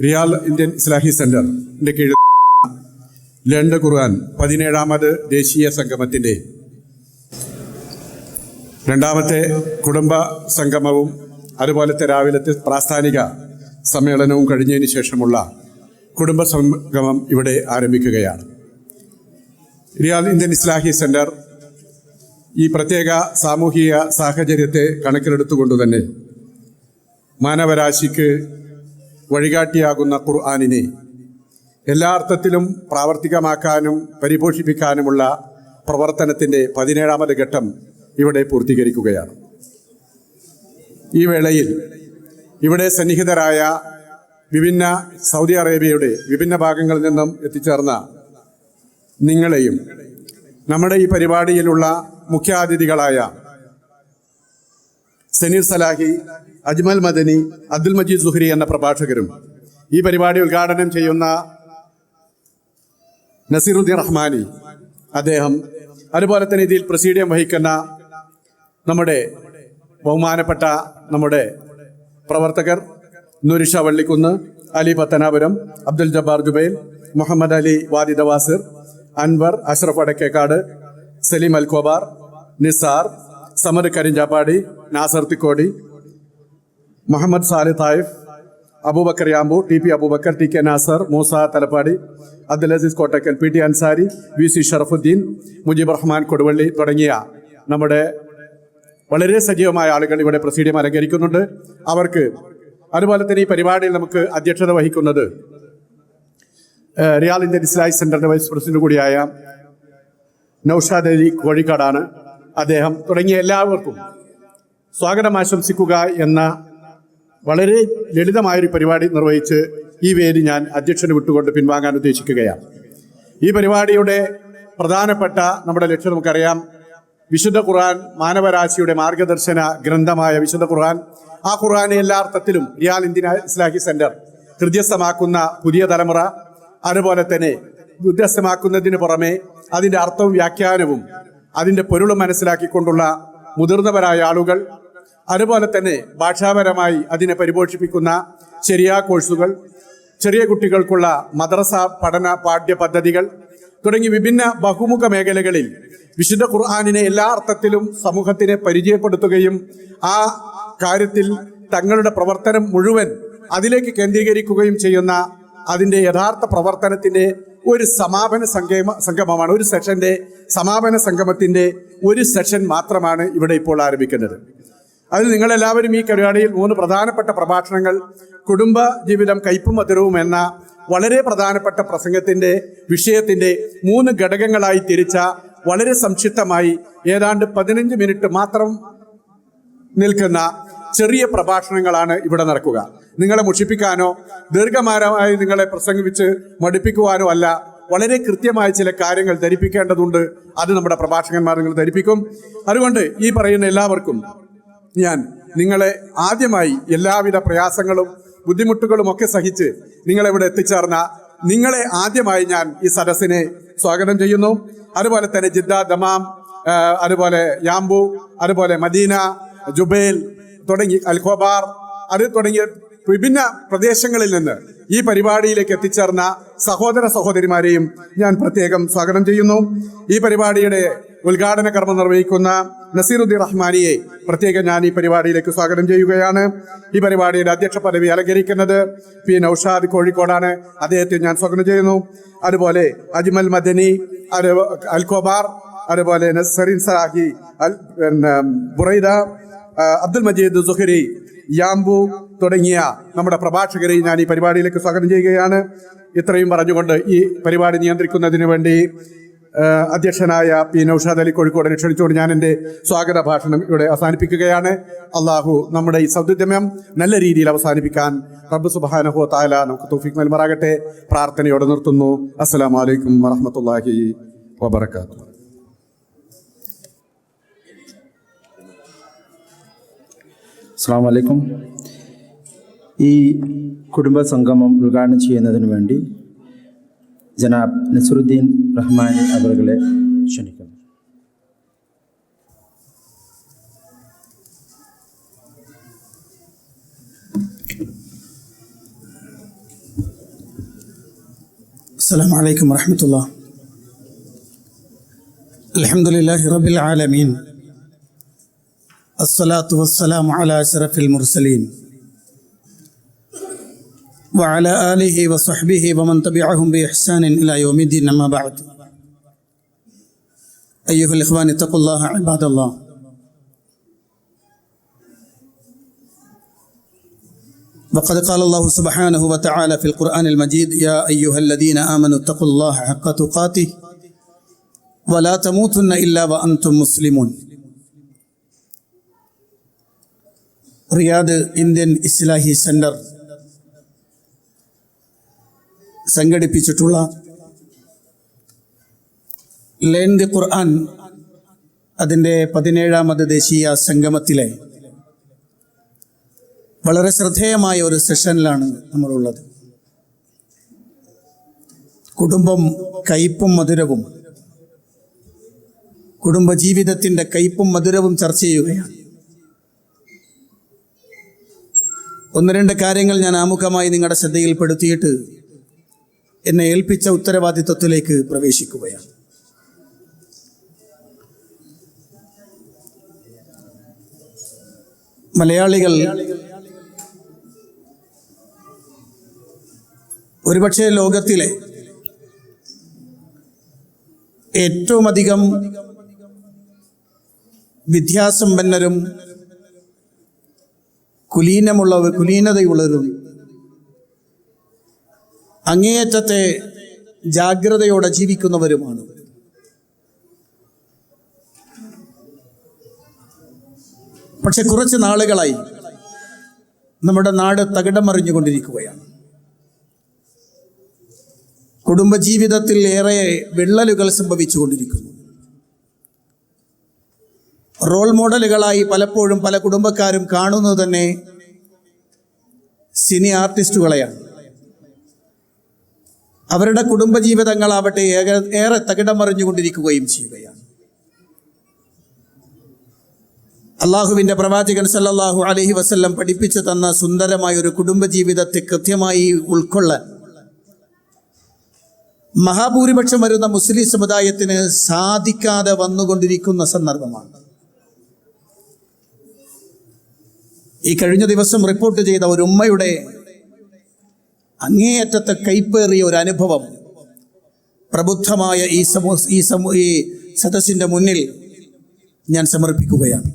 റിയാൽ Indian ഇസ്ലാഹി സെന്ററിന്റെ കീഴിൽ ലണ്ട് ഖുർആൻ 17ാമത് ദേശീയ സംഗമത്തിൻ്റെ രണ്ടാമത്തെ കുടുംബ സംഗമവും അതുപോലത്തെ രാവിലത്തെ പ്രാസ്ഥാനിക സമ്മേളനവും കഴിഞ്ഞതിന് ശേഷമുള്ള കുടുംബ സംഗമം ഇവിടെ ആരംഭിക്കുകയാണ്. റിയാൽ ഇന്ത്യൻ ഇസ്ലാഹി സെന്റർ ഈ പ്രത്യേക സാമൂഹിക സാഹചര്യത്തെ കണക്കിലെടുത്തുകൊണ്ട് തന്നെ മാനവരാശിക്ക് വഴികാട്ടിയാകുന്ന ഖുർആനിനെ എല്ലാ അർത്ഥത്തിലും പ്രാവർത്തികമാക്കാനും പരിപോഷിപ്പിക്കാനുമുള്ള പ്രവർത്തനത്തിൻ്റെ 17ാമത് ഘട്ടം ഇവിടെ പൂർത്തീകരിക്കുകയാണ്. ഈ വേളയിൽ ഇവിടെ സന്നിഹിതരായ വിഭിന്ന സൗദി അറേബ്യയുടെ വിഭിന്ന ഭാഗങ്ങളിൽ നിന്നും എത്തിച്ചേർന്ന നിങ്ങളെയും നമ്മുടെ ഈ പരിപാടിയിലുള്ള മുഖ്യാതിഥികളായ സനീർ സലാഹി, അജ്മൽ മദനി, അബ്ദുൽ മജീദ് സുഹരി എന്ന പ്രഭാഷകരും ഈ പരിപാടി ഉദ്ഘാടനം ചെയ്യുന്ന നസീറുദ്ദീൻ റഹ്മാനി അദ്ദേഹം, അതുപോലെ തന്നെ ഇതിൽ പ്രസീഡിയം വഹിക്കുന്ന നമ്മുടെ ബഹുമാനപ്പെട്ട നമ്മുടെ പ്രവർത്തകർ Noorisha Vallikkunnu, Ali Pathanapuram, Abdul Jabbar Jubail, Muhammad Ali Wadi Dawasir, Anwar, Ashraf Adakkekkad, Saleem Alkhobar, Nisar, Samad Karinchappadi, Nasar Thikkodi, Muhammad Sali Taif, Abubakar Yanbu, T P Abubakar, T K Nasar, Moosa Thalappady, Abdul Azeez Kottakkal, P T Ansari, V C Sharafuddin, Mujeeb Rahman Koduvally തുടങ്ങിയ നമ്മുടെ വളരെ സജീവമായ ആളുകൾ ഇവിടെ പ്രസീഡിയം അലങ്കരിക്കുന്നുണ്ട്. അവർക്ക് അതുപോലെ തന്നെ ഈ പരിപാടിയിൽ നമുക്ക് അധ്യക്ഷത വഹിക്കുന്നത് റിയാൽ ഇന്ത്യൻ ഇസ്ലാഹി സെന്ററിന്റെ വൈസ് പ്രസിഡന്റ് കൂടിയായ നൌഷാദ് അലി കോഴിക്കാടാണ്. അദ്ദേഹം തുടങ്ങിയ എല്ലാവർക്കും സ്വാഗതം ആശംസിക്കുക എന്ന വളരെ ലളിതമായൊരു പരിപാടി നിർവഹിച്ച് ഈ വേദി ഞാൻ അധ്യക്ഷന് വിട്ടുകൊണ്ട് പിൻവാങ്ങാൻ ഉദ്ദേശിക്കുകയാണ്. ഈ പരിപാടിയുടെ പ്രധാനപ്പെട്ട നമ്മുടെ ലക്ഷ്യം നമുക്കറിയാം. വിശുദ്ധ ഖുർആൻ മാനവരാശിയുടെ മാർഗദർശന ഗ്രന്ഥമായ വിശുദ്ധ ഖുർആൻ, ആ ഖുർആനെ എല്ലാ അർത്ഥത്തിലും റിയാൽ ഇന്ത്യൻ ഇസ്ലാഹി സെന്റർ ഹൃദ്യസ്ഥമാക്കുന്ന പുതിയ തലമുറ, അതുപോലെ തന്നെ ഹൃദ്യസ്ഥമാക്കുന്നതിന് പുറമെ അതിൻ്റെ അർത്ഥവും വ്യാഖ്യാനവും അതിൻ്റെ പൊരുളും മനസ്സിലാക്കിക്കൊണ്ടുള്ള മുതിർന്നവരായ ആളുകൾ, അതുപോലെ തന്നെ ഭാഷാപരമായി അതിനെ പരിപോഷിപ്പിക്കുന്ന ശരിയാ കോഴ്സുകൾ, ചെറിയ കുട്ടികൾക്കുള്ള മദ്രസ പഠന പാഠ്യ പദ്ധതികൾ തുടങ്ങി വിഭിന്ന ബഹുമുഖ മേഖലകളിൽ വിശുദ്ധ ഖുർആനിനെ എല്ലാ അർത്ഥത്തിലും സമൂഹത്തിനെ പരിചയപ്പെടുത്തുകയും ആ കാര്യത്തിൽ തങ്ങളുടെ പ്രവർത്തനം മുഴുവൻ അതിലേക്ക് കേന്ദ്രീകരിക്കുകയും ചെയ്യുന്ന അതിൻ്റെ യഥാർത്ഥ പ്രവർത്തനത്തിൻ്റെ ഒരു സമാപന സംഗമമാണ്. ഒരു സെഷന്റെ സമാപന സംഗമത്തിൻ്റെ ഒരു സെഷൻ മാത്രമാണ് ഇവിടെ ഇപ്പോൾ ആരംഭിക്കുന്നത്. അതിൽ നിങ്ങളെല്ലാവരും ഈ പരിപാടിയിൽ 3 പ്രധാനപ്പെട്ട പ്രഭാഷണങ്ങൾ, കുടുംബ ജീവിതം കയ്പും മധുരവും എന്ന വളരെ പ്രധാനപ്പെട്ട പ്രസംഗത്തിൻ്റെ വിഷയത്തിൻ്റെ 3 ഘടകങ്ങളായി തിരിച്ച വളരെ സംക്ഷിപ്തമായി ഏതാണ്ട് 15 മിനിറ്റ് മാത്രം നിൽക്കുന്ന ചെറിയ പ്രഭാഷണങ്ങളാണ് ഇവിടെ നടക്കുക. നിങ്ങളെ മുഷിപ്പിക്കാനോ ദീർഘമാരമായി നിങ്ങളെ പ്രസംഗിപ്പിച്ച് മടുപ്പിക്കുവാനോ അല്ല, വളരെ കൃത്യമായ ചില കാര്യങ്ങൾ ധരിപ്പിക്കേണ്ടതുണ്ട്. അത് നമ്മുടെ പ്രഭാഷകന്മാർ നിങ്ങൾ ധരിപ്പിക്കും. അതുകൊണ്ട് ഈ പറയുന്ന എല്ലാവർക്കും ഞാൻ നിങ്ങളെ ആദ്യമായി എല്ലാവിധ പ്രയാസങ്ങളും ബുദ്ധിമുട്ടുകളും ഒക്കെ സഹിച്ച് നിങ്ങളിവിടെ എത്തിച്ചേർന്ന നിങ്ങളെ ആദ്യമായി ഞാൻ ഈ സദസ്സിനെ സ്വാഗതം ചെയ്യുന്നു. അതുപോലെ തന്നെ ജിദ്ദ, ദമാം, അതുപോലെ യാംബു, അതുപോലെ മദീന, ജുബൈൽ തുടങ്ങി അൽഖോബാർ, അത് തുടങ്ങിയ വിഭിന്ന പ്രദേശങ്ങളിൽ നിന്ന് ഈ പരിപാടിയിലേക്ക് എത്തിച്ചേർന്ന സഹോദര സഹോദരിമാരെയും ഞാൻ പ്രത്യേകം സ്വാഗതം ചെയ്യുന്നു. ഈ പരിപാടിയുടെ ഉദ്ഘാടന കർമ്മം നിർവഹിക്കുന്ന നസീറുദ്ദീൻ റഹ്മാനിയെ പ്രത്യേകം ഞാൻ ഈ പരിപാടിയിലേക്ക് സ്വാഗതം ചെയ്യുകയാണ്. ഈ പരിപാടിയുടെ അധ്യക്ഷ പദവി അലങ്കരിക്കുന്നത് പി നൌഷാദ് കോഴിക്കോടാണ്. അദ്ദേഹത്തെ ഞാൻ സ്വാഗതം ചെയ്യുന്നു. അതുപോലെ അജ്മൽ മദനി, അൽക്കോബാർ, അതുപോലെ നസീർ സലാഹി, ബുറൈദ, അബ്ദുൽ മജീദ് സുഹരി, യാംബു തുടങ്ങിയ നമ്മുടെ പ്രഭാഷകരെ ഞാൻ ഈ പരിപാടിയിലേക്ക് സ്വാഗതം ചെയ്യുകയാണ്. ഇത്രയും പറഞ്ഞുകൊണ്ട് ഈ പരിപാടി നിയന്ത്രിക്കുന്നതിന് വേണ്ടി അധ്യക്ഷനായ പി നൌഷാദ് അലി കോഴിക്കോടിനെ ക്ഷണിച്ചുകൊണ്ട് ഞാൻ എൻ്റെ സ്വാഗത ഭാഷണം ഇവിടെ അവസാനിപ്പിക്കുകയാണ്. അള്ളാഹു നമ്മുടെ ഈ സൗദ്യമം നല്ല രീതിയിൽ അവസാനിപ്പിക്കാൻ റബ്ബ് സുബ്ഹാനഹു വ തആല നമുക്ക് തൗഫീഖ് നൽകുമാറാകട്ടെ. പ്രാർത്ഥനയോടെ നിർത്തുന്നു. അസ്സലാമു അലൈക്കും വറഹ്മത്തുള്ളാഹി വബറകാതുഹു. അസ്സലാമു അലൈക്കും. ഈ കുടുംബ സംഗമം ഉദ്ഘാടനം ചെയ്യുന്നതിന് വേണ്ടി ജനാബ് നസീറുദ്ദീൻ റഹ്മാനി അവരുകളെ ക്ഷണിക്കുന്നു. السلام عليكم ورحمة الله. الحمد لله رب العالمين. الصلاة والسلام على أشرف المرسلين وعلى آله وصحبه ومن تبعهم بإحسان إلى يوم الدين. أما بعد، أيها الإخوان اتقوا الله عباد الله. وقد قال الله سبحانه وتعالى في القرآن المجيد: يا أيها الذين آمنوا اتقوا الله حق تقاته ولا تموتن إلا وأنتم مسلمون. റിയാദ് ഇന്ത്യൻ ഇസ്ലാഹി സെന്റർ സംഘടിപ്പിച്ചിട്ടുള്ള ലേൺ ദി ഖുർആൻ അതിൻ്റെ 17ാമത് ദേശീയ സംഗമത്തിലെ വളരെ ശ്രദ്ധേയമായ ഒരു സെഷനിലാണ് നമ്മളുള്ളത്. കുടുംബം കയ്പും മധുരവും, കുടുംബജീവിതത്തിൻ്റെ കയ്പും മധുരവും ചർച്ച ചെയ്യുകയാണ്. ഒന്ന് രണ്ട് കാര്യങ്ങൾ ഞാൻ ആമുഖമായി നിങ്ങളുടെ ശ്രദ്ധയിൽപ്പെടുത്തിയിട്ട് എന്നെ ഏൽപ്പിച്ച ഉത്തരവാദിത്വത്തിലേക്ക് പ്രവേശിക്കുകയാണ്. മലയാളികൾ ഒരുപക്ഷെ ലോകത്തിലെ ഏറ്റവും അധികം വിദ്യാസമ്പന്നരും കുലീനതയുള്ളവരും അങ്ങേയറ്റത്തെ ജാഗ്രതയോടെ ജീവിക്കുന്നവരുമാണ്. പക്ഷെ കുറച്ച് നാളുകളായി നമ്മുടെ നാട് തകിടം മറിഞ്ഞുകൊണ്ടിരിക്കുകയാണ്. കുടുംബജീവിതത്തിൽ ഏറെ വിള്ളലുകൾ സംഭവിച്ചുകൊണ്ടിരിക്കുന്നു. റോൾ മോഡലുകളായി പലപ്പോഴും പല കുടുംബക്കാരും കാണുന്നത് തന്നെ സിനി ആർട്ടിസ്റ്റുകളെയാണ്. അവരുടെ കുടുംബജീവിതങ്ങളാവട്ടെ ഏറെ തകിടം മറിഞ്ഞുകൊണ്ടിരിക്കുകയും ചെയ്യുകയാണ്. അള്ളാഹുവിൻ്റെ പ്രവാചകൻ സല്ലല്ലാഹു അലൈഹി വസല്ലം പഠിപ്പിച്ചു തന്ന സുന്ദരമായ ഒരു കുടുംബജീവിതത്തെ കൃത്യമായി ഉൾക്കൊള്ളാൻ മഹാഭൂരിപക്ഷം വരുന്ന മുസ്ലിം സമുദായത്തിന് സാധിക്കാതെ വന്നുകൊണ്ടിരിക്കുന്ന സന്ദർഭമാണ്. ഈ കഴിഞ്ഞ ദിവസം റിപ്പോർട്ട് ചെയ്ത ഒരു ഉമ്മയുടെ അങ്ങേയറ്റത്തെ കൈപ്പേറിയ ഒരു അനുഭവം പ്രബുദ്ധമായ ഈ സദസ്സിൻ്റെ മുന്നിൽ ഞാൻ സമർപ്പിക്കുകയാണ്.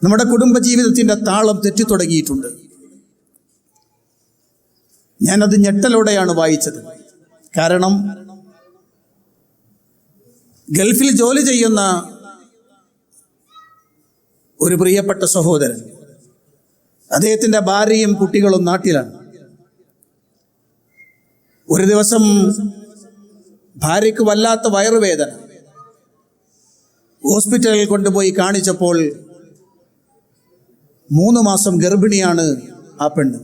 നമ്മുടെ കുടുംബജീവിതത്തിൻ്റെ താളം തെറ്റിത്തുടങ്ങിയിട്ടുണ്ട്. ഞാനത് ഞെട്ടലോടെയാണ് വായിച്ചത്. കാരണം ഗൾഫിൽ ജോലി ചെയ്യുന്ന ഒരു പ്രിയപ്പെട്ട സഹോദരൻ, അദ്ദേഹത്തിൻ്റെ ഭാര്യയും കുട്ടികളും നാട്ടിലാണ്. ഒരു ദിവസം ഭാര്യയ്ക്ക് വല്ലാത്ത വയറുവേദന. ഹോസ്പിറ്റലിൽ കൊണ്ടുപോയി കാണിച്ചപ്പോൾ 3 മാസം ഗർഭിണിയാണ് ആ പെണ്ണ്.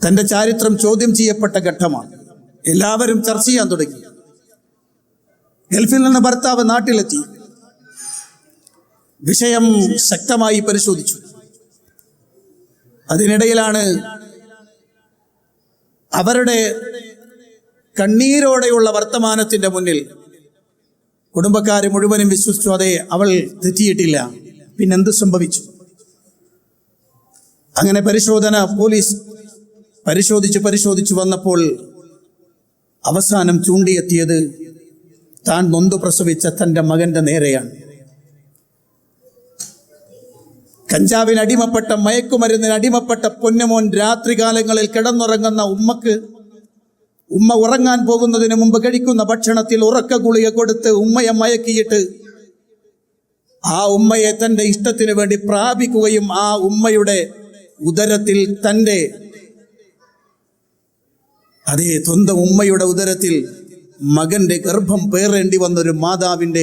തൻ്റെ ചാരിത്രം ചോദ്യം ചെയ്യപ്പെട്ട ഘട്ടമാണ്. എല്ലാവരും ചർച്ച ചെയ്യാൻ തുടങ്ങി. ഗൾഫിൽ നിന്ന് ഭർത്താവ് നാട്ടിലെത്തി. വിഷയം ശക്തമായി പരിശോധിച്ചു. അതിനിടയിലാണ് അവരുടെ കണ്ണീരോടെയുള്ള വർത്തമാനത്തിൻ്റെ മുന്നിൽ കുടുംബക്കാർ മുഴുവനും വിശ്വസിച്ചു, അതെ, അവൾ തെറ്റിയിട്ടില്ല, പിന്നെന്ത് സംഭവിച്ചു? അങ്ങനെ പോലീസ് പരിശോധിച്ചു വന്നപ്പോൾ അവസാനം ചൂണ്ടിയെത്തിയത് താൻ നൊന്തു പ്രസവിച്ച തൻ്റെ മകൻ്റെ നേരെയാണ്. കഞ്ചാവിന് അടിമപ്പെട്ട, മയക്കുമരുന്നിന് അടിമപ്പെട്ട പൊന്നുമോൻ രാത്രികാലങ്ങളിൽ കിടന്നുറങ്ങുന്ന ഉമ്മ ഉറങ്ങാൻ പോകുന്നതിന് മുമ്പ് കഴിക്കുന്ന ഭക്ഷണത്തിൽ ഉറക്ക ഗുളിക കൊടുത്ത് ഉമ്മയെ മയക്കിയിട്ട് ആ ഉമ്മയെ തൻ്റെ ഇഷ്ടത്തിന് വേണ്ടി പ്രാപിക്കുകയും ആ ഉമ്മയുടെ ഉദരത്തിൽ തൻ്റെ സ്വന്തം ഉമ്മയുടെ ഉദരത്തിൽ മകന്റെ ഗർഭം പേറേണ്ടി വന്നൊരു മാതാവിൻ്റെ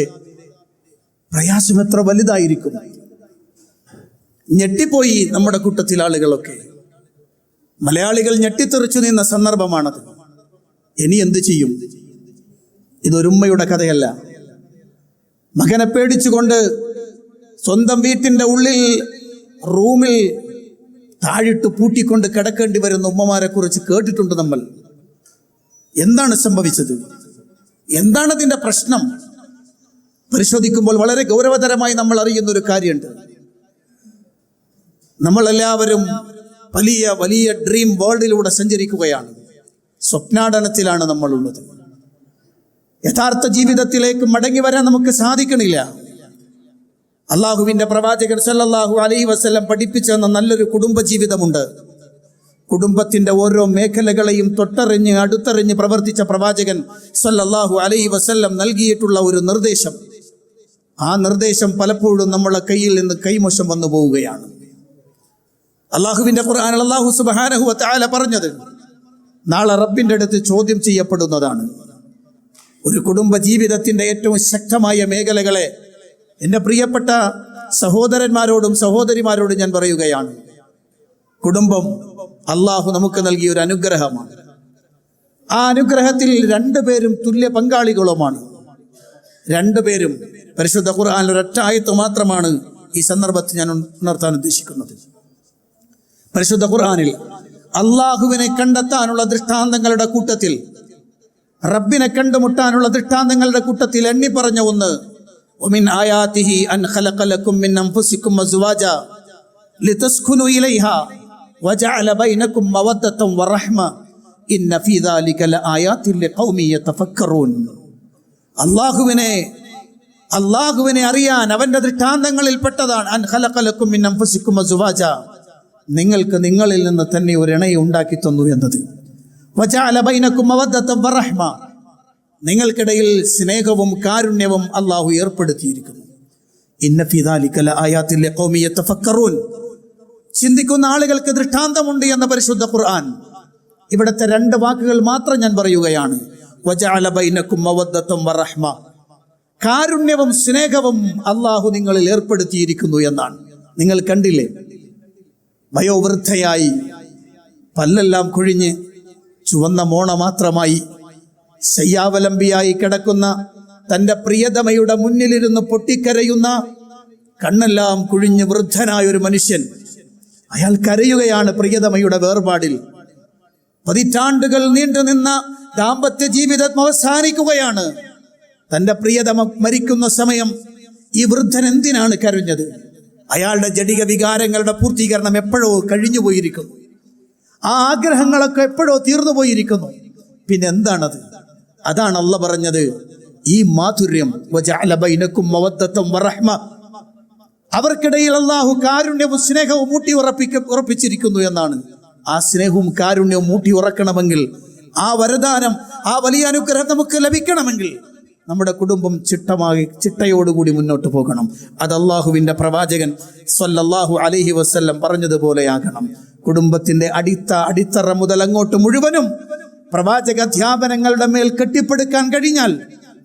പ്രയാസം എത്ര വലുതായിരിക്കും. ഞെട്ടിപ്പോയി നമ്മുടെ കൂട്ടത്തിൽ ആളുകളൊക്കെ. മലയാളികൾ ഞെട്ടിത്തെറിച്ചു നിന്ന സന്ദർഭമാണത്. ഇനി എന്ത് ചെയ്യും? ഇതൊരുമ്മയുടെ കഥയല്ല. മകനെ പേടിച്ചുകൊണ്ട് സ്വന്തം വീട്ടിൻ്റെ ഉള്ളിൽ റൂമിൽ താഴിട്ട് പൂട്ടിക്കൊണ്ട് കിടക്കേണ്ടി വരുന്ന ഉമ്മമാരെ കുറിച്ച് കേട്ടിട്ടുണ്ട് നമ്മൾ. എന്താണ് സംഭവിച്ചത്? എന്താണ് അതിൻ്റെ പ്രശ്നം? പരിശോധിക്കുമ്പോൾ വളരെ ഗൗരവതരമായി നമ്മൾ അറിയുന്ന ഒരു കാര്യമുണ്ട്. നമ്മളെല്ലാവരും വലിയ വലിയ ഡ്രീം വേൾഡിലൂടെ സഞ്ചരിക്കുകയാണ്. സ്വപ്നാടനത്തിലാണ് നമ്മളുള്ളത്. യഥാർത്ഥ ജീവിതത്തിലേക്ക് മടങ്ങി വരാൻ നമുക്ക് സാധിക്കണില്ല. അള്ളാഹുവിൻ്റെ പ്രവാചകൻ സല്ലല്ലാഹു അലൈഹി വസല്ലം പഠിപ്പിച്ചു തന്ന നല്ലൊരു കുടുംബ ജീവിതമുണ്ട്. കുടുംബത്തിൻ്റെ ഓരോ മേഖലകളെയും തൊട്ടറിഞ്ഞ് അടുത്തറിഞ്ഞ് പ്രവർത്തിച്ച പ്രവാചകൻ സല്ലല്ലാഹു അലൈഹി വസല്ലം നൽകിയിട്ടുള്ള ഒരു നിർദ്ദേശം, ആ നിർദ്ദേശം പലപ്പോഴും നമ്മളെ കയ്യിൽ നിന്ന് കൈമോശം വന്നു പോവുകയാണ്. അള്ളാഹുവിൻ്റെ ഖുർആനിൽ അല്ലാഹു സുബ്ഹാനഹു വ തആല പറഞ്ഞത് നാളെ റബ്ബിൻ്റെ അടുത്ത് ചോദ്യം ചെയ്യപ്പെടുന്നതാണ്. ഒരു കുടുംബ ജീവിതത്തിൻ്റെ ഏറ്റവും ശക്തമായ മേഖലകളെ എൻ്റെ പ്രിയപ്പെട്ട സഹോദരന്മാരോടും സഹോദരിമാരോടും ഞാൻ പറയുകയാണ്. കുടുംബം അള്ളാഹു നമുക്ക് നൽകിയ ഒരു അനുഗ്രഹമാണ്. ആ അനുഗ്രഹത്തിൽ രണ്ടുപേരും തുല്യ പങ്കാളികളുമാണ്. രണ്ടുപേരും പരിശുദ്ധ ഖുർആനിൽ ഒരൊറ്റ ആയത്ത് മാത്രമാണ് ഈ സന്ദർഭത്തിൽ ഞാൻ ഉണർത്താൻ ഉദ്ദേശിക്കുന്നത്. പരിശുദ്ധ ഖുർആനിൽ അള്ളാഹുവിനെ കണ്ടെത്താനുള്ള ദൃഷ്ടാന്തങ്ങളുടെ കൂട്ടത്തിൽ, റബ്ബിനെ കണ്ടുമുട്ടാനുള്ള ദൃഷ്ടാന്തങ്ങളുടെ കൂട്ടത്തിൽ എണ്ണി പറഞ്ഞ ഒന്ന്, ومن آياته أن خلق لكم من أنفسكم أزواجا لتسكنوا إليها وجعل بينكم مودة ورحمة إن في ذلك لآيات لقوم يتفكرون. അള്ളാഹുവിനെ അറിയാൻ അവന്റെ ദൃഷ്ടാന്തങ്ങളിൽ പെട്ടതാണ് അൻ ഖലഖ ലക്കും മിൻ അൻഫുസിക്കും അസ്വാജ, നിങ്ങൾക്ക് നിങ്ങളിൽ നിന്ന് തന്നെ ഒരു ഇണയെ ഉണ്ടാക്കി തന്നു എന്നത്. വജഅല ബൈനക്കും മവദ്ദതൻ വറഹ്മ, നിങ്ങൾക്കിടയിൽ സ്നേഹവും കാരുണ്യവും അള്ളാഹു ഏർപ്പെടുത്തിയിരിക്കുന്നു. ഇന്ന ഫീ ദാലിക ലആയാതിൻ ലിഖൗമി യതഫക്കറൂൻ, ചിന്തിക്കുന്ന ആളുകൾക്ക് ദൃഷ്ടാന്തമുണ്ട് എന്ന പരിശുദ്ധ ഖുർആൻ. ഇവിടുത്തെ രണ്ട് വാക്കുകൾ മാത്രം ഞാൻ പറയുകയാണ്. വജഅല ബൈനക്കും മവദ്ദതൻ വറഹ്മ, കാരുണ്യവും സ്നേഹവും അള്ളാഹു നിങ്ങളിൽ ഏർപ്പെടുത്തിയിരിക്കുന്നു എന്നാണ്. നിങ്ങൾ കണ്ടില്ലേ, വയോവൃദ്ധയായി പല്ലെല്ലാം കൊഴിഞ്ഞ് ചുവന്ന മോണ മാത്രമായി ശയ്യാവലംബിയായി കിടക്കുന്ന തൻ്റെ പ്രിയതമയുടെ മുന്നിലിരുന്ന് പൊട്ടിക്കരയുന്ന, കണ്ണെല്ലാം കുഴിഞ്ഞ് വൃദ്ധനായ ഒരു മനുഷ്യൻ. അയാൾ കരയുകയാണ് പ്രിയതമയുടെ വേർപാടിൽ. പതിറ്റാണ്ടുകൾ നീണ്ടുനിന്ന ദാമ്പത്യ ജീവിതം അവസാനിക്കുകയാണ്. തൻ്റെ പ്രിയതമ മരിക്കുന്ന സമയം ഈ വൃദ്ധൻ എന്തിനാണ് കരഞ്ഞത്? അയാളുടെ ജഡിക വികാരങ്ങളുടെ പൂർത്തീകരണം എപ്പോഴോ കഴിഞ്ഞു പോയിരിക്കുന്നു. ആ ആഗ്രഹങ്ങളൊക്കെ എപ്പോഴോ തീർന്നു പോയിരിക്കുന്നു. പിന്നെ എന്താണത്? അതാണ് അള്ളാഹ് പറഞ്ഞത്, ഈ മാധുര്യം വജഅല ബൈനക്കും മവദ്ദതൻ വറഹ്മ, അവർക്കിടയിൽ അള്ളാഹു കാരുണ്യവും സ്നേഹവും ഉറപ്പിച്ചിരിക്കുന്നു എന്നാണ്. ആ സ്നേഹവും കാരുണ്യവും ഊട്ടി ഉറക്കണമെങ്കിൽ, ആ വരദാനം, ആ വലിയ അനുഗ്രഹം നമുക്ക് ലഭിക്കണമെങ്കിൽ നമ്മുടെ കുടുംബം ചിട്ടയോടുകൂടി മുന്നോട്ട് പോകണം. അത് അള്ളാഹുവിൻ്റെ പ്രവാചകൻ സ്വല്ലല്ലാഹു അലൈഹി വസല്ലം പറഞ്ഞതുപോലെയാകണം. കുടുംബത്തിൻ്റെ അടിത്തറ മുതൽ അങ്ങോട്ട് മുഴുവനും പ്രവാചക അധ്യാപനങ്ങളുടെ മേൽ കെട്ടിപ്പടുക്കാൻ കഴിഞ്ഞാൽ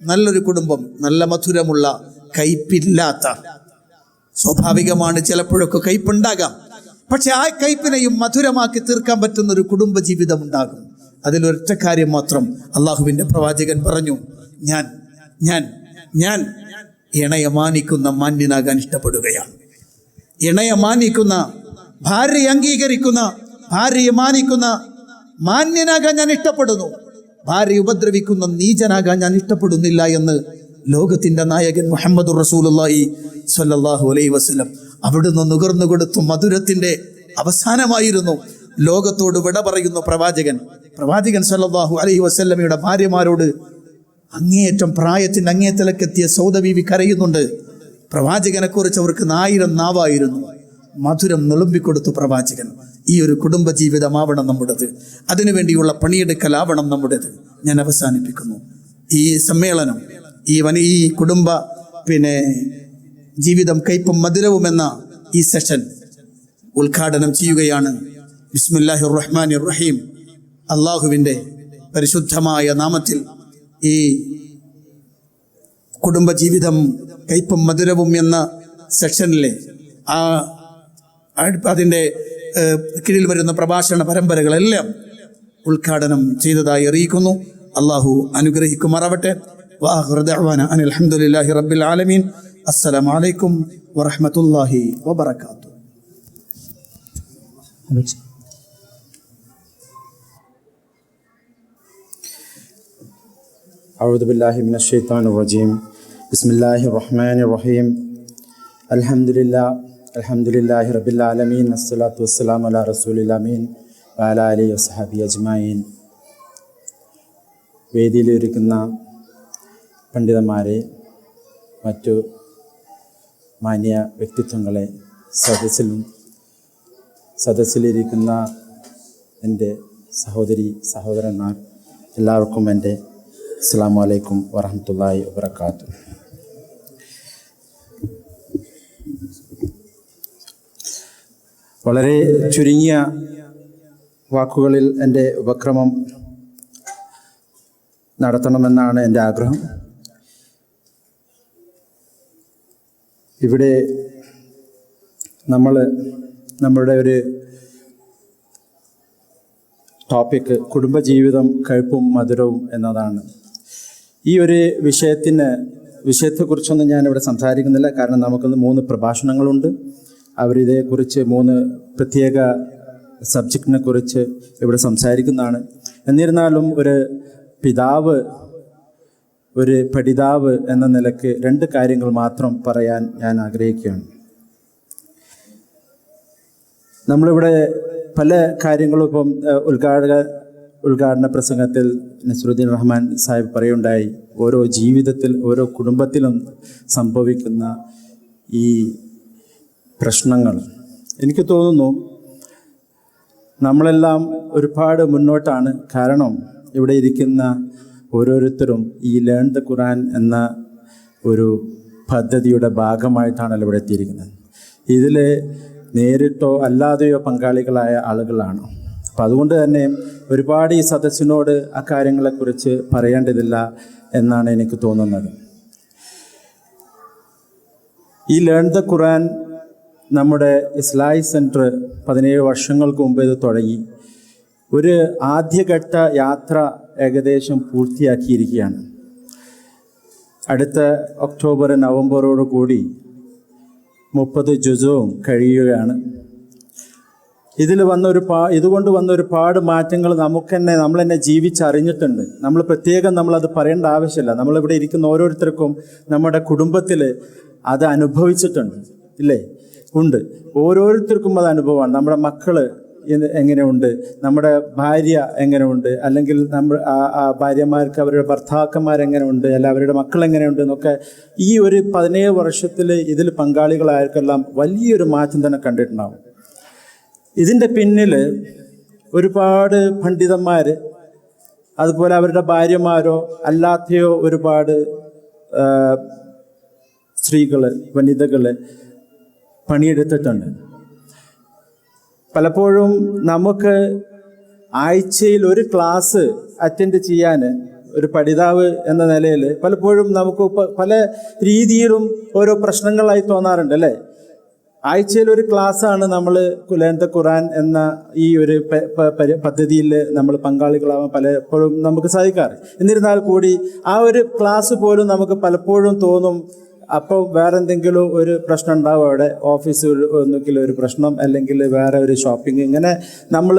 നല്ലൊരു കുടുംബം, നല്ല മധുരമുള്ള, കയ്പില്ലാത്ത, സ്വാഭാവികമാണ് ചിലപ്പോഴൊക്കെ കയ്പുണ്ടാകാം, പക്ഷെ ആ കയ്പിനെയും മധുരമാക്കി തീർക്കാൻ പറ്റുന്ന ഒരു കുടുംബ ജീവിതം ഉണ്ടാകും. അതിലൊരൊറ്റ കാര്യം മാത്രം അള്ളാഹുവിൻ്റെ പ്രവാചകൻ പറഞ്ഞു, ഞാൻ ഞാൻ ഞാൻ ഇണയെ മാനിക്കുന്ന മാന്യനാകാൻ ഇഷ്ടപ്പെടുകയാണ്. ഇണയെ മാനിക്കുന്ന, ഭാര്യയെ അംഗീകരിക്കുന്ന, ഭാര്യയെ മാനിക്കുന്ന മാന്യനാകാൻ ഞാൻ ഇഷ്ടപ്പെടുന്നു. ഭാര്യയെ ഉപദ്രവിക്കുന്ന നീചനാകാൻ ഞാൻ ഇഷ്ടപ്പെടുന്നില്ല എന്ന് ലോകത്തിൻ്റെ നായകൻ മുഹമ്മദുർ റസൂലുള്ളാഹി സ്വല്ലല്ലാഹു അലൈഹി വസല്ലം അവിടുന്ന് നുകർന്നു കൊടുത്ത മധുരത്തിൻ്റെ അവസാനമായിരുന്നു ലോകത്തോട് വിട പറയുന്ന പ്രവാചകൻ സ്വല്ലല്ലാഹു അലൈഹി വസല്ലമയുടെ ഭാര്യമാരോട് അങ്ങേയറ്റം പ്രായത്തിൻ്റെ അങ്ങേയത്തിലേക്കെത്തിയ സൗദ ബീവി കരയുന്നുണ്ട്. പ്രവാചകനെക്കുറിച്ച് അവർക്ക് 1000 നാവായിരുന്നു. മധുരം നുളുമ്പിക്കൊടുത്തു പ്രവാചകൻ. ഈ ഒരു കുടുംബ ജീവിതമാവണം നമ്മുടേത്. അതിനുവേണ്ടിയുള്ള പണിയെടുക്കലാവണം നമ്മുടേത്. ഞാൻ അവസാനിപ്പിക്കുന്നു. ഈ സമ്മേളനം, ഈ കുടുംബ ജീവിതം കയ്പും മധുരവും എന്ന ഈ സെഷൻ ഉദ്ഘാടനം ചെയ്യുകയാണ്. ബിസ്മില്ലാഹിർ റഹ്മാനിർ റഹീം. അള്ളാഹുവിൻ്റെ പരിശുദ്ധമായ നാമത്തിൽ ഈ കുടുംബജീവിതം കയ്പും മധുരവും എന്ന സെക്ഷനിലെ അതിൻ്റെ കീഴിൽ വരുന്ന പ്രഭാഷണ പരമ്പരകളെല്ലാം ഉദ്ഘാടനം ചെയ്തതായി അറിയിക്കുന്നു. അള്ളാഹു അനുഗ്രഹിക്കുമാറാവട്ടെ. വആഖിറു ദഅ്വാനാ അനിൽ ഹംദുലില്ലാഹി റബ്ബിൽ ആലമീൻ. അസ്സലാമു അലൈക്കും വറഹ്മത്തുള്ളാഹി വബറകാതുഹു. أعوذ بالله من الشيطان الرجيم بسم الله الرحمن الرحيم الحمد لله رب العالمين الصلاة والسلام على رسول الأمين وعلى آله وصحبه أجمعين. വേദിയിലിരിക്കുന്ന പണ്ഡിതന്മാരെ, മറ്റു മാന്യ വ്യക്തിത്വങ്ങളെ, സദസ്സിലിരിക്കുന്ന എൻ്റെ സഹോദരി സഹോദരന്മാർ, എല്ലാവർക്കും എൻ്റെ അസ്സലാമു അലൈക്കും വറഹ്മത്തുള്ളാഹി വബറകാതുഹു. വളരെ ചുരുങ്ങിയ വാക്കുകളിൽ എൻ്റെ ഉപക്രമം നടത്തണമെന്നാണ് എൻ്റെ ആഗ്രഹം. ഇവിടെ നമ്മളുടെ ഒരു ടോപ്പിക്ക് കുടുംബജീവിതം കയ്പും മധുരവും എന്നതാണ്. ഈ ഒരു വിഷയത്തെക്കുറിച്ചൊന്നും ഞാനിവിടെ സംസാരിക്കുന്നില്ല. കാരണം നമുക്കൊന്ന് 3 പ്രഭാഷണങ്ങളുണ്ട്. അവരിതേക്കുറിച്ച് 3 പ്രത്യേക സബ്ജക്റ്റിനെ കുറിച്ച് ഇവിടെ സംസാരിക്കുന്നതാണ്. എന്നിരുന്നാലും ഒരു പിതാവ്, ഒരു പഠിതാവ് എന്ന നിലയ്ക്ക് 2 കാര്യങ്ങൾ മാത്രം പറയാൻ ഞാൻ ആഗ്രഹിക്കുകയാണ്. നമ്മളിവിടെ പല കാര്യങ്ങളും ഇപ്പം ഉദ്ഘാടന പ്രസംഗത്തിൽ നസ്രുദ്ദീൻ റഹ്മാൻ സാഹിബ് പറയുണ്ടായി, ഓരോ ജീവിതത്തിൽ ഓരോ കുടുംബത്തിലും സംഭവിക്കുന്ന ഈ പ്രശ്നങ്ങൾ. എനിക്ക് തോന്നുന്നു നമ്മളെല്ലാം ഒരുപാട് മുന്നോട്ടാണ്. കാരണം ഇവിടെ ഇരിക്കുന്ന ഓരോരുത്തരും ഈ ലേൺ ദ ഖുർആൻ എന്ന ഒരു പദ്ധതിയുടെ ഭാഗമായിട്ടാണല്ലോ ഇവിടെ എത്തിയിരിക്കുന്നത്. ഇതിൽ നേരിട്ടോ അല്ലാതെയോ പങ്കാളികളായ ആളുകളാണ്. അപ്പം അതുകൊണ്ട് തന്നെ ഒരുപാട് ഈ സദസ്സിനോട് അക്കാര്യങ്ങളെക്കുറിച്ച് പറയേണ്ടതില്ല എന്നാണ് എനിക്ക് തോന്നുന്നത്. ഈ ലേൺ ദ ഖുർആൻ നമ്മുടെ ഇസ്ലാഹി സെൻറ്റർ 17 വർഷങ്ങൾക്ക് മുമ്പ് ഇത് തുടങ്ങി. ഒരു ആദ്യഘട്ട യാത്ര ഏകദേശം പൂർത്തിയാക്കിയിരിക്കുകയാണ്. അടുത്ത ഒക്ടോബർ നവംബറോട് കൂടി 30 ജുസും കഴിയുകയാണ്. ഇതുകൊണ്ട് വന്ന ഒരുപാട് മാറ്റങ്ങൾ നമ്മൾ തന്നെ ജീവിച്ചറിഞ്ഞിട്ടുണ്ട്. നമ്മളത് പറയേണ്ട ആവശ്യമില്ല. നമ്മളിവിടെ ഇരിക്കുന്ന ഓരോരുത്തർക്കും നമ്മുടെ കുടുംബത്തിൽ അത് അനുഭവിച്ചിട്ടുണ്ട്, ഇല്ലേ? ഉണ്ട്. ഓരോരുത്തർക്കും അത് അനുഭവമാണ്. നമ്മുടെ മക്കൾ എങ്ങനെയുണ്ട്, നമ്മുടെ ഭാര്യ എങ്ങനെയുണ്ട്, അല്ലെങ്കിൽ ഭാര്യമാർക്ക് അവരുടെ ഭർത്താക്കന്മാരെങ്ങനെയുണ്ട്, അല്ല അവരുടെ മക്കൾ എങ്ങനെയുണ്ട് എന്നൊക്കെ ഈ ഒരു 17 വർഷത്തിൽ ഇതിൽ പങ്കാളികളായവർക്കെല്ലാം വലിയൊരു മാറ്റം തന്നെ കണ്ടിട്ടുണ്ടാവും. ഇതിൻ്റെ പിന്നിൽ ഒരുപാട് പണ്ഡിതന്മാർ, അതുപോലെ അവരുടെ ഭാര്യമാരോ അല്ലാതെയോ ഒരുപാട് സ്ത്രീകൾ, വനിതകൾ പണിയെടുത്തിട്ടുണ്ട്. പലപ്പോഴും നമുക്ക് ആഴ്ചയിൽ ഒരു ക്ലാസ് അറ്റൻഡ് ചെയ്യാൻ ഒരു പഠിതാവ് എന്ന നിലയിൽ പലപ്പോഴും നമുക്ക് പല രീതിയിലും ഓരോ പ്രശ്നങ്ങളായി തോന്നാറുണ്ട്, അല്ലേ? ആഴ്ചയിൽ ഒരു ക്ലാസ്സാണ് നമ്മൾ ലേൺ ദ ഖുർആൻ എന്ന ഈ ഒരു പദ്ധതിയിൽ നമ്മൾ പങ്കാളികളാവാൻ പലപ്പോഴും നമുക്ക് സാധിക്കാറ്. എന്നിരുന്നാൽ കൂടി ആ ഒരു ക്ലാസ് പോലും നമുക്ക് പലപ്പോഴും തോന്നും അപ്പോൾ വേറെ എന്തെങ്കിലും ഒരു പ്രശ്നം ഉണ്ടാവും അവിടെ, ഓഫീസിൽ ഒന്നുകിൽ ഒരു പ്രശ്നം, അല്ലെങ്കിൽ വേറെ ഒരു ഷോപ്പിംഗ്. ഇങ്ങനെ നമ്മൾ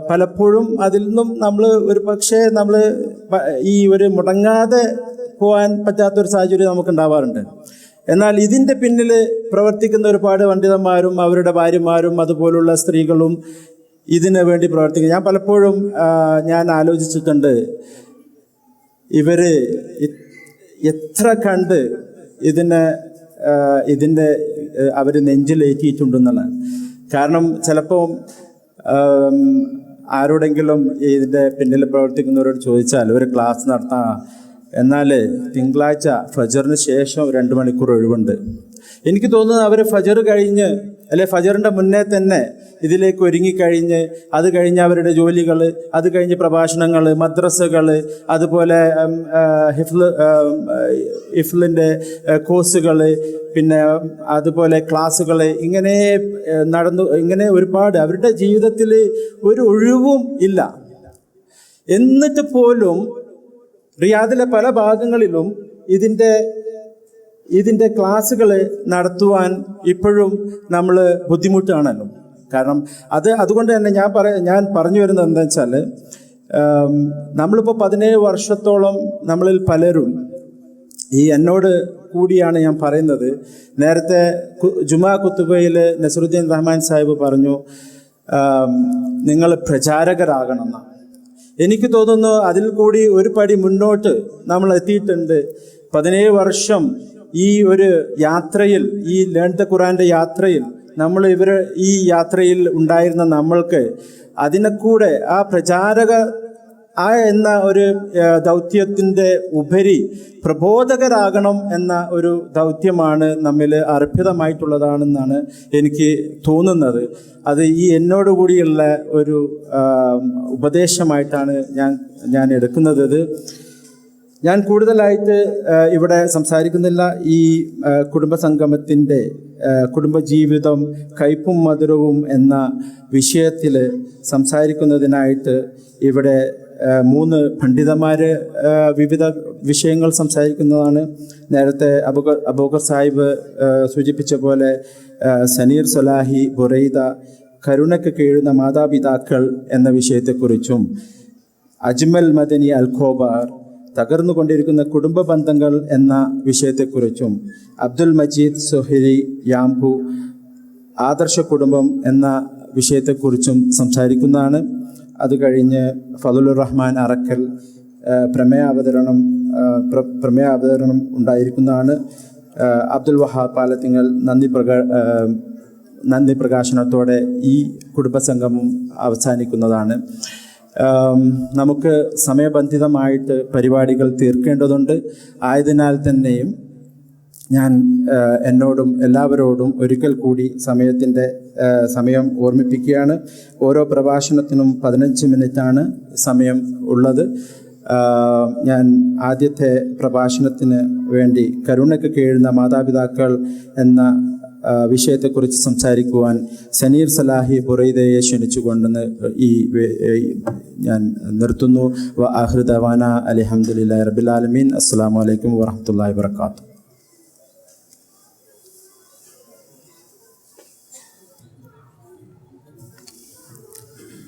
പലപ്പോഴും അതിൽ നിന്നും നമ്മൾ ഈ ഒരു മുടങ്ങാതെ പോകാൻ പറ്റാത്തൊരു സാഹചര്യം നമുക്ക് ഉണ്ടാവാറുണ്ട്. എന്നാൽ ഇതിൻ്റെ പിന്നിൽ പ്രവർത്തിക്കുന്ന ഒരുപാട് പണ്ഡിതന്മാരും അവരുടെ ഭാര്യമാരും അതുപോലുള്ള സ്ത്രീകളും ഇതിനു വേണ്ടി പ്രവർത്തിക്കും. ഞാൻ പലപ്പോഴും ആലോചിച്ചിട്ടുണ്ട്, ഇവർ എത്ര കണ്ട് ഇതിൻ്റെ അവർ നെഞ്ചിലേറ്റിയിട്ടുണ്ടെന്നുള്ളതാണ്. കാരണം ചിലപ്പോൾ ആരോടെങ്കിലും ഇതിൻ്റെ പിന്നിൽ പ്രവർത്തിക്കുന്നവരോട് ചോദിച്ചാൽ ഒരു ക്ലാസ് നടത്താം, എന്നാൽ തിങ്കളാഴ്ച ഫജറിന് ശേഷം 2 മണിക്കൂർ ഒഴിവുണ്ട്. എനിക്ക് തോന്നുന്നത് അവർ ഫജർ കഴിഞ്ഞ്, അല്ലെ ഫജറിൻ്റെ മുന്നേ തന്നെ ഇതിലേക്ക് ഒരുങ്ങിക്കഴിഞ്ഞ്, അത് കഴിഞ്ഞ് അവരുടെ ജോലികൾ, അത് കഴിഞ്ഞ് പ്രഭാഷണങ്ങൾ, മദ്രസകൾ, അതുപോലെ ഹിഫ്ലിൻ്റെ കോഴ്സുകൾ, പിന്നെ അതുപോലെ ക്ലാസ്സുകൾ, ഇങ്ങനെ ഒരുപാട് അവരുടെ ജീവിതത്തിൽ ഒരു ഒഴിവും ഇല്ല. എന്നിട്ട് പോലും റിയാദിലെ പല ഭാഗങ്ങളിലും ഇതിൻ്റെ ക്ലാസ്സുകൾ നടത്തുവാൻ ഇപ്പോഴും നമ്മൾ ബുദ്ധിമുട്ടാണല്ലോ. കാരണം അതുകൊണ്ട് തന്നെ ഞാൻ പറഞ്ഞു വരുന്നത് എന്താ വെച്ചാൽ, നമ്മളിപ്പോൾ 17 വർഷത്തോളം നമ്മളിൽ പലരും എന്നോട് കൂടിയാണ് ഞാൻ പറയുന്നത്. നേരത്തെ ജുമാ കുത്തുബയിൽ നസറുദ്ദീൻ റഹ്മാൻ സാഹിബ് പറഞ്ഞു, നിങ്ങൾ പ്രചാരകരാകണമെന്ന്. എനിക്ക് തോന്നുന്നു അതിൽ കൂടി ഒരു പടി മുന്നോട്ട് നമ്മൾ എത്തിയിട്ടുണ്ട്. 17 വർഷം ഈ ഒരു യാത്രയിൽ, ഈ ലേൺ ദ ഖുറാൻ്റെ യാത്രയിൽ ഈ യാത്രയിൽ ഉണ്ടായിരുന്ന നമ്മൾക്ക് അതിനെക്കൂടെ എന്ന ഒരു ദൗത്യത്തിൻ്റെ ഉപരി പ്രബോധകരാകണം എന്ന ഒരു ദൗത്യമാണ് നമ്മിൽ അർപ്പിതമായിട്ടുള്ളതാണെന്നാണ് എനിക്ക് തോന്നുന്നത്. അത് എന്നോടുകൂടിയുള്ള ഒരു ഉപദേശമായിട്ടാണ് ഞാൻ എടുക്കുന്നത്. ഞാൻ കൂടുതലായിട്ട് ഇവിടെ സംസാരിക്കുന്നില്ല. ഈ കുടുംബസംഗമത്തിൻ്റെ കുടുംബജീവിതം കയ്പും മധുരവും എന്ന വിഷയത്തിൽ സംസാരിക്കുന്നതിനായിട്ട് ഇവിടെ 3 പണ്ഡിതന്മാർ വിവിധ വിഷയങ്ങൾ സംസാരിക്കുന്നതാണ്. നേരത്തെ അബൂബക്കർ സാഹിബ് സൂചിപ്പിച്ച പോലെ സനീർ സലാഹി ബുറൈദ കരുണയ്ക്ക് കീഴുന്ന മാതാപിതാക്കൾ എന്ന വിഷയത്തെക്കുറിച്ചും, അജ്മൽ മദനി അൽഖോബാർ തകർന്നുകൊണ്ടിരിക്കുന്ന കുടുംബ ബന്ധങ്ങൾ എന്ന വിഷയത്തെക്കുറിച്ചും, അബ്ദുൽ മജീദ് സുഹരി യാംപു ആദർശ കുടുംബം എന്ന വിഷയത്തെക്കുറിച്ചും സംസാരിക്കുന്നതാണ്. അത് കഴിഞ്ഞ് ഫളുർ റഹ്മാൻ അറക്കൽ പ്രമേയാവതരണം ഉണ്ടായിരിക്കുന്നതാണ്. അബ്ദുൽ വഹാബ് പാലത്തിങ്ങൽ നന്ദി പ്രകാശനത്തോടെ ഈ കുടുംബസംഗമം അവസാനിക്കുന്നതാണ്. നമുക്ക് സമയബന്ധിതമായിട്ട് പരിപാടികൾ തീർക്കേണ്ടതുണ്ട്. ആയതിനാൽ തന്നെയും ഞാൻ എന്നോടും എല്ലാവരോടും ഒരിക്കൽ കൂടി സമയം ഓർമ്മിപ്പിക്കുകയാണ്. ഓരോ പ്രഭാഷണത്തിനും 15 മിനിറ്റാണ് സമയം ഉള്ളത്. ഞാൻ ആദ്യത്തെ പ്രഭാഷണത്തിന് വേണ്ടി കരുണയ്ക്ക് കീഴുന്ന മാതാപിതാക്കൾ എന്ന വിഷയത്തെക്കുറിച്ച് സംസാരിക്കുവാൻ സനീർ സലാഹി ബുറൈദയെ ക്ഷണിച്ചുകൊണ്ട് ഞാൻ നിർത്തുന്നു. ആഖിറു ദഅവാന അൽഹംദുലില്ലാഹി റബ്ബിൽ ആലമീൻ. അസ്സലാമു അലൈക്കും വറഹ്മത്തുള്ളാഹി വബറകാതുഹു.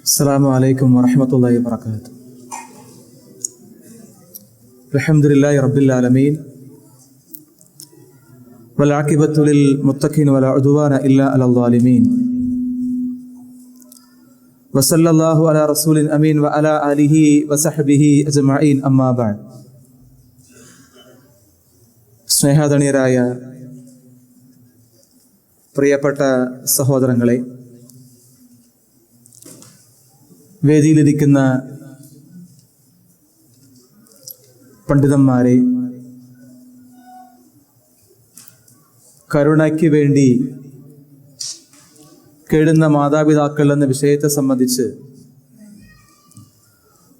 അസ്സലാമു അലൈക്കും വറഹ്മത്തുള്ളാഹി വബറകാതുഹു. അൽഹംദുലില്ലാഹി റബ്ബിൽ ആലമീൻ والعاقبة للمتقين ولا عدوان إلا على الظالمين وصلى الله على رسول أمين وعلى آله وصحبه أجمعين أما بعد. സ്നേഹാദരണീയരായ പ്രിയപ്പെട്ട സഹോദരങ്ങളെ, വേദിയിലിരിക്കുന്ന പണ്ഡിതന്മാരെ, കരുണയ്ക്ക് വേണ്ടി കേടുന്ന മാതാപിതാക്കൾ എന്ന വിഷയത്തെ സംബന്ധിച്ച്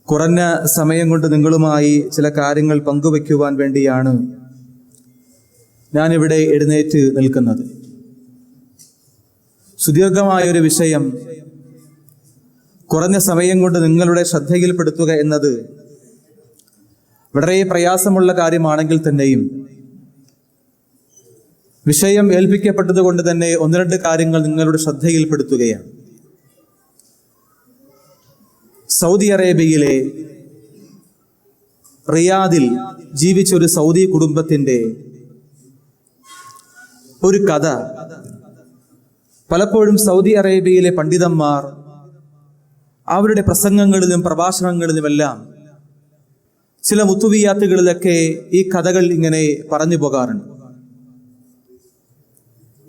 കുറഞ്ഞ സമയം കൊണ്ട് നിങ്ങളുമായി ചില കാര്യങ്ങൾ പങ്കുവയ്ക്കുവാൻ വേണ്ടിയാണ് ഞാനിവിടെ എഴുന്നേറ്റ് നിൽക്കുന്നത്. സുദീർഘമായൊരു വിഷയം കുറഞ്ഞ സമയം കൊണ്ട് നിങ്ങളുടെ ശ്രദ്ധയിൽപ്പെടുത്തുക എന്നത് വളരെ പ്രയാസമുള്ള കാര്യമാണെങ്കിൽ തന്നെയും വിഷയം ഏൽപ്പിക്കപ്പെട്ടത് കൊണ്ട് തന്നെ 1-2 കാര്യങ്ങൾ നിങ്ങളുടെ ശ്രദ്ധയിൽപ്പെടുത്തുകയാണ്. സൗദി അറേബ്യയിലെ റിയാദിൽ ജീവിച്ചൊരു സൗദി കുടുംബത്തിൻ്റെ ഒരു കഥ പലപ്പോഴും സൗദി അറേബ്യയിലെ പണ്ഡിതന്മാർ അവരുടെ പ്രസംഗങ്ങളിലും പ്രഭാഷണങ്ങളിലുമെല്ലാം ചില മുത്തുവിയാത്തുകളിലൊക്കെ ഈ കഥകൾ ഇങ്ങനെ പറഞ്ഞു പോകാറുണ്ട്.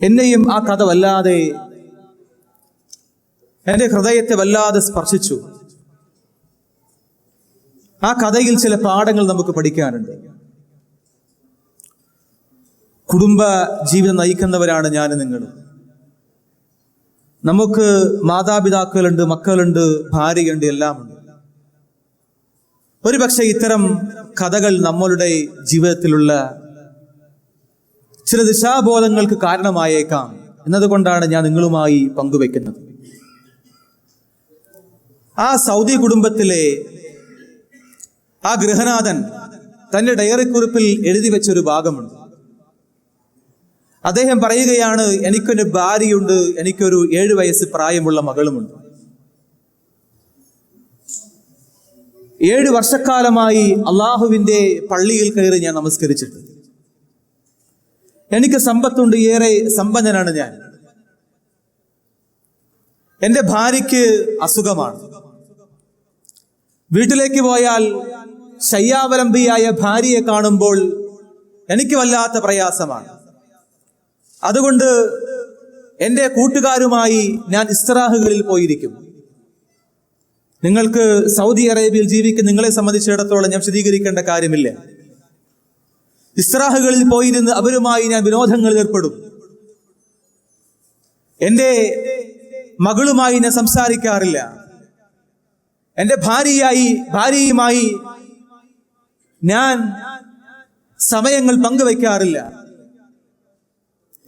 എന്നെയും ആ കഥ വല്ലാതെ, എൻ്റെ ഹൃദയത്തെ വല്ലാതെ സ്പർശിച്ചു. ആ കഥയിൽ ചില പാഠങ്ങൾ നമുക്ക് പഠിക്കാനുണ്ട്. കുടുംബ ജീവിതം നയിക്കുന്നവരാണ് ഞാനും നിങ്ങളും. നമുക്ക് മാതാപിതാക്കളുണ്ട്, മക്കളുണ്ട്, ഭാര്യയുണ്ട്, എല്ലാമുണ്ട്. ഒരു പക്ഷേ ഇത്തരം കഥകൾ നമ്മളുടെ ജീവിതത്തിലുള്ള ചില ദിശാബോധങ്ങൾക്ക് കാരണമായേക്കാം എന്നതുകൊണ്ടാണ് ഞാൻ നിങ്ങളുമായി പങ്കുവെക്കുന്നത്. ആ സൗദി കുടുംബത്തിലെ ആ ഗൃഹനാഥൻ തൻ്റെ ഡയറി കുറിപ്പിൽ എഴുതി വെച്ചൊരു ഭാഗമുണ്ട്. അദ്ദേഹം പറയുകയാണ്, എനിക്കൊരു ഭാര്യയുണ്ട്, എനിക്കൊരു 7 വയസ്സ് പ്രായമുള്ള മകളുമുണ്ട്. 7 വർഷക്കാലമായി അള്ളാഹുവിൻ്റെ പള്ളിയിൽ കയറി ഞാൻ നമസ്കരിച്ചിട്ടുണ്ട്. എനിക്ക് സമ്പത്തുണ്ട്, ഏറെ സമ്പന്നനാണ് ഞാൻ. എൻ്റെ ഭാര്യയ്ക്ക് അസുഖമാണ്. വീട്ടിലേക്ക് പോയാൽ ശയ്യാവലംബിയായ ഭാര്യയെ കാണുമ്പോൾ എനിക്ക് വല്ലാത്ത പ്രയാസമാണ്. അതുകൊണ്ട് എൻ്റെ കൂട്ടുകാരുമായി ഞാൻ ഇസ്തിറാഹുകളിൽ പോയിരിക്കും. നിങ്ങൾക്ക് സൗദി അറേബ്യയിൽ ജീവിക്കുന്ന നിങ്ങളെ സംബന്ധിച്ചിടത്തോളം ഞാൻ വിശദീകരിക്കേണ്ട കാര്യമില്ല. ഇസ്തിറാഹുകളിൽ പോയിരുന്ന് അവരുമായി ഞാൻ വിനോദങ്ങളിൽ ഏർപ്പെടും. എൻ്റെ മകളുമായി ഞാൻ സംസാരിക്കാറില്ല. എൻ്റെ ഭാര്യയുമായി ഞാൻ സമയങ്ങൾ പങ്കുവയ്ക്കാറില്ല.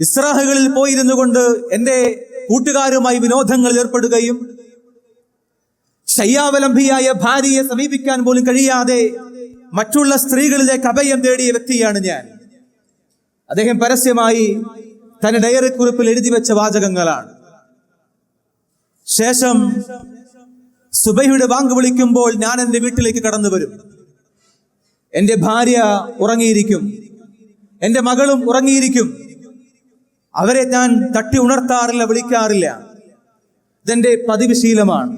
ഇസ്തിറാഹുകളിൽ പോയിരുന്നു കൊണ്ട് എൻ്റെ കൂട്ടുകാരുമായി വിനോദങ്ങളിൽ ഏർപ്പെടുകയും ശയ്യാവലംബിയായ ഭാര്യയെ സമീപിക്കാൻ പോലും കഴിയാതെ മറ്റുള്ള സ്ത്രീകളിലേക്ക് അഭയം തേടിയ വ്യക്തിയാണ് ഞാൻ. അദ്ദേഹം പരസ്യമായി തന്റെ ഡയറി കുറിപ്പിൽ എഴുതി വെച്ച വാചകങ്ങളാണ്. ശേഷം സുബഹിയുടെ ബാങ്ക് വിളിക്കുമ്പോൾ ഞാൻ എൻ്റെ വീട്ടിലേക്ക് കടന്നു വരും. എൻ്റെ ഭാര്യ ഉറങ്ങിയിരിക്കും, എൻ്റെ മകളും ഉറങ്ങിയിരിക്കും. അവരെ ഞാൻ തട്ടി ഉണർത്താറില്ല, വിളിക്കാറില്ല. ഇതെന്റെ പതിവ് ശീലമാണ്.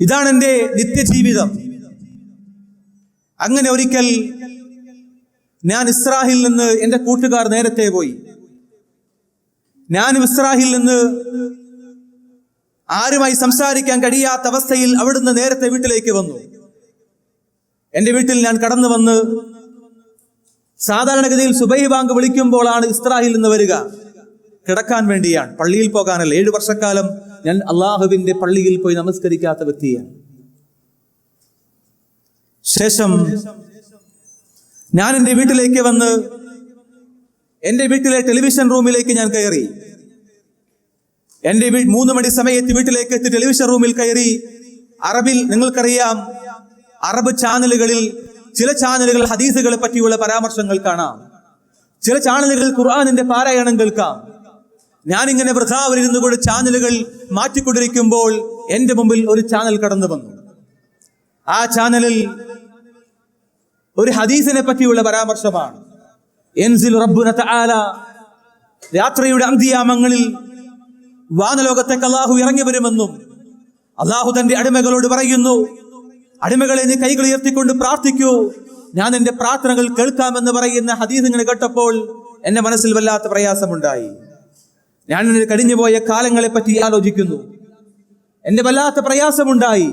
ഇതാണ് എൻ്റെ നിത്യജീവിതം. അങ്ങനെ ഒരിക്കൽ ഞാൻ ഇസ്രാഹിൽ നിന്ന് എൻ്റെ കൂട്ടുകാർ നേരത്തെ പോയി. ഞാനും ഇസ്രാഹിൽ നിന്ന് ആരുമായി സംസാരിക്കാൻ കഴിയാത്ത അവസ്ഥയിൽ അവിടുന്ന് നേരത്തെ വീട്ടിലേക്ക് വന്നു. എൻ്റെ വീട്ടിൽ ഞാൻ കടന്നു വന്ന് സാധാരണഗതിയിൽ സുബഹി ബാങ്ക് വിളിക്കുമ്പോഴാണ് ഇസ്രാഹിൽ നിന്ന് വരിക. കിടക്കാൻ വേണ്ടിയാണ്, പള്ളിയിൽ പോകാനല്ല. 7 വർഷക്കാലം ഞാൻ അള്ളാഹുവിന്റെ പള്ളിയിൽ പോയി നമസ്കരിക്കാത്ത വ്യക്തിയാണ്. ശേഷം ഞാൻ എൻ്റെ വീട്ടിലേക്ക് വന്ന് എൻ്റെ വീട്ടിലെ ടെലിവിഷൻ റൂമിലേക്ക് ഞാൻ കയറി. എൻ്റെ 3 മണി സമയത്ത് വീട്ടിലേക്ക് എത്തി ടെലിവിഷൻ റൂമിൽ കയറി. അറബിൽ നിങ്ങൾക്കറിയാം, അറബ് ചാനലുകളിൽ ചില ചാനലുകൾ ഹദീസുകളെ പറ്റിയുള്ള പരാമർശങ്ങൾ കാണാം, ചില ചാനലുകളിൽ ഖുർആനിന്റെ പാരായണം കേൾക്കാം. ഞാനിങ്ങനെ വൃഥാവിലിരുന്നു കൊണ്ട് ചാനലുകൾ മാറ്റിക്കൊണ്ടിരിക്കുമ്പോൾ എൻ്റെ മുമ്പിൽ ഒരു ചാനൽ കടന്നു വന്നു. ആ ചാനലിൽ ഒരു ഹദീസിനെ പറ്റിയുള്ള പരാമർശമാണ്. യൻസിൽ റബ്ബുന തആല, രാത്രിയുടെ അന്ത്യയാമങ്ങളിൽ വാനലോകത്തേക്ക് അള്ളാഹു ഇറങ്ങി വരുമെന്നും അള്ളാഹു തന്റെ അടിമകളോട് പറയുന്നു, അടിമകളെ നീ കൈകൾ ഉയർത്തിക്കൊണ്ട് പ്രാർത്ഥിക്കൂ, ഞാൻ എന്റെ പ്രാർത്ഥനകൾ കേൾക്കാമെന്ന് പറയുന്ന ഹദീസ് ഇങ്ങനെ കേട്ടപ്പോൾ എന്റെ മനസ്സിൽ വല്ലാത്ത പ്രയാസമുണ്ടായി. ഞാൻ എന്റെ കഴിഞ്ഞുപോയ കാലങ്ങളെ പറ്റി ആലോചിക്കുന്നു. എന്റെ വല്ലാത്ത പ്രയാസമുണ്ടായി.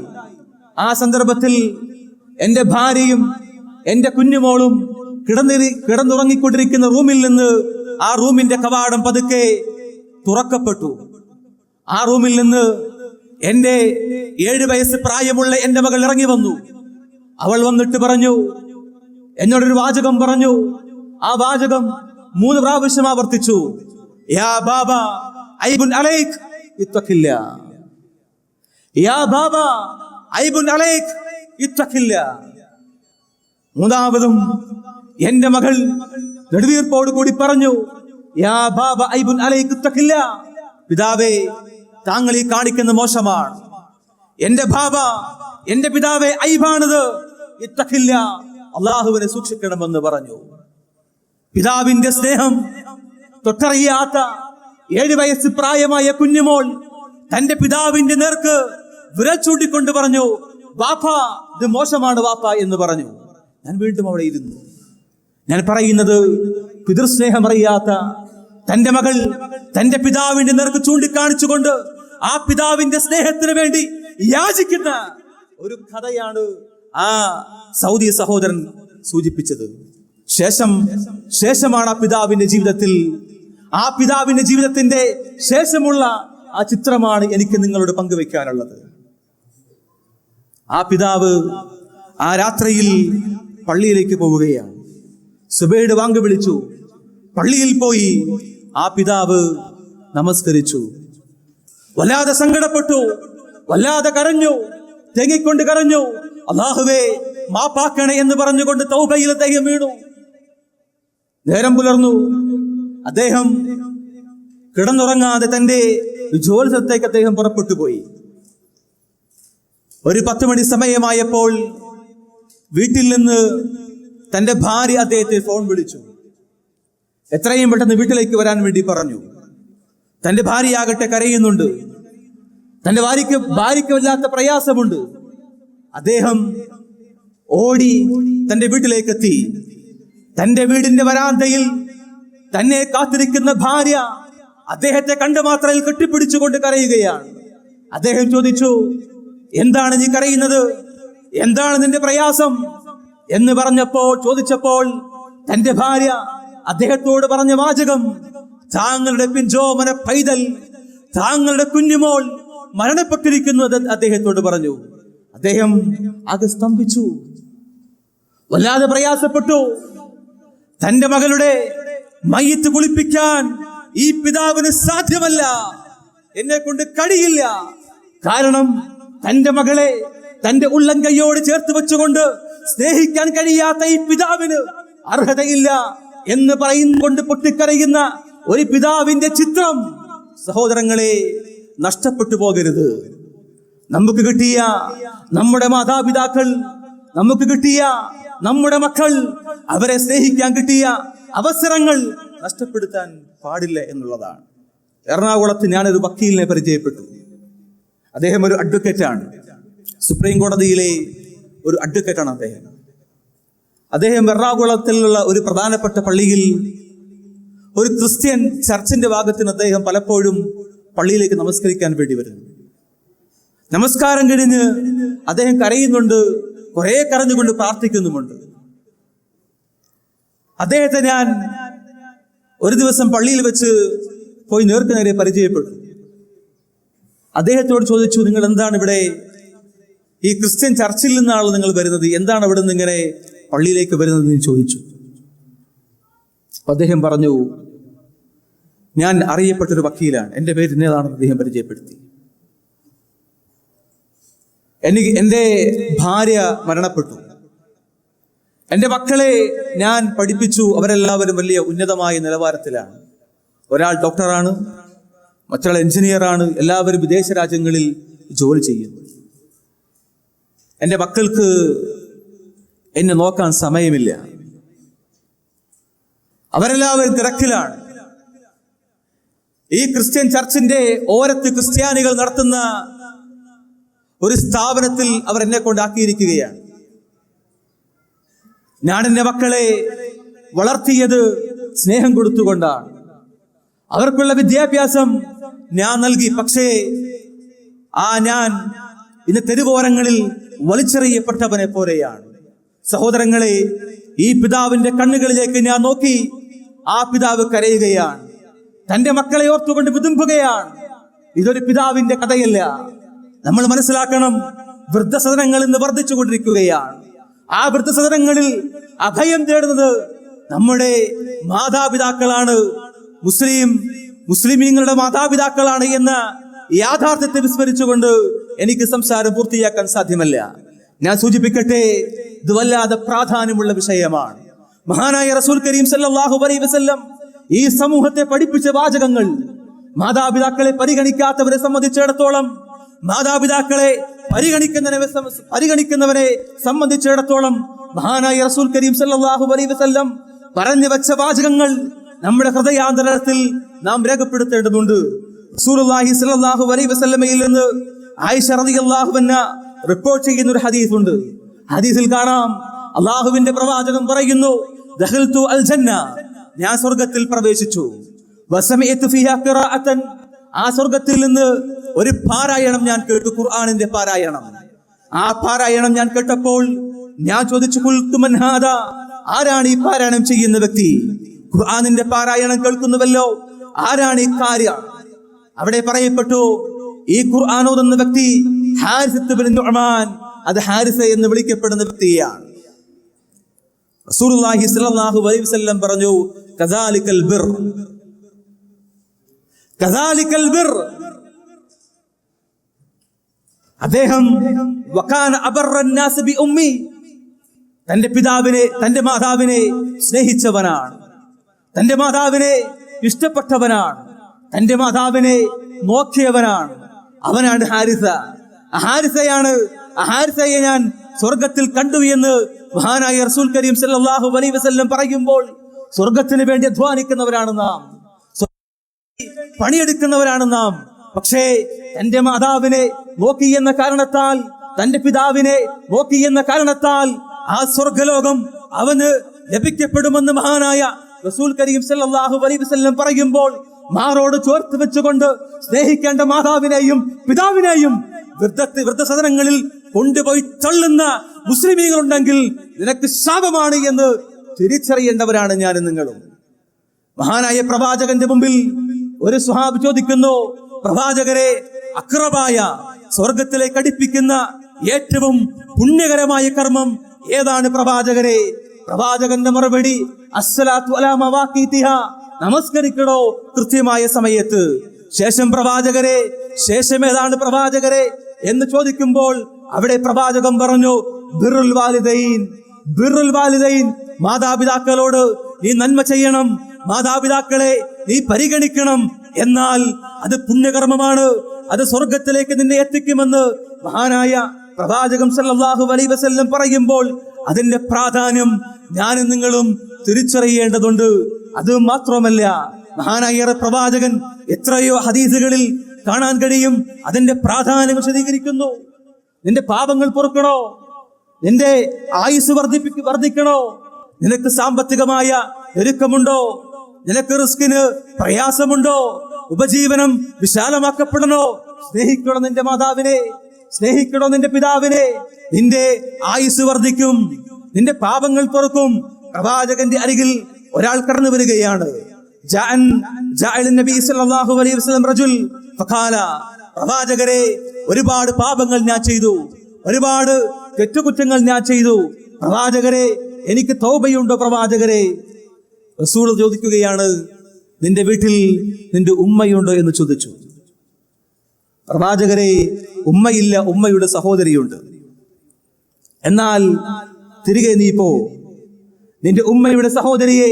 ആ സന്ദർഭത്തിൽ എൻ്റെ ഭാര്യയും എൻ്റെ കുഞ്ഞുമോളും കിടന്നുറങ്ങിക്കൊണ്ടിരിക്കുന്ന റൂമിൽ നിന്ന് ആ റൂമിന്റെ കവാടം പതുക്കെ തുറക്കപ്പെട്ടു. ആ റൂമിൽ നിന്ന് എൻ്റെ 7 വയസ്സ് പ്രായമുള്ള എൻ്റെ മകൾ ഇറങ്ങി വന്നു. അവൾ വന്നിട്ട് പറഞ്ഞു, എന്നോടൊരു വാചകം പറഞ്ഞു. ആ വാചകം 3 പ്രാവശ്യം ആവർത്തിച്ചു. യാ ബാബ ഐബുൻ അലൈക് ഇത്തഖില്ല, യാ ബാബ ഐബുൻ അലൈക് ഇത്തഖില്ല. 3-ാമതും എൻ്റെ മകൾ നെടുവീർപ്പോട് കൂടി പറഞ്ഞു, യാ ബാബ ഐബുൻ അലൈക് ഇത്തഖില്ല. പിതാവേ, താങ്കൾ ഈ കാണിക്കുന്ന മോശമാണ്. എൻ്റെ പിതാവേ, ഐബാണിത്. ഇത്തഖില്ല, അള്ളാഹുവിനെ സൂക്ഷിക്കണമെന്ന് പറഞ്ഞു. പിതാവിന്റെ സ്നേഹം തൊട്ടറിയാത്ത 7 വയസ്സ് പ്രായമായ കുഞ്ഞുമോൾ തന്റെ പിതാവിന്റെ നേർക്ക് വിരൽ ചൂണ്ടിക്കൊണ്ട് പറഞ്ഞു, വാപ്പ, ഇത് മോശമാണ് വാപ്പ എന്ന് പറഞ്ഞു. ഞാൻ വീണ്ടും അവിടെ ഇരുന്നു. ഞാൻ പറയുന്നത്, പിതൃസ്നേഹം അറിയാത്ത തന്റെ മകൾ തന്റെ പിതാവിന്റെ നേർക്ക് ചൂണ്ടിക്കാണിച്ചുകൊണ്ട് ആ പിതാവിന്റെ സ്നേഹത്തിന് വേണ്ടി യാചിക്കുന്ന ഒരു കഥയാണ് ആ സൗദി സഹോദരൻ സൂചിപ്പിച്ചത്. ശേഷമാണ് ആ പിതാവിന്റെ ജീവിതത്തിന്റെ ശേഷമുള്ള ആ ചിത്രമാണ് എനിക്ക് നിങ്ങളോട് പങ്കുവെക്കാനുള്ളത്. ആ പിതാവ് ആ രാത്രിയിൽ പള്ളിയിലേക്ക് പോവുകയാണ്. സുബഹിയുടെ ബാങ്ക് വിളിച്ചു. പള്ളിയിൽ പോയി ആ പിതാവ് നമസ്കരിച്ചു. വല്ലാതെ സങ്കടപ്പെട്ടു, വല്ലാതെ കരഞ്ഞു, തേങ്ങിക്കൊണ്ട് കരഞ്ഞു. അല്ലാഹുവേ, മാപ്പാക്കണേ എന്ന് പറഞ്ഞുകൊണ്ട് തൗബയിൽ അദ്ദേഹം വീണു. നേരം പുലർന്നു. അദ്ദേഹം കിടന്നുറങ്ങാതെ തന്റെ ജോലി സ്ഥലത്തേക്ക് അദ്ദേഹം പുറപ്പെട്ടു പോയി. ഒരു 10 മണി സമയമായപ്പോൾ വീട്ടിൽ നിന്ന് തന്റെ ഭാര്യ അദ്ദേഹത്തെ ഫോൺ വിളിച്ചു. എത്രയും പെട്ടെന്ന് വീട്ടിലേക്ക് വരാൻ വേണ്ടി പറഞ്ഞു. തന്റെ ഭാര്യയാകട്ടെ കരയുന്നുണ്ട്. തന്റെ ഭാര്യയ്ക്ക് വല്ലാത്ത പ്രയാസമുണ്ട്. അദ്ദേഹം ഓടി തന്റെ വീട്ടിലേക്ക് എത്തി. തന്റെ വീടിന്റെ വരാന്തയിൽ തന്നെ കാത്തിരിക്കുന്ന ഭാര്യ അദ്ദേഹത്തെ കണ്ട മാത്രയിൽ കെട്ടിപ്പിടിച്ചുകൊണ്ട് കരയുകയാണ്. അദ്ദേഹം ചോദിച്ചു, എന്താണ് നീ കരയുന്നത്? എന്താണ് നിന്റെ പ്രയാസം എന്ന് ചോദിച്ചപ്പോൾ തന്റെ ഭാര്യ അദ്ദേഹത്തോട് പറഞ്ഞ വാചകം, താങ്കളുടെ പിഞ്ചോമന പൈതൽ, താങ്കളുടെ കുഞ്ഞുമോൾ മരണപ്പെട്ടിരിക്കുന്നു അദ്ദേഹത്തോട് പറഞ്ഞു. അദ്ദേഹം ആകെ സ്തംഭിച്ചു, വല്ലാതെ പ്രയാസപ്പെട്ടു. തന്റെ മകളുടെ മയ്യത്ത് കുളിപ്പിക്കാൻ ഈ പിതാവിന് സാധ്യമല്ല, എന്നെ കൊണ്ട് കഴിയില്ല. കാരണം തന്റെ മകളെ തന്റെ ഉള്ളം കൈയോട് ചേർത്ത് വെച്ചുകൊണ്ട് സ്നേഹിക്കാൻ കഴിയാത്ത ഈ പിതാവിന് അർഹതയില്ല എന്ന് പറയുന്നുകൊണ്ട് പൊട്ടിക്കരയുന്ന ഒരു പിതാവിന്റെ ചിത്രം സഹോദരങ്ങളെ നഷ്ടപ്പെട്ടു പോകരുത്. നമുക്ക് കിട്ടിയ നമ്മുടെ മാതാപിതാക്കൾ, നമുക്ക് കിട്ടിയ നമ്മുടെ മക്കൾ, അവരെ സ്നേഹിക്കാൻ കിട്ടിയ അവസരങ്ങൾ നഷ്ടപ്പെടുത്താൻ പാടില്ല എന്നുള്ളതാണ്. എറണാകുളത്ത് ഞാനൊരു വക്കീലിനെ പരിചയപ്പെട്ടു. അദ്ദേഹം ഒരു അഡ്വക്കേറ്റാണ്, സുപ്രീം കോടതിയിലെ ഒരു അഡ്വക്കേറ്റാണ് അദ്ദേഹം എറണാകുളത്തിലുള്ള ഒരു പ്രധാനപ്പെട്ട പള്ളിയിൽ ഒരു ക്രിസ്ത്യൻ ചർച്ചിന്റെ ഭാഗത്തിന് അദ്ദേഹം പലപ്പോഴും പള്ളിയിലേക്ക് നമസ്കരിക്കാൻ വേണ്ടി വരുന്നു. നമസ്കാരം കഴിഞ്ഞ് അദ്ദേഹം കരയുന്നുണ്ട്, കുറെ കരഞ്ഞുകൊണ്ട് പ്രാർത്ഥിക്കുന്നുമുണ്ട്. അദ്ദേഹത്തെ ഞാൻ ഒരു ദിവസം പള്ളിയിൽ വെച്ച് പോയി നേരെ പരിചയപ്പെട്ടു. അദ്ദേഹത്തോട് ചോദിച്ചു, നിങ്ങൾ എന്താണ് ഇവിടെ ഈ ക്രിസ്ത്യൻ ചർച്ചിൽ നിന്നാണ് നിങ്ങൾ വരുന്നത്, എന്താണ് ഇവിടെ നിന്ന് ഇങ്ങനെ പള്ളിയിലേക്ക് വരുന്നതെന്ന് ചോദിച്ചു. അദ്ദേഹം പറഞ്ഞു, ഞാൻ അറിയപ്പെട്ടൊരു വക്കീലാണ്, എൻ്റെ പേര് ഇന്നതാണെന്ന് അദ്ദേഹം പരിചയപ്പെടുത്തി. എൻ്റെ ഭാര്യ മരണപ്പെട്ടു, എൻ്റെ മക്കളെ ഞാൻ പഠിപ്പിച്ചു, അവരെല്ലാവരും വലിയ ഉന്നതമായ നിലവാരത്തിലാണ്. ഒരാൾ ഡോക്ടറാണ്, മറ്റൊരാൾ എഞ്ചിനീയറാണ്, എല്ലാവരും വിദേശ രാജ്യങ്ങളിൽ ജോലി ചെയ്യുന്നു. എൻ്റെ മക്കൾക്ക് എന്നെ നോക്കാൻ സമയമില്ല, അവരെല്ലാവരും തിരക്കിലാണ്. ഈ ക്രിസ്ത്യൻ ചർച്ചിന്റെ ഓരത്ത് ക്രിസ്ത്യാനികൾ നടത്തുന്ന ഒരു സ്ഥാപനത്തിൽ അവർ എന്നെ കൊണ്ടാക്കിയിരിക്കുകയാണ്. ഞാൻ എൻ്റെ മക്കളെ വളർത്തിയത് സ്നേഹം കൊടുത്തുകൊണ്ടാണ്. അവർക്കുള്ള വിദ്യാഭ്യാസം ഞാൻ നൽകി. പക്ഷേ ഞാൻ ഇന്ന് തെരുവോരങ്ങളിൽ വലിച്ചെറിയപ്പെട്ടവനെ പോലെയാണ്. സഹോദരങ്ങളെ, ഈ പിതാവിന്റെ കണ്ണുകളിലേക്ക് ഞാൻ നോക്കി. ആ പിതാവ് കരയുകയാണ്, തന്റെ മക്കളെ ഓർത്തുകൊണ്ട് വിതുമ്പുകയാണ്. ഇതൊരു പിതാവിന്റെ കഥയല്ല. നമ്മൾ മനസ്സിലാക്കണം, വൃദ്ധസദനങ്ങൾ ഇന്ന് വർദ്ധിച്ചുകൊണ്ടിരിക്കുകയാണ്. ആ വൃദ്ധസദനങ്ങളിൽ അഭയം തേടുന്നത് നമ്മുടെ മാതാപിതാക്കളാണ്, മുസ്ലിമീങ്ങളുടെ മാതാപിതാക്കളാണ് എന്ന യാഥാർത്ഥ്യത്തെ വിസ്മരിച്ചുകൊണ്ട് എനിക്ക് സംസാരം പൂർത്തിയാക്കാൻ സാധ്യമല്ല. ഞാൻ സൂചിപ്പിക്കട്ടെ, ഇത് വല്ലാതെ പ്രാധാന്യമുള്ള വിഷയമാണ്. മഹാനായ റസൂൽ കരീം സല്ലല്ലാഹു അലൈഹി വസല്ലം ഈ സമൂഹത്തെ പഠിപ്പിച്ച വാചകങ്ങൾ മാതാപിതാക്കളെ പരിഗണിക്കാത്തവരെ സംബന്ധിച്ചിടത്തോളം, മാതാപിതാക്കളെ പരിഗണിക്കുന്നവനെ സംബന്ധിച്ചിടത്തോളം മഹാനായ റസൂൽ കരീം സല്ലല്ലാഹു അലൈഹി വസല്ലം പറഞ്ഞു വെച്ച വാചകങ്ങൾ നമ്മുടെ ഹൃദയാന്തരത്തിൽ നാം രേഖപ്പെടുത്തേണ്ടതുണ്ട്. റസൂലുള്ളാഹി സ്വല്ലല്ലാഹു അലൈഹി വസല്ലമയിൽ നിന്ന് ആയിഷ റളിയല്ലാഹു അൻഹ റിപ്പോർട്ട് ചെയ്യുന്ന ഒരു ഹദീസ് ഉണ്ട്. ഹദീസിൽ കാണാം, അള്ളാഹുവിന്റെ പ്രവാചകൻ പറയുന്നു, ദഖൽതു അൽ ജന്ന, ഞാൻ സ്വർഗ്ഗത്തിൽ പ്രവേശിച്ചു. വസമഅതു ഫീഹാ ഖിറാഅതൻ, ആ സ്വർഗ്ഗത്തിൽ നിന്ന് ഒരു പാരായണം ഞാൻ കേട്ടു, ഖുർആനിന്റെ പാരായണം. ആ പാരായണം ഞാൻ കേട്ടപ്പോൾ ഞാൻ ചോദിച്ചു, ഖുൽതു മൻ ഹാദാ, ആരാണ് ഈ പാരായണം ചെയ്യുന്ന വ്യക്തി? ഖുർആനിന്റെ പാരായണം കേൾക്കുന്നുവല്ലോ, ആരാണ് ഈ കാര്യം? അവിടെ പറയപ്പെട്ടു, ഈ ഖുർആൻ ഓതുന്ന വ്യക്തി ഹാരിസത്ത് ബിൻ നുഅ്മാൻ, അത് ഹാരിസ എന്ന് വിളിക്കപ്പെടുന്ന വ്യക്തിയാണ്. റസൂലുള്ളാഹി സ്വല്ലല്ലാഹു അലൈഹി വസല്ലം പറഞ്ഞു, കദാലിക്കൽ ബിർ, കദാലിക്കൽ ബിർ. അദ്ദേഹം വകാന അബറൻ നാസ് ബി ഉമ്മി, തന്റെ പിതാവിനെ, തന്റെ മാതാവിനെ സ്നേഹിച്ചവനാണ്. തന്റെ മാതാവിനെ ഇഷ്ടപ്പെട്ടവനാണ്, തന്റെ മാതാവിനെ നോക്കിയവനാണ്. അവനാണ് ഹാരിസ. ഹാരിസയെ ഞാൻ സ്വർഗത്തിൽ കണ്ടു എന്ന് മഹാനായ റസൂൽ കരീം സല്ലല്ലാഹു അലൈഹി വസല്ലം പറയുമ്പോൾ, സ്വർഗത്തിന് വേണ്ടി അധ്വാനിക്കുന്നവരാണ് നാം, പണിയെടുക്കുന്നവരാണ് നാം. പക്ഷേ തന്റെ മാതാവിനെ നോക്കി എന്ന കാരണത്താൽ, തന്റെ പിതാവിനെ നോക്കി എന്ന കാരണത്താൽ ആ സ്വർഗലോകം അവന് ലഭിക്കപ്പെടുമെന്ന് മഹാനായ റസൂൽ കരീം സല്ലല്ലാഹു അലൈഹി വസല്ലം പറയുമ്പോൾ, മാറോട് ചോർത്ത് വെച്ചുകൊണ്ട് സ്നേഹിക്കേണ്ട മാതാവിനെയും പിതാവിനെയും വൃദ്ധസദനങ്ങളിൽ കൊണ്ടുപോയി തള്ളുന്ന മുസ്ലിമീങ്ങളുണ്ടെങ്കിൽ നിനക്ക് ശാപമാണ് എന്ന് തിരിച്ചറിയേണ്ടവരാണ് ഞാനും നിങ്ങളും. മഹാനായ പ്രവാചകന്റെ മുമ്പിൽ ഒരു സ്വഹാബി ചോദിക്കുന്നു, പ്രവാചകരെ, അക്രമായ സ്വർഗത്തിലേക്ക് അടുപ്പിക്കുന്ന ഏറ്റവും പുണ്യകരമായ കർമ്മം ഏതാണ് പ്രവാചകരെ? പ്രവാചകന്റെ മറുപടി, അസ്സലാത്തു അലാ മവാഖീതിഹാ, നമസ്കരിക്കണോ കൃത്യമായ സമയത്ത്. ശേഷം ഏതാണ് പ്രവാചകരെ എന്ന് ചോദിക്കുമ്പോൾ അവിടെ പ്രവാചകൻ പറഞ്ഞു, ബിറുൽ വാലിദൈൻ, മാതാപിതാക്കളോട് നീ നന്മ ചെയ്യണം, മാതാപിതാക്കളെ നീ പരിഗണിക്കണം. എന്നാൽ അത് പുണ്യകർമ്മമാണ്, അത് സ്വർഗത്തിലേക്ക് നിന്നെ എത്തിക്കുമെന്ന് മഹാനായ പ്രവാചകൻ സല്ലല്ലാഹു അലൈഹി വസല്ലം പറയുമ്പോൾ അതിന്റെ പ്രാധാന്യം ഞാനും നിങ്ങളും തിരിച്ചറിയേണ്ടതുണ്ട്. അത് മാത്രമല്ല, മഹാനായ പ്രവാചകൻ എത്രയോ ഹദീസുകളിൽ കാണാൻ കഴിയും അതിന്റെ പ്രാധാന്യം വിശദീകരിക്കുന്നു. നിന്റെ പാപങ്ങൾ പൊറുക്കണോ, നിന്റെ ആയുസ് വർദ്ധിക്കണോ, നിനക്ക് സാമ്പത്തികമായ ഞെരുക്കമുണ്ടോ, നിനക്ക് റിസ്കിന് പ്രയാസമുണ്ടോ, ഉപജീവനം വിശാലമാക്കപ്പെടണോ, സ്നേഹിക്കണോ നിന്റെ മാതാവിനെ, സ്നേഹിക്കണോ നിന്റെ പിതാവിനെ, നിന്റെ ആയുസ് വർദ്ധിക്കും, നിന്റെ പാപങ്ങൾ പൊറുക്കും. പ്രവാചകന്റെ അരികിൽ ഒരാൾ കടന്നു വരികയാണ്. പ്രവാചകരെ, ഒരുപാട് പാപങ്ങൾ ഞാൻ ചെയ്തു, ഒരുപാട് തെറ്റുകുറ്റങ്ങൾ ഞാൻ ചെയ്തു. പ്രവാചകരെ, എനിക്ക് തൗബയുണ്ടോ പ്രവാചകരെ? റസൂൽ ചോദിക്കുകയാണ്, നിന്റെ വീട്ടിൽ നിന്റെ ഉമ്മയുണ്ടോ എന്ന് ചോദിച്ചു. പ്രവാചകരെ, ഉമ്മയില്ല, ഉമ്മയുടെ സഹോദരിയുണ്ട്. എന്നാൽ തിരികെ നീ പോ, നിന്റെ ഉമ്മയുടെ സഹോദരിയെ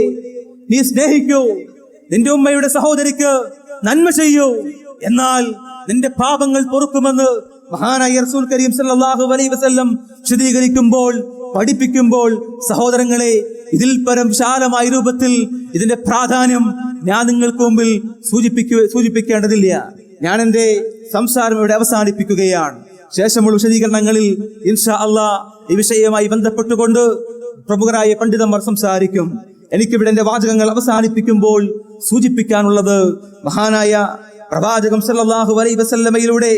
നീ സ്നേഹിക്കൂ, നിന്റെ ഉമ്മയുടെ സഹോദരിക്ക് നന്മ ചെയ്യൂ, എന്നാൽ നിന്റെ പാപങ്ങൾ പൊറുക്കുമെന്ന് മഹാനായ റസൂൽ കരീം സല്ലല്ലാഹു അലൈഹി വസല്ലം വിശദീകരിക്കുമ്പോൾ, പഠിപ്പിക്കുമ്പോൾ, സഹോദരങ്ങളെ, ഇതിൽ പരം വിശാലമായ രൂപത്തിൽ ഇതിന്റെ പ്രാധാന്യം ഞാൻ നിങ്ങൾക്ക് മുമ്പിൽ സൂചിപ്പിക്കേണ്ടതില്ല. ഞാൻ എന്റെ സംസാരം ഇവിടെ അവസാനിപ്പിക്കുകയാണ്. ശേഷമുള്ള വിശദീകരണങ്ങളിൽ ഇൻഷാ അല്ലാഹ് ഈ വിഷയവുമായി ബന്ധപ്പെട്ടുകൊണ്ട് പ്രമുഖരായ പണ്ഡിതന്മാർ സംസാരിക്കും. എനിക്കിവിടെ എന്റെ വാചകങ്ങൾ അവസാനിപ്പിക്കുമ്പോൾ സൂചിപ്പിക്കാനുള്ളത്, മഹാനായ പ്രവാചകം സല്ലല്ലാഹു അലൈഹി വസല്ലമയിലൂടെ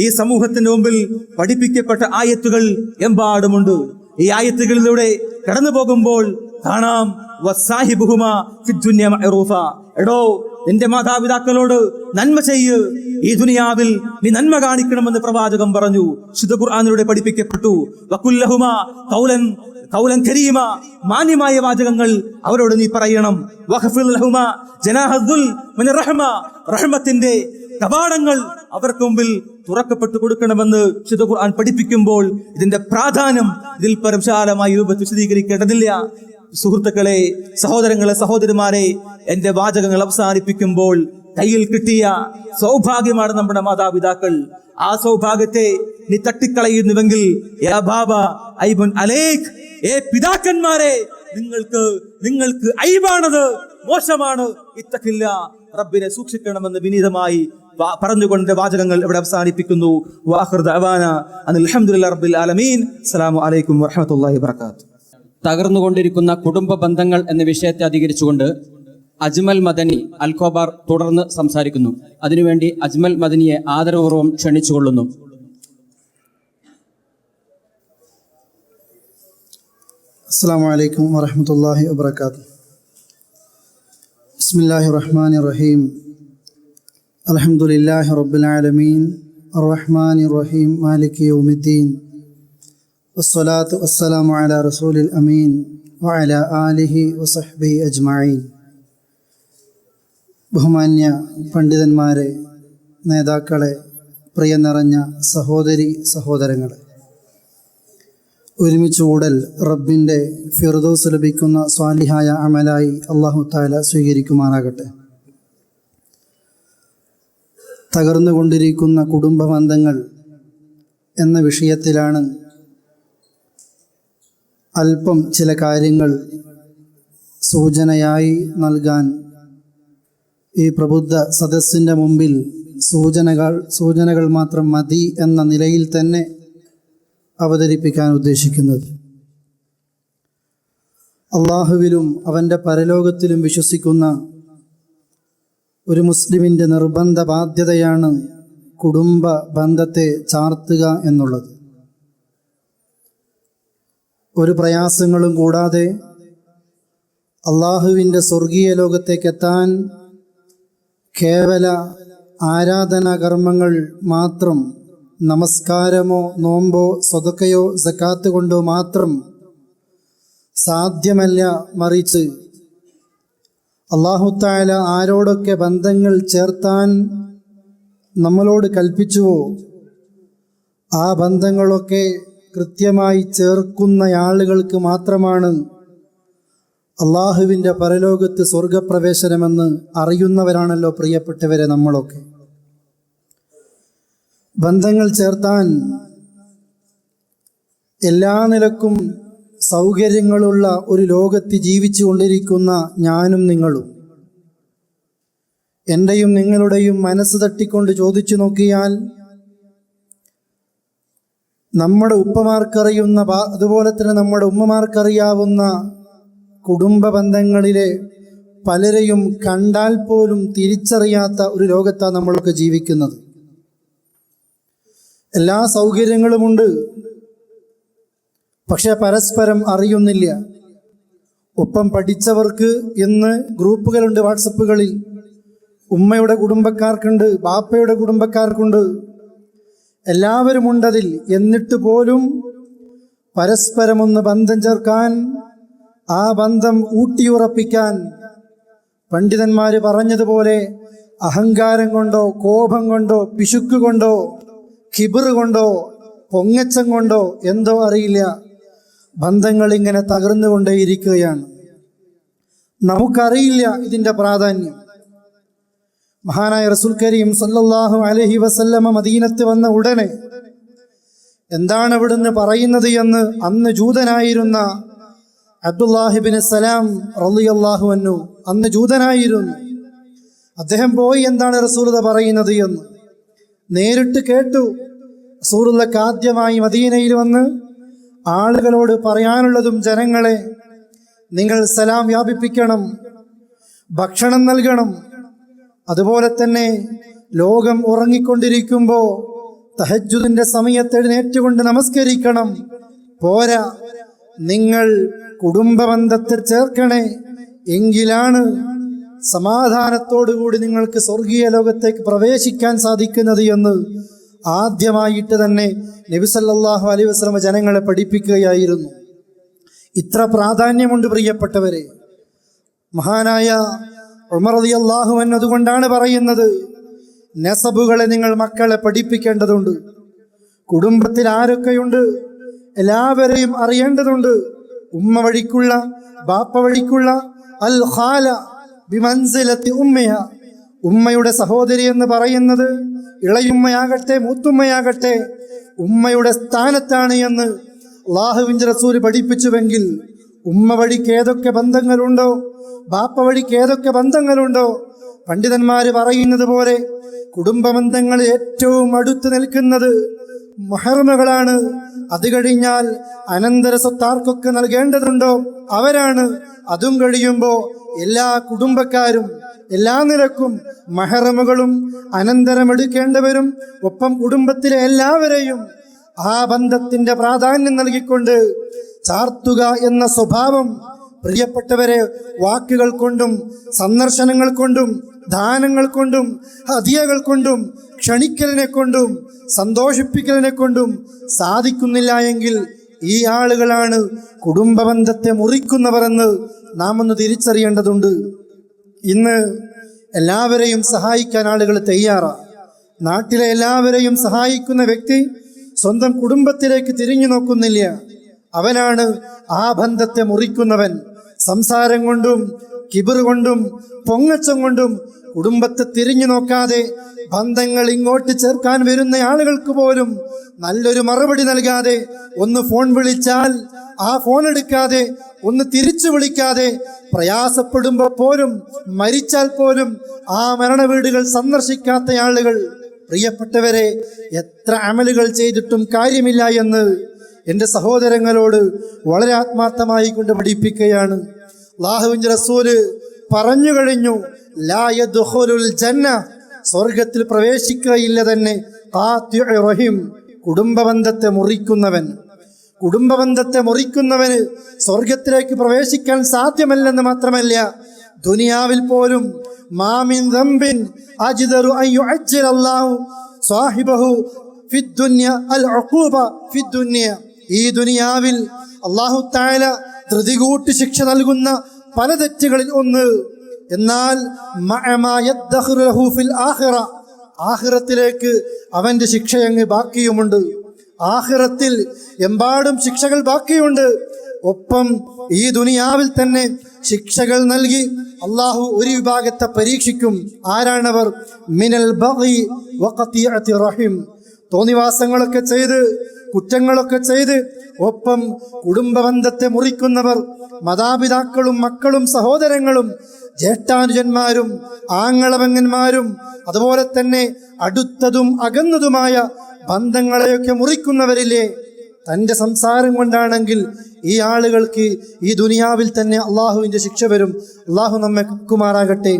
ഈ സമൂഹത്തിന്റെ മുമ്പിൽ പഠിപ്പിക്കപ്പെട്ട ആയത്തുകൾ എമ്പാടുമുണ്ട്. ഈ ആയത്തുകളിലൂടെ കടന്നു പോകുമ്പോൾ കാണാം, വസാഹിബുഹുമാ ഫിദ്ദുനിയ മഅറൂഫ, എടോ നിന്റെ മാതാപിതാക്കളോട് നന്മ ചെയ്യ്, ഈ ദുനിയാവിൽ നീ നന്മ കാണിക്കണമെന്ന് പ്രവാചകം പറഞ്ഞു, ശുദ്ധ ഖുർആനിലൂടെ പഠിപ്പിക്കപ്പെട്ടു. വകുല്ലഹുമാ ഖൗലൻ കരീമ, മാന്യമായ വാചകങ്ങൾ അവരോട് നീ പറയണം. വഖഫിൽ ലഹുമാ ജനാഹദ്ദുൽ മിനർ റഹ്മ, റഹ്മത്തിന്റെ കവാടങ്ങൾ അവർക്ക് മുമ്പിൽ തുറക്കപ്പെട്ടു കൊടുക്കണമെന്ന് ശുദ്ധ ഖുർആൻ പഠിപ്പിക്കുമ്പോൾ ഇതിന്റെ പ്രാധാന്യം ഇതിൽ പരം വിശാലമായ രൂപത്തിൽ വിശദീകരിക്കേണ്ടതില്ല. സുഹൃത്തുക്കളെ, സഹോദരങ്ങളെ, സഹോദരിമാരെ, എന്റെ വാചകങ്ങൾ അവസാനിപ്പിക്കുമ്പോൾ കയ്യിൽ കിട്ടിയ സൗഭാഗ്യമാണ് നമ്മുടെ മാതാപിതാക്കൾ. ആ സൗഭാഗ്യത്തെ നീ തട്ടിക്കളയുന്നുവെങ്കിൽ, യാ ബാബ ഐബുൻ അലൈക്, പിതാക്കന്മാരെ, നിങ്ങൾക്ക് ഐബാണത്, മോശമാണ്. ഇത്തഖില്ല, റബ്ബിനെ സൂക്ഷിക്കണമെന്ന് വിനീതമായി പറഞ്ഞുകൊണ്ട് വാചകങ്ങൾ ഇവിടെ അവസാനിപ്പിക്കുന്നു. വആഖിറു ദഅവാന അനിൽ ഹംദുലില്ലാഹി റബ്ബിൽ ആലമീൻ. അസ്സലാമു അലൈക്കും വറഹ്മത്തുള്ളാഹി വബറകാതുഹു. തകർന്നുകൊണ്ടിരിക്കുന്ന കുടുംബ ബന്ധങ്ങൾ എന്ന വിഷയത്തെ അധികരിച്ചുകൊണ്ട് അജ്മൽ മദനി അൽഖോബാർ തുടർന്ന് സംസാരിക്കുന്നു. അതിനുവേണ്ടി അജ്മൽ മദനിയെ ആദരപൂർവ്വം ക്ഷണിച്ചുകൊള്ളുന്നു. അസ്സലാമു അലൈക്കും വറഹ്മത്തുള്ളാഹി വബറകാതുഹു. ബിസ്മില്ലാഹിർ റഹ്മാനിർ റഹീം. അൽഹംദുലില്ലാഹി റബ്ബിൽ ആലമീൻ അർറഹ്മാനിർ റഹീം മാലികി യൗമിദ്ദീൻ വസ്സലാത്തു വസ്സലാമു അലാ റസൂലിൽ അമീൻ വഅലാ ആലിഹി വസഹ്ബിഹി അജ്മഈൻ. ബഹുമാന്യ പണ്ഡിതന്മാരെ, നേതാക്കളെ, പ്രിയ നിറഞ്ഞ സഹോദരങ്ങളെ, ഒരുമിച്ച് കൂടൽ റബ്ബിൻ്റെ ഫിർദൗസ് ലഭിക്കുന്ന സ്വാലിഹായ അമലായി അല്ലാഹു തആല സ്വീകരിക്കുമാറാകട്ടെ. തകർന്നുകൊണ്ടിരിക്കുന്ന കുടുംബ ബന്ധങ്ങൾ എന്ന വിഷയത്തിലാണ് അല്പം ചില കാര്യങ്ങൾ സൂചനയായി നൽകാൻ ഈ പ്രബുദ്ധ സദസ്സിൻ്റെ മുമ്പിൽ സൂചനകൾ മാത്രം മതി എന്ന നിലയിൽ തന്നെ അവതരിപ്പിക്കാൻ ഉദ്ദേശിക്കുന്നത്. അള്ളാഹുവിലും അവൻ്റെ പരലോകത്തിലും വിശ്വസിക്കുന്ന ഒരു മുസ്ലിമിൻ്റെ നിർബന്ധ ബാധ്യതയാണ് കുടുംബ ബന്ധത്തെ ചാർത്തുക എന്നുള്ളത്. ഒരു പ്രയാസങ്ങളും കൂടാതെ അള്ളാഹുവിൻ്റെ സ്വർഗീയ ലോകത്തേക്കെത്താൻ കേവല ആരാധനാ കർമ്മങ്ങൾ മാത്രം, നമസ്കാരമോ നോമ്പോ സ്വതക്കയോ സക്കാത്ത് കൊണ്ടോ മാത്രം സാധ്യമല്ല. മറിച്ച് അല്ലാഹു തആല ആരോടൊക്കെ ബന്ധങ്ങൾ ചേർത്താൻ നമ്മളോട് കൽപ്പിച്ചുവോ ആ ബന്ധങ്ങളൊക്കെ കൃത്യമായി ചേർക്കുന്ന ആളുകൾക്ക് മാത്രമാണ് അള്ളാഹുവിൻ്റെ പരലോകത്ത് സ്വർഗപ്രവേശനമെന്ന് അറിയുന്നവരാണല്ലോ പ്രിയപ്പെട്ടവരെ നമ്മളൊക്കെ. ബന്ധങ്ങൾ ചേർത്താൻ എല്ലാ നിലക്കും സൗകര്യങ്ങളുള്ള ഒരു ലോകത്ത് ജീവിച്ചു കൊണ്ടിരിക്കുന്ന ഞാനും നിങ്ങളും, എൻ്റെയും നിങ്ങളുടെയും മനസ്സ് തട്ടിക്കൊണ്ട് ചോദിച്ചു നോക്കിയാൽ നമ്മുടെ ഉപ്പമാർക്കറിയുന്ന, അതുപോലെ തന്നെ നമ്മുടെ ഉമ്മമാർക്കറിയാവുന്ന കുടുംബ ബന്ധങ്ങളിലെ പലരെയും കണ്ടാൽ പോലും തിരിച്ചറിയാത്ത ഒരു ലോകത്താണ് നമ്മളൊക്കെ ജീവിക്കുന്നത്. എല്ലാ സൗകര്യങ്ങളുമുണ്ട്, പക്ഷെ പരസ്പരം അറിയുന്നില്ല. ഒപ്പം പഠിച്ചവർക്ക് ഇന്ന് ഗ്രൂപ്പുകളുണ്ട് വാട്സപ്പുകളിൽ. ഉമ്മയുടെ കുടുംബക്കാർക്കുണ്ട്, ബാപ്പയുടെ കുടുംബക്കാർക്കുണ്ട്, എല്ലാവരും ഉണ്ടതിൽ. എന്നിട്ട് പോലും പരസ്പരമൊന്ന് ബന്ധം ചേർക്കാൻ, ആ ബന്ധം ഊട്ടിയുറപ്പിക്കാൻ പണ്ഡിതന്മാർ പറഞ്ഞതുപോലെ അഹങ്കാരം കൊണ്ടോ കോപം കൊണ്ടോ പിശുക്ക് കൊണ്ടോ കിബിർ കൊണ്ടോ പൊങ്ങച്ചം കൊണ്ടോ എന്തോ അറിയില്ല, ബന്ധങ്ങൾ ഇങ്ങനെ തകർന്നുകൊണ്ടേയിരിക്കുകയാണ്. നമുക്കറിയില്ല ഇതിൻ്റെ പ്രാധാന്യം. മഹാനായ റസൂൽ കരീം സല്ലല്ലാഹു അലൈഹി വസല്ലമ മദീനത്ത് വന്ന ഉടനെ എന്താണ് ഇവിടുന്ന് പറയുന്നത് എന്ന് അന്ന് ജൂതനായിരുന്ന അബ്ദുല്ലാഹിബ്നു സലാം റളിയല്ലാഹു അൻഹു അന്ന് ജൂതനായിരുന്നു. അദ്ദേഹം പോയി എന്താണ് റസൂലുള്ളാഹി പറയുന്നത് എന്ന് നേരിട്ട് കേട്ടു. റസൂലുള്ളാഹിക്ക് ആദ്യമായി മദീനയിൽ വന്ന് ആളുകളോട് പറയാനുള്ളതും, ജനങ്ങളെ നിങ്ങൾ സലാം വ്യാപിപ്പിക്കണം, ഭക്ഷണം നൽകണം, അതുപോലെ തന്നെ ലോകം ഉറങ്ങിക്കൊണ്ടിരിക്കുമ്പോൾ തഹജ്ജുദിന്റെ സമയത്ത് എഴുന്നേറ്റുകൊണ്ട് നമസ്കരിക്കണം. പോരാ, നിങ്ങൾ കുടുംബ ബന്ധത്തിൽ ചേർക്കണേ, എങ്കിലാണ് സമാധാനത്തോടുകൂടി നിങ്ങൾക്ക് സ്വർഗീയ ലോകത്തേക്ക് പ്രവേശിക്കാൻ സാധിക്കുന്നത് എന്ന് ആദ്യമായിട്ട് തന്നെ നബി സല്ലല്ലാഹു അലൈഹി വസല്ലം ജനങ്ങളെ പഠിപ്പിക്കുകയായിരുന്നു. ഇത്ര പ്രാധാന്യമുണ്ട് പ്രിയപ്പെട്ടവരെ. മഹാനായ ഉമർ റളിയല്ലാഹു അൻഹു അതുകൊണ്ടാണ് പറയുന്നത്, നസബുകളെ നിങ്ങൾ മക്കളെ പഠിപ്പിക്കേണ്ടതുണ്ട്. കുടുംബത്തിൽ ആരൊക്കെയുണ്ട് എല്ലാവരെയും അറിയേണ്ടതുണ്ട്. ഉമ്മ വഴിക്കുള്ള, ബാപ്പ വഴിക്കുള്ള അൽ ഖാല ബിമൻസിലത്തി ഉമ്മയ, ഉമ്മയുടെ സഹോദരി എന്ന് പറയുന്നത് ഇളയുമ്മയാകട്ടെ മൂത്തുമ്മയാകട്ടെ ഉമ്മയുടെ സ്ഥാനത്താണ് എന്ന് അല്ലാഹുവിൻ്റെ റസൂൽ പഠിപ്പിച്ചുവെങ്കിൽ, ഉമ്മ വഴിക്ക് ഏതൊക്കെ ബന്ധങ്ങളുണ്ടോ, ബാപ്പ വഴിക്ക് ഏതൊക്കെ ബന്ധങ്ങളുണ്ടോ, പണ്ഡിതന്മാർ പറയുന്നത് പോലെ കുടുംബ ബന്ധങ്ങളിൽ ഏറ്റവും അടുത്ത് നിൽക്കുന്നത് മുഹറമുകളാണ്. അത് കഴിഞ്ഞാൽ അനന്തര സ്വത്താർക്കൊക്കെ നൽകേണ്ടതുണ്ടോ അവരാണ്. അതും കഴിയുമ്പോൾ എല്ലാ കുടുംബക്കാരും എല്ലാ നിരക്കും മഹറമുകളും അനന്തരമെടുക്കേണ്ടവരും ഒപ്പം കുടുംബത്തിലെ എല്ലാവരെയും ആ ബന്ധത്തിന്റെ പ്രാധാന്യം നൽകിക്കൊണ്ട് ചാർത്തുക എന്ന സ്വഭാവം പ്രിയപ്പെട്ടവരെ വാക്കുകൾ കൊണ്ടും സന്ദർശനങ്ങൾ കൊണ്ടും ദാനങ്ങൾ കൊണ്ടും ഹദിയകൾ കൊണ്ടും ക്ഷണിക്കലിനെ കൊണ്ടും സന്തോഷിപ്പിക്കലിനെ കൊണ്ടും സാധിക്കുന്നില്ല എങ്കിൽ ഈ ആളുകളാണ് കുടുംബ ബന്ധത്തെ മുറിക്കുന്നവരെന്ന് നാം ഒന്ന് തിരിച്ചറിയേണ്ടതുണ്ട്. ഇന്ന് എല്ലാവരെയും സഹായിക്കാൻ ആളുകൾ തയ്യാറാണ്. നാട്ടിലെ എല്ലാവരെയും സഹായിക്കുന്ന വ്യക്തി സ്വന്തം കുടുംബത്തിലേക്ക് തിരിഞ്ഞു നോക്കുന്നില്ല. അവനാണ് ആ ബന്ധത്തെ മുറിക്കുന്നവൻ. സംസാരം കൊണ്ടും കിബിർ കൊണ്ടും പൊങ്ങച്ചം കൊണ്ടും കുടുംബത്തെ തിരിഞ്ഞു നോക്കാതെ ബന്ധങ്ങൾ ഇങ്ങോട്ട് ചേർക്കാൻ വരുന്ന ആളുകൾക്ക് പോലും നല്ലൊരു മറുപടി നൽകാതെ, ഒന്ന് ഫോൺ വിളിച്ചാൽ ആ ഫോൺ എടുക്കാതെ, ഒന്ന് തിരിച്ചു വിളിക്കാതെ, പ്രയാസപ്പെടുമ്പോൾ പോലും മരിച്ചാൽ പോലും ആ മരണ വീടുകൾ സന്ദർശിക്കാത്ത ആളുകൾ, പ്രിയപ്പെട്ടവരെ, എത്ര അമലുകൾ ചെയ്തിട്ടും കാര്യമില്ല എന്ന് എൻ്റെ സഹോദരങ്ങളോട് വളരെ ആത്മാർത്ഥമായി കൊണ്ട് പഠിപ്പിക്കുകയാണ്. അല്ലാഹുവിൻ്റെ റസൂല് പറഞ്ഞു കഴിഞ്ഞു, ലാ യദ്ഖുലുൽ ജന്ന, സ്വർഗത്തിൽ പ്രവേശിക്കുകയില്ല തന്നെ ഖാതിഉ റഹിം, കുടുംബബന്ധത്തെ മുറിക്കുന്നവൻ. കുടുംബബന്ധത്തെ മുറിക്കുന്നവന് സ്വർഗത്തിലേക്ക് പ്രവേശിക്കാൻ സാധ്യമല്ലെന്ന് മാത്രമല്ല, ദുനിയാവിൽ പോലും മാമിൻ ദംബിൻ അജ്ദറു അൻ യുഅജ്ജില അല്ലാഹു സാഹിബഹു ഫിദ്ദുനിയ അൽ ഉഖൂബ ഫിദ്ദുനിയ, ഈ ദുനിയാവിൽ അല്ലാഹു തആല ധൃതികൂട്ടി ശിക്ഷ നൽകുന്ന പല തെറ്റുകളിൽ ഒന്ന്. എന്നാൽ ആഖിറത്തിലേക്ക് അവന്റെ ശിക്ഷയങ്ങ് ബാക്കിയുമുണ്ട്. ആഖിറത്തിൽ എമ്പാടും ശിക്ഷകൾ ബാക്കിയുണ്ട്. ഒപ്പം ഈ ദുനിയാവിൽ തന്നെ ശിക്ഷകൾ നൽകി അള്ളാഹു ഒരു വിഭാഗത്തെ പരീക്ഷിക്കും. ആരാണവർ? മിനൽ ബഗി വഖതിഅതി റഹിം, തോന്നിവാസങ്ങളൊക്കെ ചെയ്ത് കുറ്റങ്ങളൊക്കെ ചെയ്ത് ഒപ്പം കുടുംബബന്ധത്തെ മുറിക്കുന്നവർ, മാതാപിതാക്കളും മക്കളും സഹോദരങ്ങളും ജ്യേഷ്ഠാനുജന്മാരും ആങ്ങളപെങ്ങന്മാരും അതുപോലെ തന്നെ അടുത്തതും അകന്നതുമായ ബന്ധങ്ങളെയൊക്കെ മുറിക്കുന്നവരില്ലേ, തൻ്റെ സംസാരം കൊണ്ടാണെങ്കിൽ ഈ ആളുകൾക്ക് ഈ ദുനിയാവിൽ തന്നെ അള്ളാഹുവിൻ്റെ ശിക്ഷ വരും. അള്ളാഹു നമ്മെ കുമാറാകട്ടെ.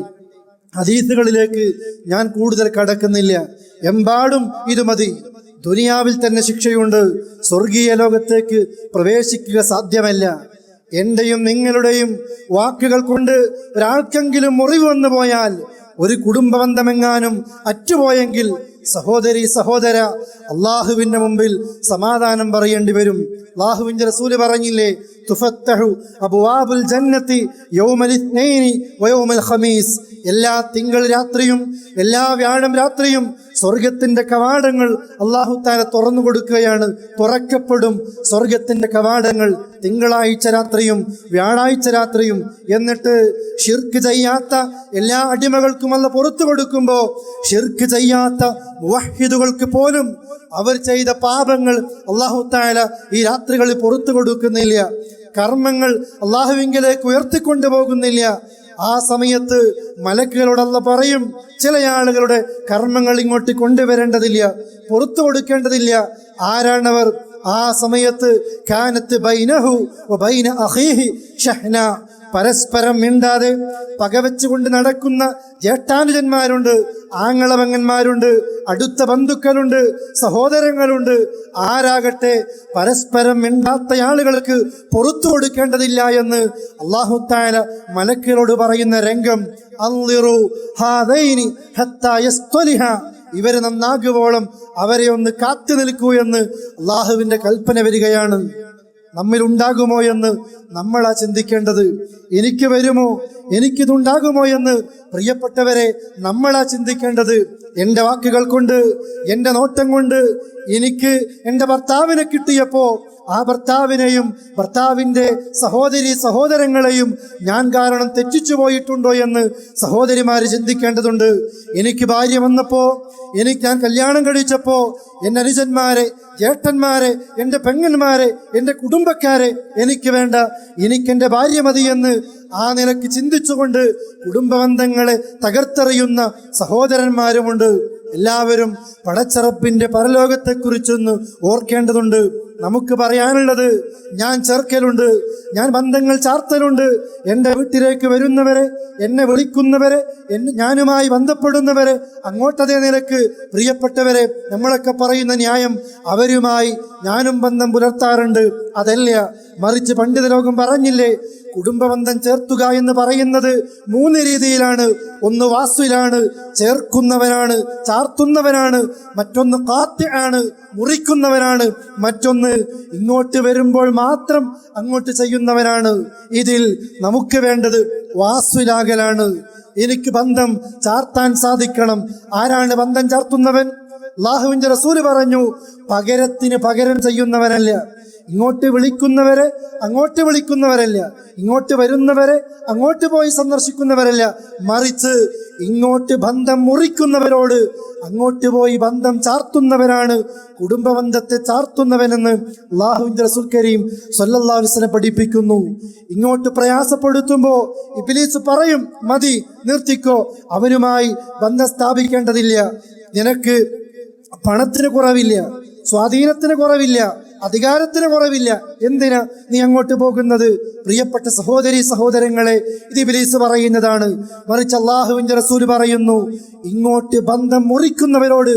ഹദീസുകളിലേക്ക് ഞാൻ കൂടുതൽ കടക്കുന്നില്ല, എമ്പാടും ഇത് മതി. ദുനിയാവിൽ തന്നെ ശിക്ഷയുണ്ട്, സ്വർഗീയ ലോകത്തേക്ക് പ്രവേശിക്കുക സാധ്യമല്ല. എൻ്റെയും നിങ്ങളുടെയും വാക്കുകൾ കൊണ്ട് ഒരാൾക്കെങ്കിലും മുറിവ് വന്നു പോയാൽ, ഒരു കുടുംബബന്ധമെങ്ങാനും അറ്റുപോയെങ്കിൽ, സഹോദരി സഹോദര, അള്ളാഹുവിൻ്റെ മുമ്പിൽ സമാധാനം പറയേണ്ടി വരും. അള്ളാഹുവിൻ്റെ റസൂല് പറഞ്ഞില്ലേ, തുഫത്തഹു അബ്വാബുൽ ജന്നത്തി യൗമൽ ഇത്നൈനി വയൗമൽ ഖമീസ്, എല്ലാ തിങ്കൾ രാത്രിയും എല്ലാ വ്യാഴം രാത്രിയും സ്വർഗത്തിന്റെ കവാടങ്ങൾ അല്ലാഹു തആല തുറന്നു കൊടുക്കുകയാണ്. തുറക്കപ്പെടും സ്വർഗത്തിന്റെ കവാടങ്ങൾ തിങ്കളാഴ്ച രാത്രിയും വ്യാഴാഴ്ച രാത്രിയും. എന്നിട്ട് ഷിർക്ക് ചെയ്യാത്ത എല്ലാ അടിമകൾക്കും അല്ലാഹു പുറത്തു കൊടുക്കുമ്പോൾ, ഷിർക്ക് ചെയ്യാത്ത മുവഹ്ഹിദുകൾക്ക് പോലും അവർ ചെയ്ത പാപങ്ങൾ അല്ലാഹു തആല ഈ രാത്രികളിൽ പുറത്തു കൊടുക്കുന്നില്ല. കർമ്മങ്ങൾ അല്ലാഹുവിങ്കലേക്ക് ഉയർത്തിക്കൊണ്ടുപോകുന്നില്ല. ആ സമയത്ത് മലക്കുകളോടല്ല പറയും, ചില ആളുകളുടെ കർമ്മങ്ങൾ ഇങ്ങോട്ട് കൊണ്ടുവരേണ്ടതില്ല, പുറത്തു കൊടുക്കേണ്ടതില്ല. ആരാണവർ? ആ സമയത്ത് കാനത്ത് ബൈനഹു വബൈന അഖീഹി ഷഹ്ന, പരസ്പരം മിണ്ടാതെ പകവെച്ചുകൊണ്ട് നടക്കുന്ന ജ്യേഷ്ഠാനുജന്മാരുണ്ട്, ആങ്ങളപെങ്ങന്മാരുണ്ട്, അടുത്ത ബന്ധുക്കളുണ്ട്, സഹോദരങ്ങളുണ്ട്. ആരാകട്ടെ പരസ്പരം മിണ്ടാത്ത ആളുകൾക്ക് പുറത്തു കൊടുക്കേണ്ടതില്ല എന്ന് അല്ലാഹു തആല മലക്കുകളോട് പറയുന്ന രംഗം, അൻളിറു ഹാദൈനി ഹത്താ യസ്തലിഹ, ഇവരെ നന്നാകുവോളം അവരെ ഒന്ന് കാത്തു നിൽക്കൂ എന്ന് അള്ളാഹുവിൻ്റെ കൽപ്പന വരികയാണ്. നമ്മിൽ ഉണ്ടാകുമോ എന്ന് നമ്മളാ ചിന്തിക്കേണ്ടത്. എനിക്ക് വരുമോ, എനിക്കിതുണ്ടാകുമോ എന്ന് പ്രിയപ്പെട്ടവരെ നമ്മളാ ചിന്തിക്കേണ്ടത്. എൻ്റെ വാക്കുകൾ കൊണ്ട്, എൻ്റെ നോട്ടം കൊണ്ട് എനിക്ക് എൻ്റെ ഭർത്താവിനെ കിട്ടിയപ്പോൾ ആ ഭർത്താവിനെയും ഭർത്താവിൻ്റെ സഹോദരങ്ങളെയും ഞാൻ കാരണം തെറ്റിച്ചു പോയിട്ടുണ്ടോ എന്ന് സഹോദരിമാർ ചിന്തിക്കേണ്ടതുണ്ട്. എനിക്ക് ഭാര്യ വന്നപ്പോൾ, ഞാൻ കല്യാണം കഴിച്ചപ്പോൾ എൻ്റെ അനുജന്മാരെ, ജ്യേഷ്ഠന്മാരെ, എൻ്റെ പെങ്ങന്മാരെ, എൻ്റെ കുടുംബക്കാരെ എനിക്ക് വേണ്ട, എനിക്കെൻ്റെ ഭാര്യ മതിയെന്ന് ആ നിലയ്ക്ക് ചിന്തിച്ചുകൊണ്ട് കുടുംബബന്ധങ്ങളെ തകർത്തെറിയുന്ന സഹോദരന്മാരുമുണ്ട്. എല്ലാവരും പടച്ചറപ്പിൻ്റെ പരലോകത്തെക്കുറിച്ചൊന്ന് ഓർക്കേണ്ടതുണ്ട്. നമുക്ക് പറയാനുള്ളത്, ഞാൻ ചേർക്കലുണ്ട്, ഞാൻ ബന്ധങ്ങൾ ചാർത്തലുണ്ട്. എൻ്റെ വീട്ടിലേക്ക് വരുന്നവരെ, എന്നെ വിളിക്കുന്നവരെ, ഞാനുമായി ബന്ധപ്പെടുന്നവരെ അങ്ങോട്ടതേ നിലക്ക് പ്രിയപ്പെട്ടവരെ, നമ്മളൊക്കെ പറയുന്ന ന്യായം അവരുമായി ഞാനും ബന്ധം പുലർത്താറുണ്ട്. അതല്ല, മറിച്ച് പണ്ഡിത ലോകം പറഞ്ഞില്ലേ, കുടുംബബന്ധം ചേർത്തുക എന്ന് പറയുന്നത് 3 രീതിയിലാണ്. ഒന്ന് വാസ്വിലാണ്, ചേർക്കുന്നവനാണ്, ചാർത്തുന്നവനാണ്. മറ്റൊന്ന് ഖാത്തി ആണ്, മുറിക്കുന്നവനാണ്. മറ്റൊന്ന് ഇങ്ങോട്ട് വരുമ്പോൾ മാത്രം അങ്ങോട്ട് ചെയ്യുന്നവനാണ്. ഇതിൽ നമുക്ക് വേണ്ടത് വാസ്വിലാകലാണ്. എനിക്ക് ബന്ധം ചാർത്താൻ സാധിക്കണം. ആരാണ് ബന്ധം ചാർത്തുന്നവൻ? അല്ലാഹുവിൻ്റെ റസൂല് പറഞ്ഞു, പകരത്തിന് പകരം ചെയ്യുന്നവനല്ല. ഇങ്ങോട്ട് വിളിക്കുന്നവരല്ല, ഇങ്ങോട്ട് വരുന്നവരെ അങ്ങോട്ട് പോയി സന്ദർശിക്കുന്നവരല്ല, മറിച്ച് ഇങ്ങോട്ട് ബന്ധം മുറിക്കുന്നവരോട് അങ്ങോട്ട് പോയി ബന്ധം ചാർത്തുന്നവരാണ് കുടുംബ ബന്ധത്തെ ചാർത്തുന്നവനെന്ന് അല്ലാഹുവിന്റെ റസൂൽ കരീം സ്വല്ലല്ലാഹു അലൈഹി വസല്ലം പഠിപ്പിക്കുന്നു. ഇങ്ങോട്ട് പ്രയാസപ്പെടുത്തുമ്പോൾ ഇബ്ലീസ് പറയും, മതി, നിർത്തിക്കോ, അവനുമായി ബന്ധം സ്ഥാപിക്കേണ്ടതില്ല, നിനക്ക് പണത്തിന് കുറവില്ല, സ്വാധീനത്തിന് കുറവില്ല, അധികാരത്തിന് കുറവില്ല, എന്തിനാ നീ അങ്ങോട്ട് പോകുന്നത്? പ്രിയപ്പെട്ട സഹോദരങ്ങളെ, ഇത് ഇബ്ലീസ് പറയുന്നതാണ്. മറിച്ച് അല്ലാഹുവിന്റെ റസൂൽ പറയുന്നു, ഇങ്ങോട്ട് ബന്ധം മുറിക്കുന്നവരോട്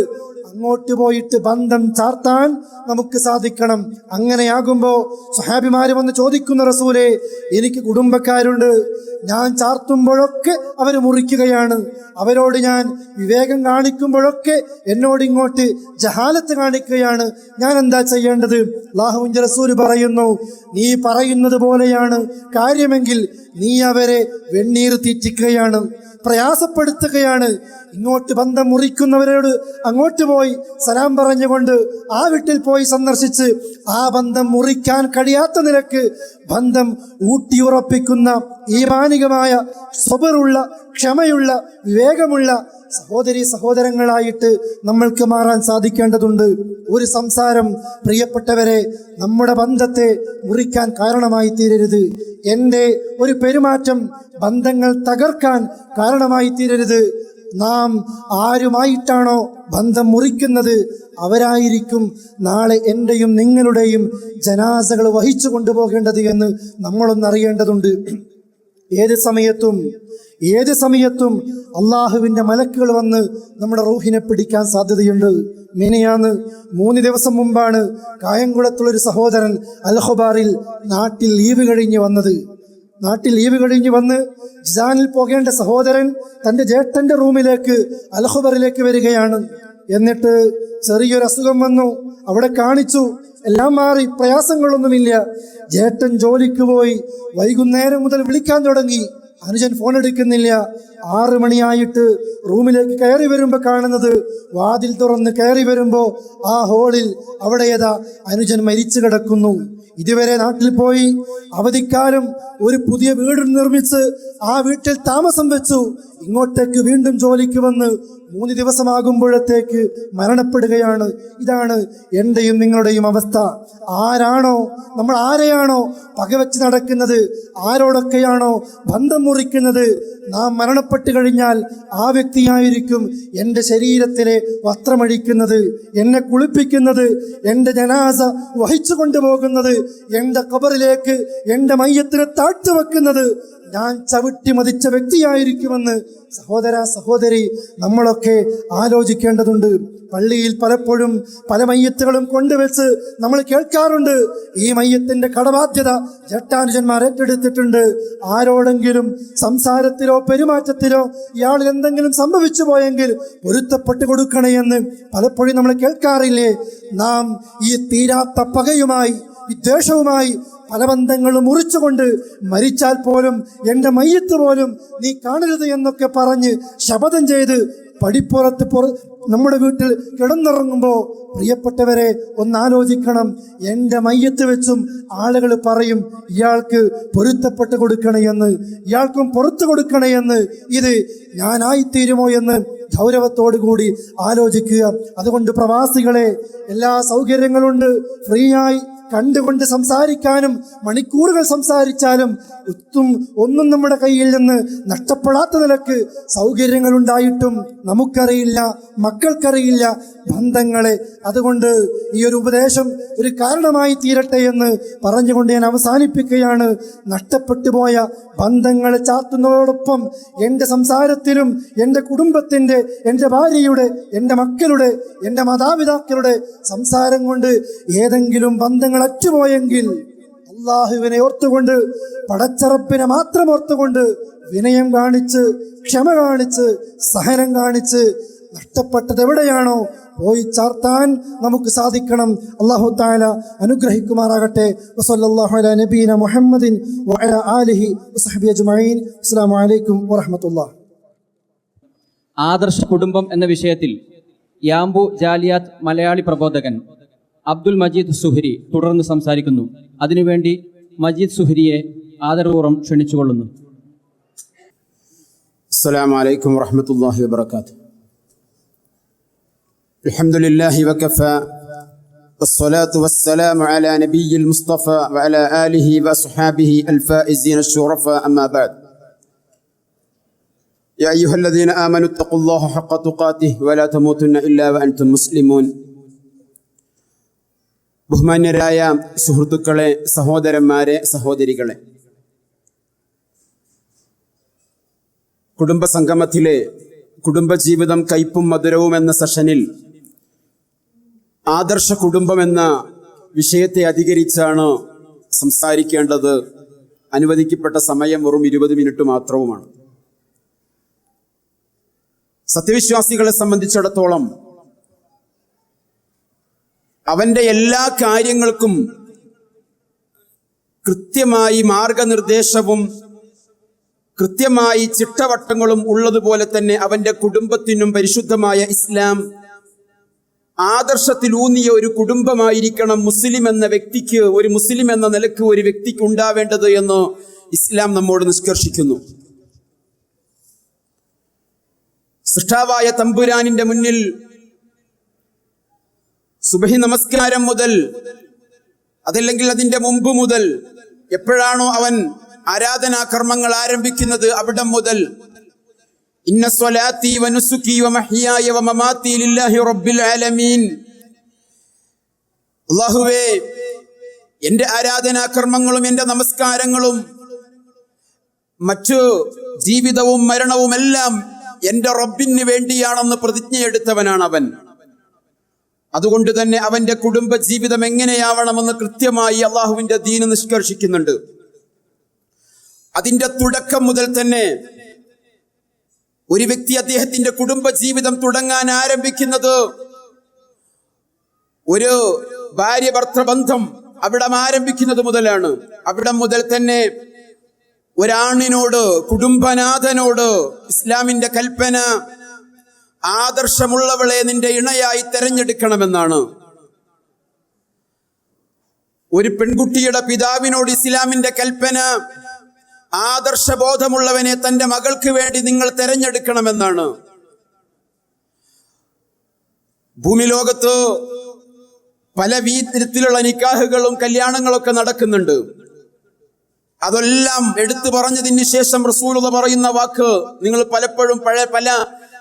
അങ്ങോട്ട് പോയിട്ട് ബന്ധം ചാർത്താൻ നമുക്ക് സാധിക്കണം. അങ്ങനെയാകുമ്പോൾ സ്വഹാബിമാര് വന്ന് ചോദിക്കുന്ന, റസൂലേ, എനിക്ക് കുടുംബക്കാരുണ്ട്, ഞാൻ ചാർത്തുമ്പോഴൊക്കെ അവർ മുറിക്കുകയാണ്, അവരോട് ഞാൻ വിവേകം കാണിക്കുമ്പോഴൊക്കെ എന്നോട് ഇങ്ങോട്ട് ജഹാലത്ത് കാണിക്കുകയാണ്, ഞാൻ എന്താ ചെയ്യേണ്ടത്? അല്ലാഹുവിന്റെ റസൂൽ പറയുന്നു, നീ പറയുന്നത് പോലെയാണ് കാര്യമെങ്കിൽ നീ അവരെ വെണ്ണീർ തീറ്റിക്കുകയാണ്, പ്രയാസപ്പെടുത്തുകയാണ്. ഇങ്ങോട്ട് ബന്ധം മുറിക്കുന്നവരോട് അങ്ങോട്ട് പോയി സലാം പറഞ്ഞുകൊണ്ട് ആ വീട്ടിൽ പോയി സന്ദർശിച്ച് ആ ബന്ധം മുറിക്കാൻ കഴിയാത്ത നിലക്ക് ബന്ധം ഊട്ടിയുറപ്പിക്കുന്ന ഈമാനികമായ സ്വബറുള്ള, ക്ഷമയുള്ള, വിവേകമുള്ള സഹോദരങ്ങളായിട്ട് നമ്മൾക്ക് മാറാൻ സാധിക്കേണ്ടതുണ്ട്. ഒരു സംസാരം, പ്രിയപ്പെട്ടവരെ, നമ്മുടെ ബന്ധത്തെ മുറിക്കാൻ കാരണമായി തീരരുത്. എൻ്റെ ഒരു പെരുമാറ്റം ബന്ധങ്ങൾ തകർക്കാൻ കാരണമായി തീരരുത്. നാം ആരുമായിട്ടാണോ ബന്ധം മുറിക്കുന്നത് അവരായിരിക്കും നാളെ എൻ്റെയും നിങ്ങളുടെയും ജനാസകൾ വഹിച്ചു കൊണ്ടുപോകേണ്ടത് എന്ന് നമ്മളൊന്നറിയേണ്ടതുണ്ട്. ഏത് സമയത്തും അള്ളാഹുവിൻ്റെ മലക്കുകൾ വന്ന് നമ്മുടെ റൂഹിനെ പിടിക്കാൻ സാധ്യതയുണ്ട്. മിനിയാന്ന് 3 ദിവസം മുമ്പാണ് കായംകുളത്തുള്ളൊരു സഹോദരൻ അൽഖുബാറിൽ നാട്ടിൽ ലീവ് കഴിഞ്ഞ് വന്ന് ജിസാനിൽ പോകേണ്ട സഹോദരൻ തൻ്റെ ജേഷ്ഠൻ്റെ റൂമിലേക്ക് അൽഖുബറിലേക്ക് വരികയാണ്. എന്നിട്ട് ചെറിയൊരു അസുഖം വന്നു, അവിടെ കാണിച്ചു, എല്ലാം മാറി, പ്രയാസങ്ങളൊന്നുമില്ല. ജേഷ്ഠൻ ജോലിക്ക് പോയി വൈകുന്നേരം മുതൽ വിളിക്കാൻ തുടങ്ങി, അനുജൻ ഫോൺ എടുക്കുന്നില്ല. 6 മണിയായിട്ട് റൂമിലേക്ക് കയറി വരുമ്പോൾ കാണുന്നത്, വാതിൽ തുറന്ന് കയറി വരുമ്പോൾ ആ ഹോളിൽ അവിടെ അനുജൻ മരിച്ചു കിടക്കുന്നു. ഇതുവരെ നാട്ടിൽ പോയി അവധിക്കാലം ഒരു പുതിയ വീട് നിർമ്മിച്ച് ആ വീട്ടിൽ താമസം വെച്ചു. ഇങ്ങോട്ടേക്ക് വീണ്ടും ജോലിക്ക് വന്ന് 3 ദിവസമാകുമ്പോഴത്തേക്ക് മരണപ്പെടുകയാണ്. ഇതാണ് എൻ്റെയും നിങ്ങളുടെയും അവസ്ഥ. നമ്മൾ ആരെയാണോ പകവച്ച് നടക്കുന്നത്, ആരോടൊക്കെയാണോ ബന്ധം മുറിക്കുന്നത്, നാം മരണപ്പെട്ടു കഴിഞ്ഞാൽ ആ വ്യക്തിയായിരിക്കും എൻ്റെ ശരീരത്തിലെ വസ്ത്രമഴിക്കുന്നത്, എന്നെ കുളിപ്പിക്കുന്നത്, എൻ്റെ ജനാസ വഹിച്ചു കൊണ്ടുപോകുന്നത്, എൻ്റെ ഖബറിലേക്ക് എൻ്റെ മയ്യത്തിനെ താഴ്ത്തിവെക്കുന്നത് ഞാൻ ചവിട്ടി മതിച്ച വ്യക്തിയായിരിക്കുമെന്ന് സഹോദരി നമ്മളൊക്കെ ആലോചിക്കേണ്ടതുണ്ട്. പള്ളിയിൽ പലപ്പോഴും പല മയ്യത്തുകളും കൊണ്ടുവച്ച് നമ്മൾ കേൾക്കാറുണ്ട്, ഈ മയ്യത്തിന്റെ കടബാധ്യത ജട്ടാനുജന്മാർ ഏറ്റെടുത്തിട്ടുണ്ട്. ആരോടെങ്കിലും സംസാരത്തിലോ പെരുമാറ്റത്തിലോ ഇയാളിൽ എന്തെങ്കിലും സംഭവിച്ചു പോയെങ്കിൽ പൊരുത്തപ്പെട്ട് കൊടുക്കണേയെന്ന് പലപ്പോഴും നമ്മൾ കേൾക്കാറില്ലേ? നാം ഈ തീരാത്ത പകയുമായി, വിദ്വേഷവുമായി പല ബന്ധങ്ങളും മുറിച്ചുകൊണ്ട് മരിച്ചാൽ പോലും എൻ്റെ മയ്യത്ത് പോലും നീ കാണരുത് എന്നൊക്കെ പറഞ്ഞ് ശപഥം ചെയ്ത് പടിപ്പുറത്ത് നമ്മുടെ വീട്ടിൽ കിടന്നുറങ്ങുമ്പോൾ, പ്രിയപ്പെട്ടവരെ, ഒന്നാലോചിക്കണം. എൻ്റെ മയ്യത്ത് വെച്ചും ആളുകൾ പറയും, ഇയാൾക്ക് പൊരുത്തപ്പെട്ട് കൊടുക്കണേയെന്ന്, ഇയാൾക്കും പുറത്തു കൊടുക്കണേയെന്ന്. ഇത് ഞാനായിത്തീരുമോ എന്ന് ഗൗരവത്തോടു കൂടി ആലോചിക്കുക. അതുകൊണ്ട് പ്രവാസികളെ, എല്ലാ സൗകര്യങ്ങളുണ്ട്, ഫ്രീയായി കണ്ടുകൊണ്ട് സംസാരിക്കാനും മണിക്കൂറുകൾ സംസാരിച്ചാലും ഒന്നും നമ്മുടെ കയ്യിൽ നിന്ന് നഷ്ടപ്പെടാത്ത നിലക്ക് സൗകര്യങ്ങൾ ഉണ്ടായിട്ടും നമുക്കറിയില്ല, മക്കൾക്കറിയില്ല ബന്ധങ്ങളെ. അതുകൊണ്ട് ഈ ഒരു ഉപദേശം ഒരു കാരണമായി തീരട്ടെ എന്ന് പറഞ്ഞുകൊണ്ട് ഞാൻ അവസാനിപ്പിക്കുകയാണ്. നഷ്ടപ്പെട്ടു പോയ ബന്ധങ്ങളെ ചാർത്തുന്നതോടൊപ്പം എൻ്റെ സംസാരത്തിലും എൻ്റെ കുടുംബത്തിൻ്റെ, എൻ്റെ ഭാര്യയുടെ, എൻ്റെ മക്കളുടെ, എൻ്റെ മാതാപിതാക്കളുടെ സംസാരം കൊണ്ട് ഏതെങ്കിലും ബന്ധങ്ങൾ അറ്റുപോയെങ്കിൽ അള്ളാഹുവിനെ ഓർത്തുകൊണ്ട്, പടച്ചറപ്പിനെ മാത്രം ഓർത്തുകൊണ്ട്, വിനയം കാണിച്ച്, ക്ഷമ കാണിച്ച്, സഹനം കാണിച്ച് നഷ്ടപ്പെട്ടത് എവിടെയാണോ പോയി ചാർത്താൻ നമുക്ക് സാധിക്കണം. അല്ലാഹു തആല അനുഗ്രഹിക്കുമാറാകട്ടെ. വസല്ലല്ലാഹു അലാ നബീന മുഹമ്മദിൻ വഅലാ ആലിഹി വസഹ്ബിഹി അജ്മഈൻ. അസ്സലാമു അലൈക്കും വറഹ്മത്തുള്ളാഹി. ആദർശ കുടുംബം എന്ന വിഷയത്തിൽ യാംബു ജാലിയാത്ത് മലയാളി പ്രബോധകൻ അബ്ദുൽ മജീദ് സുഹരി തുടർന്ന് സംസാരിക്കുന്നു. അതിനുവേണ്ടി മജീദ് സുഹരിയെ ആദരപൂർവ്വം ക്ഷണിച്ചുകൊള്ളുന്നു. السلام عليكم ورحمة الله وبركاته. الحمد لله وكفى والصلاة والسلام على نبي المصطفى وعلى آله وأصحابه الفائزين الشرفاء أما بعد. يا أيها الذين آمنوا اتقوا الله حق تقاته ولا تموتن إلا وأنتم مسلمون. ബഹുമാന്യരായ സുഹൃത്തുക്കളെ, സഹോദരന്മാരെ, സഹോദരികളെ, കുടുംബസംഗമത്തിലെ കുടുംബജീവിതം കയ്പും മധുരവും എന്ന സെഷനിൽ ആദർശ കുടുംബം എന്ന വിഷയത്തെ അധികരിച്ചാണ് സംസാരിക്കേണ്ടത്. അനുവദിക്കപ്പെട്ട സമയം വെറും 20 മിനിറ്റ് മാത്രവുമാണ്. സത്യവിശ്വാസികളെ സംബന്ധിച്ചിടത്തോളം അവന്റെ എല്ലാ കാര്യങ്ങൾക്കും കൃത്യമായി മാർഗനിർദ്ദേശവും കൃത്യമായി ചിട്ടവട്ടങ്ങളും ഉള്ളതുപോലെ തന്നെ അവന്റെ കുടുംബത്തിനും പരിശുദ്ധമായ ഇസ്ലാം ആദർശത്തിലൂന്നിയ ഒരു കുടുംബമായിരിക്കണം മുസ്ലിം എന്ന വ്യക്തിക്ക്, ഒരു മുസ്ലിം എന്ന നിലക്ക് ഒരു വ്യക്തിക്ക് ഉണ്ടാവേണ്ടത് എന്ന് ഇസ്ലാം നമ്മോട് നിഷ്കർഷിക്കുന്നു. സൃഷ്ടാവായ തമ്പുരാനിന്റെ മുന്നിൽ സുബഹി നമസ്കാരം മുതൽ, അതല്ലെങ്കിൽ അതിന്റെ മുമ്പ് മുതൽ, എപ്പോഴാണോ അവൻ ആരാധനാ കർമ്മങ്ങൾ ആരംഭിക്കുന്നത് അവിടം മുതൽ ഇന്ന സ്വലാത്തി വനുസുക്കി വമഹ്യായ വമമാതി ലില്ലാഹി റബ്ബിൽ ആലമീൻ, അല്ലാഹുവേ എൻ്റെ ആരാധനാ കർമ്മങ്ങളും എൻ്റെ നമസ്കാരങ്ങളും മറ്റു ജീവിതവും മരണവും എല്ലാം എൻ്റെ റബ്ബിന് വേണ്ടിയാണെന്ന് പ്രതിജ്ഞയെടുത്തവനാണ് അവൻ. അതുകൊണ്ട് തന്നെ അവന്റെ കുടുംബ ജീവിതം എങ്ങനെയാവണമെന്ന് കൃത്യമായി അള്ളാഹുവിന്റെ ദീന് നിഷ്കർഷിക്കുന്നുണ്ട്. അതിന്റെ തുടക്കം മുതൽ തന്നെ ഒരു വ്യക്തി അദ്ദേഹത്തിന്റെ കുടുംബ ജീവിതം തുടങ്ങാൻ ആരംഭിക്കുന്നത് ഒരു ഭാര്യ ഭർത്തൃബന്ധം അവിടം ആരംഭിക്കുന്നത് മുതലാണ്. അവിടം മുതൽ തന്നെ ഒരാണിനോട്, കുടുംബനാഥനോട് ഇസ്ലാമിന്റെ കൽപ്പന ആദർശമുള്ളവളെ നിന്റെ ഇണയായി തെരഞ്ഞെടുക്കണമെന്നാണ്. ഒരു പെൺകുട്ടിയുടെ പിതാവിനോട് ഇസ്ലാമിന്റെ കൽപ്പന ആദർശബോധമുള്ളവനെ തന്റെ മകൾക്ക് വേണ്ടി നിങ്ങൾ തെരഞ്ഞെടുക്കണമെന്നാണ്. ഭൂമി ലോകത്ത് പല വിധത്തിലുള്ള നിക്കാഹുകളും കല്യാണങ്ങളൊക്കെ നടക്കുന്നുണ്ട്. അതെല്ലാം എടുത്തു പറഞ്ഞതിന് ശേഷം റസൂലുള്ളാഹി പറയുന്ന വാക്ക് നിങ്ങൾ പലപ്പോഴും പല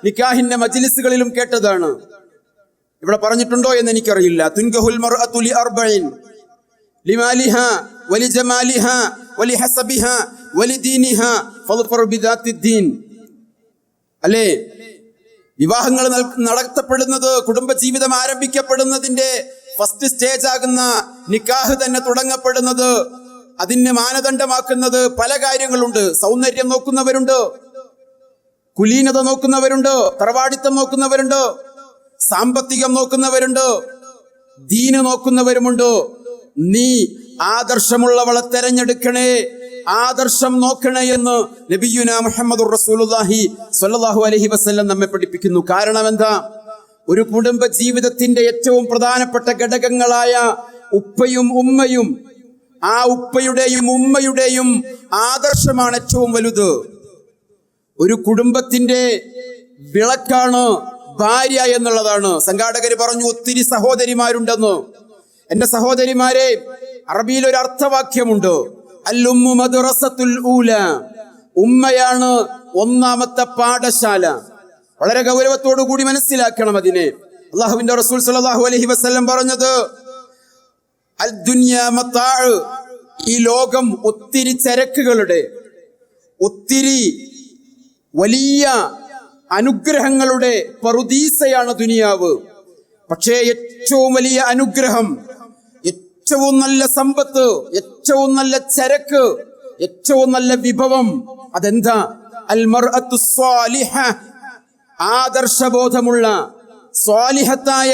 നിക്കാഹിന്റെ മജ്ലിസുകളിലും കേട്ടതാണ്. ഇവിടെ പറഞ്ഞിട്ടുണ്ടോ എന്ന് എനിക്കറിയില്ല. തുൻകഹുൽ മർഅതു ലിഅർബഇൻ ലിമാലിഹാ വലിജമാലിഹാ വലിഹസബിഹാ വലിദീനിഹാ ഫൾഫർ ബിദാത്തിദ്ദീൻ. അല്ലേ, വിവാഹങ്ങൾ നടത്തപ്പെടുന്നത്, കുടുംബജീവിതം ആരംഭിക്കപ്പെടുന്നതിന്റെ ഫസ്റ്റ് സ്റ്റേജ് ആകുന്ന നിക്കാഹ് തന്നെ തുടങ്ങപ്പെടുന്നത്, അതിന് മാനദണ്ഡമാക്കുന്നത് പല കാര്യങ്ങളുണ്ട്. സൗന്ദര്യം നോക്കുന്നവരുണ്ട്, കുലീനത നോക്കുന്നവരുണ്ട്, തറവാടിത്തം നോക്കുന്നവരുണ്ട്, സാമ്പത്തികം നോക്കുന്നവരുണ്ട്, ദീന് നോക്കുന്നവരുമുണ്ട്. നീ ആദർശമുള്ളവളെ തെരഞ്ഞെടുക്കണേ, ആദർശം നോക്കണേ എന്ന് നബിയുന മുഹമ്മദുർ റസൂലുള്ളാഹി സ്വല്ലല്ലാഹു അലൈഹി വസല്ലം നമ്മെ പഠിപ്പിക്കുന്നു. കാരണം എന്താ? ഒരു കുടുംബ ജീവിതത്തിന്റെ ഏറ്റവും പ്രധാനപ്പെട്ട ഘടകങ്ങളായ ഉപ്പയും ഉമ്മയും, ആ ഉപ്പയുടെയും ഉമ്മയുടെയും ആദർശമാണ് ഏറ്റവും വലുത്. ഒരു കുടുംബത്തിന്റെ വിളക്കാണ് ഭാര്യ എന്നുള്ളതാണ്. സംഘാടകര് പറഞ്ഞു ഒത്തിരി സഹോദരിമാരുണ്ടെന്ന്. എന്റെ സഹോദരിമാരെ, അറബിയിൽ ഒരു അർത്ഥവാക്യമുണ്ട്, അൽ-ഉമ്മു മദ്റസത്തുൽ ഊല, ഉമ്മയാണ് ഒന്നാമത്തെ പാഠശാല. വളരെ ഗൗരവത്തോടു കൂടി മനസ്സിലാക്കണം അതിനെ. അള്ളാഹുവിന്റെ റസൂൽ സ്വല്ലല്ലാഹു അലൈഹി വസല്ലം പറഞ്ഞത്, അൽ-ദുനിയ മതാഅ്, ഈ ലോകം ഒത്തിരി ചരക്കുകളുടെ, ഒത്തിരി വലിയ അനുഗ്രഹങ്ങളുടെ പറുദീസയാണ് ദുനിയാവ്. പക്ഷേ ഏറ്റവും വലിയ അനുഗ്രഹം, ഏറ്റവും നല്ല സമ്പത്ത്, ഏറ്റവും നല്ല ചരക്ക്, ഏറ്റവും നല്ല വിഭവം അതെന്താ? അൽ മർഅത്തു സ്വാലിഹ, ആദർശബോധമുള്ള സ്വാലിഹത്തായ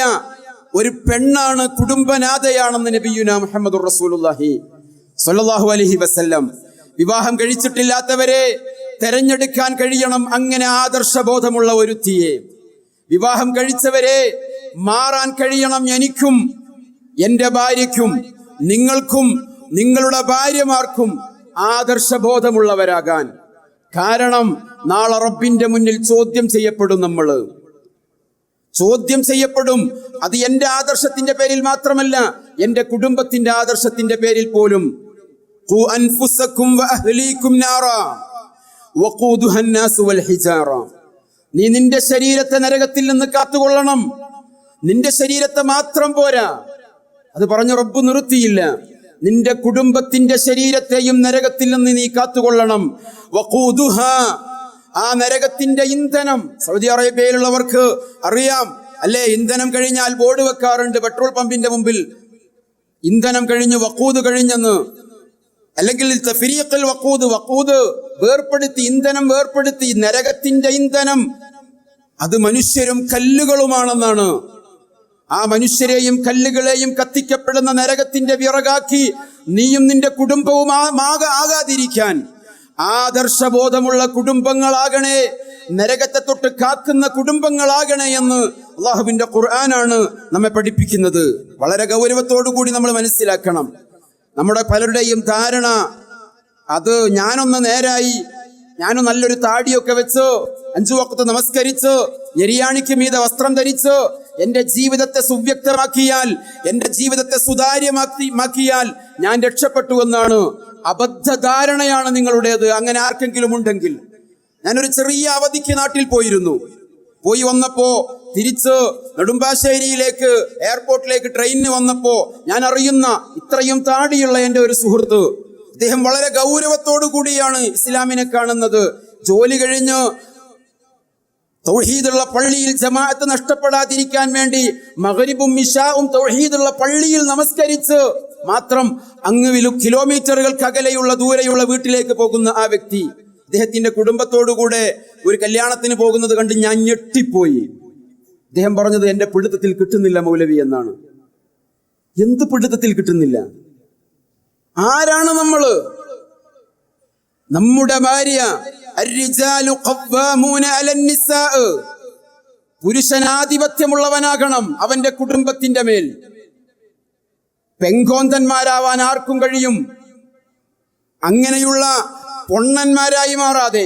ഒരു പെണ്ണാണ്, കുടുംബനാഥയാണെന്ന് നബിയുനാ മുഹമ്മദുർ റസൂലുള്ളാഹി സ്വല്ലല്ലാഹു അലൈഹി വസല്ലം. വിവാഹം കഴിച്ചിട്ടില്ലാത്തവരെ തെരഞ്ഞെടുക്കാൻ കഴിയണം അങ്ങനെ ആദർശബോധമുള്ള ഒരുത്തിയെ. വിവാഹം കഴിച്ചവരെ മാറാൻ കഴിയണം എനിക്കും എൻ്റെ ഭാര്യയ്ക്കും നിങ്ങൾക്കും നിങ്ങളുടെ ഭാര്യമാർക്കും ആദർശബോധമുള്ളവരാകാൻ. കാരണം നാളെ റബ്ബിന്റെ മുന്നിൽ ചോദ്യം ചെയ്യപ്പെടും. നമ്മൾ ചോദ്യം ചെയ്യപ്പെടും. അത് എൻ്റെ ആദർശത്തിന്റെ പേരിൽ മാത്രമല്ല, എൻ്റെ കുടുംബത്തിന്റെ ആദർശത്തിന്റെ പേരിൽ പോലും. ഖു അൻഫുസകും വഅഹ്ലീകും നാറാ വഖൂദുഹാ അന്നാസു വൽ ഹിജാറ. നീ നിന്റെ ശരീരത്തെ നരകത്തിൽ നിന്ന് കാത്തുകൊള്ളണം. നിന്റെ ശരീരത്തെ മാത്രം പോരാ, അത് പറഞ്ഞു റബ്ബ് നിർത്തിയില്ല. നിന്റെ കുടുംബത്തിന്റെ ശരീരത്തെയും നരകത്തിൽ നിന്ന് നീ കാത്തുകൊള്ളണം. വഖൂദുഹാ, ആ നരകത്തിന്റെ ഇന്ധനം. സൗദി അറേബ്യയിലുള്ളവർക്ക് അറിയാം അല്ലേ, ഇന്ധനം കഴിഞ്ഞാൽ ബോർഡ് വെക്കാറുണ്ട് പെട്രോൾ പമ്പിന്റെ മുമ്പിൽ, ഇന്ധനം കഴിഞ്ഞ് വഖൂദ് കഴിഞ്ഞെന്ന്. അല്ലെങ്കിൽ തഫരീഖുൽ വഖൂദ്, വഖൂദ് വേർപ്പെടുത്തി, ഇന്ധനം വേർപ്പെടുത്തി. നരകത്തിന്റെ ഇന്ധനം അത് മനുഷ്യരും കല്ലുകളുമാണെന്നാണ്. ആ മനുഷ്യരെയും കല്ലുകളെയും കത്തിക്കപ്പെടുന്ന നരകത്തിന്റെ വിറകാക്കി നീയും നിന്റെ കുടുംബവും ആകാതിരിക്കാൻ ആദർശബോധമുള്ള കുടുംബങ്ങളാകണേ, നരകത്തെ തൊട്ട് കാക്കുന്ന കുടുംബങ്ങളാകണേ എന്ന് അള്ളാഹുവിന്റെ ഖുർആനാണ് നമ്മെ പഠിപ്പിക്കുന്നത്. വളരെ ഗൗരവത്തോടു കൂടി നമ്മൾ മനസ്സിലാക്കണം. നമ്മുടെ പലരുടെയും ധാരണ അത് ഞാനൊന്ന് നേരായി, ഞാനും നല്ലൊരു താടിയൊക്കെ വെച്ച് 5 വഖ്ത് നമസ്കരിച്ച് ഞെരിയാണിക്ക് മീതെ വസ്ത്രം ധരിച്ച് എൻ്റെ ജീവിതത്തെ സുവ്യക്തമാക്കിയാൽ, എൻ്റെ ജീവിതത്തെ സുതാര്യമാക്കിയാൽ ഞാൻ രക്ഷപ്പെട്ടു എന്നാണ്. അബദ്ധ ധാരണയാണ് നിങ്ങളുടേത്. അങ്ങനെ ആർക്കെങ്കിലും ഉണ്ടെങ്കിൽ, ഞാനൊരു ചെറിയ അവധിക്ക് നാട്ടിൽ പോയിരുന്നു. പോയി വന്നപ്പോ തിരിച്ച് നെടുമ്പാശ്ശേരിയിലേക്ക് എയർപോർട്ടിലേക്ക് ട്രെയിനിന് വന്നപ്പോ ഞാൻ അറിയുന്ന ഇത്രയും താടിയുള്ള എൻ്റെ ഒരു സുഹൃത്ത്, അദ്ദേഹം വളരെ ഗൗരവത്തോടു കൂടിയാണ് ഇസ്ലാമിനെ കാണുന്നത്. ജോലി കഴിഞ്ഞ് തൗഹീദുള്ള പള്ളിയിൽ ജമാഅത്ത് നഷ്ടപ്പെടാതിരിക്കാൻ വേണ്ടി മഗ്രിബും ഇശാഉം തൗഹീദുള്ള പള്ളിയിൽ നമസ്കരിച്ച് മാത്രം അങ്ങ് കിലോമീറ്ററുകൾക്ക് അകലെയുള്ള ദൂരെയുള്ള വീട്ടിലേക്ക് പോകുന്ന ആ വ്യക്തി, അദ്ദേഹത്തിന്റെ കുടുംബത്തോടുകൂടെ ഒരു കല്യാണത്തിന് പോകുന്നത് കണ്ട് ഞാൻ ഞെട്ടിപ്പോയി. അദ്ദേഹം പറഞ്ഞത് എൻ്റെ പിടുത്തത്തിൽ കിട്ടുന്നില്ല മൗലവി എന്നാണ്. എന്ത് പിടുത്തത്തിൽ കിട്ടുന്നില്ല? ആരാണ് നമ്മള്? നമ്മുടെ ഭാര്യ അർരിജാലു ഖവ്വാമൂന അലന്നിസാ, പുരുഷനാധിപത്യമുള്ളവനാകണം അവന്റെ കുടുംബത്തിന്റെ മേൽ. പെങ്കോന്തന്മാരാവാൻ ആർക്കും കഴിയും. അങ്ങനെയുള്ള പൊണ്ണന്മാരായി മാറാതെ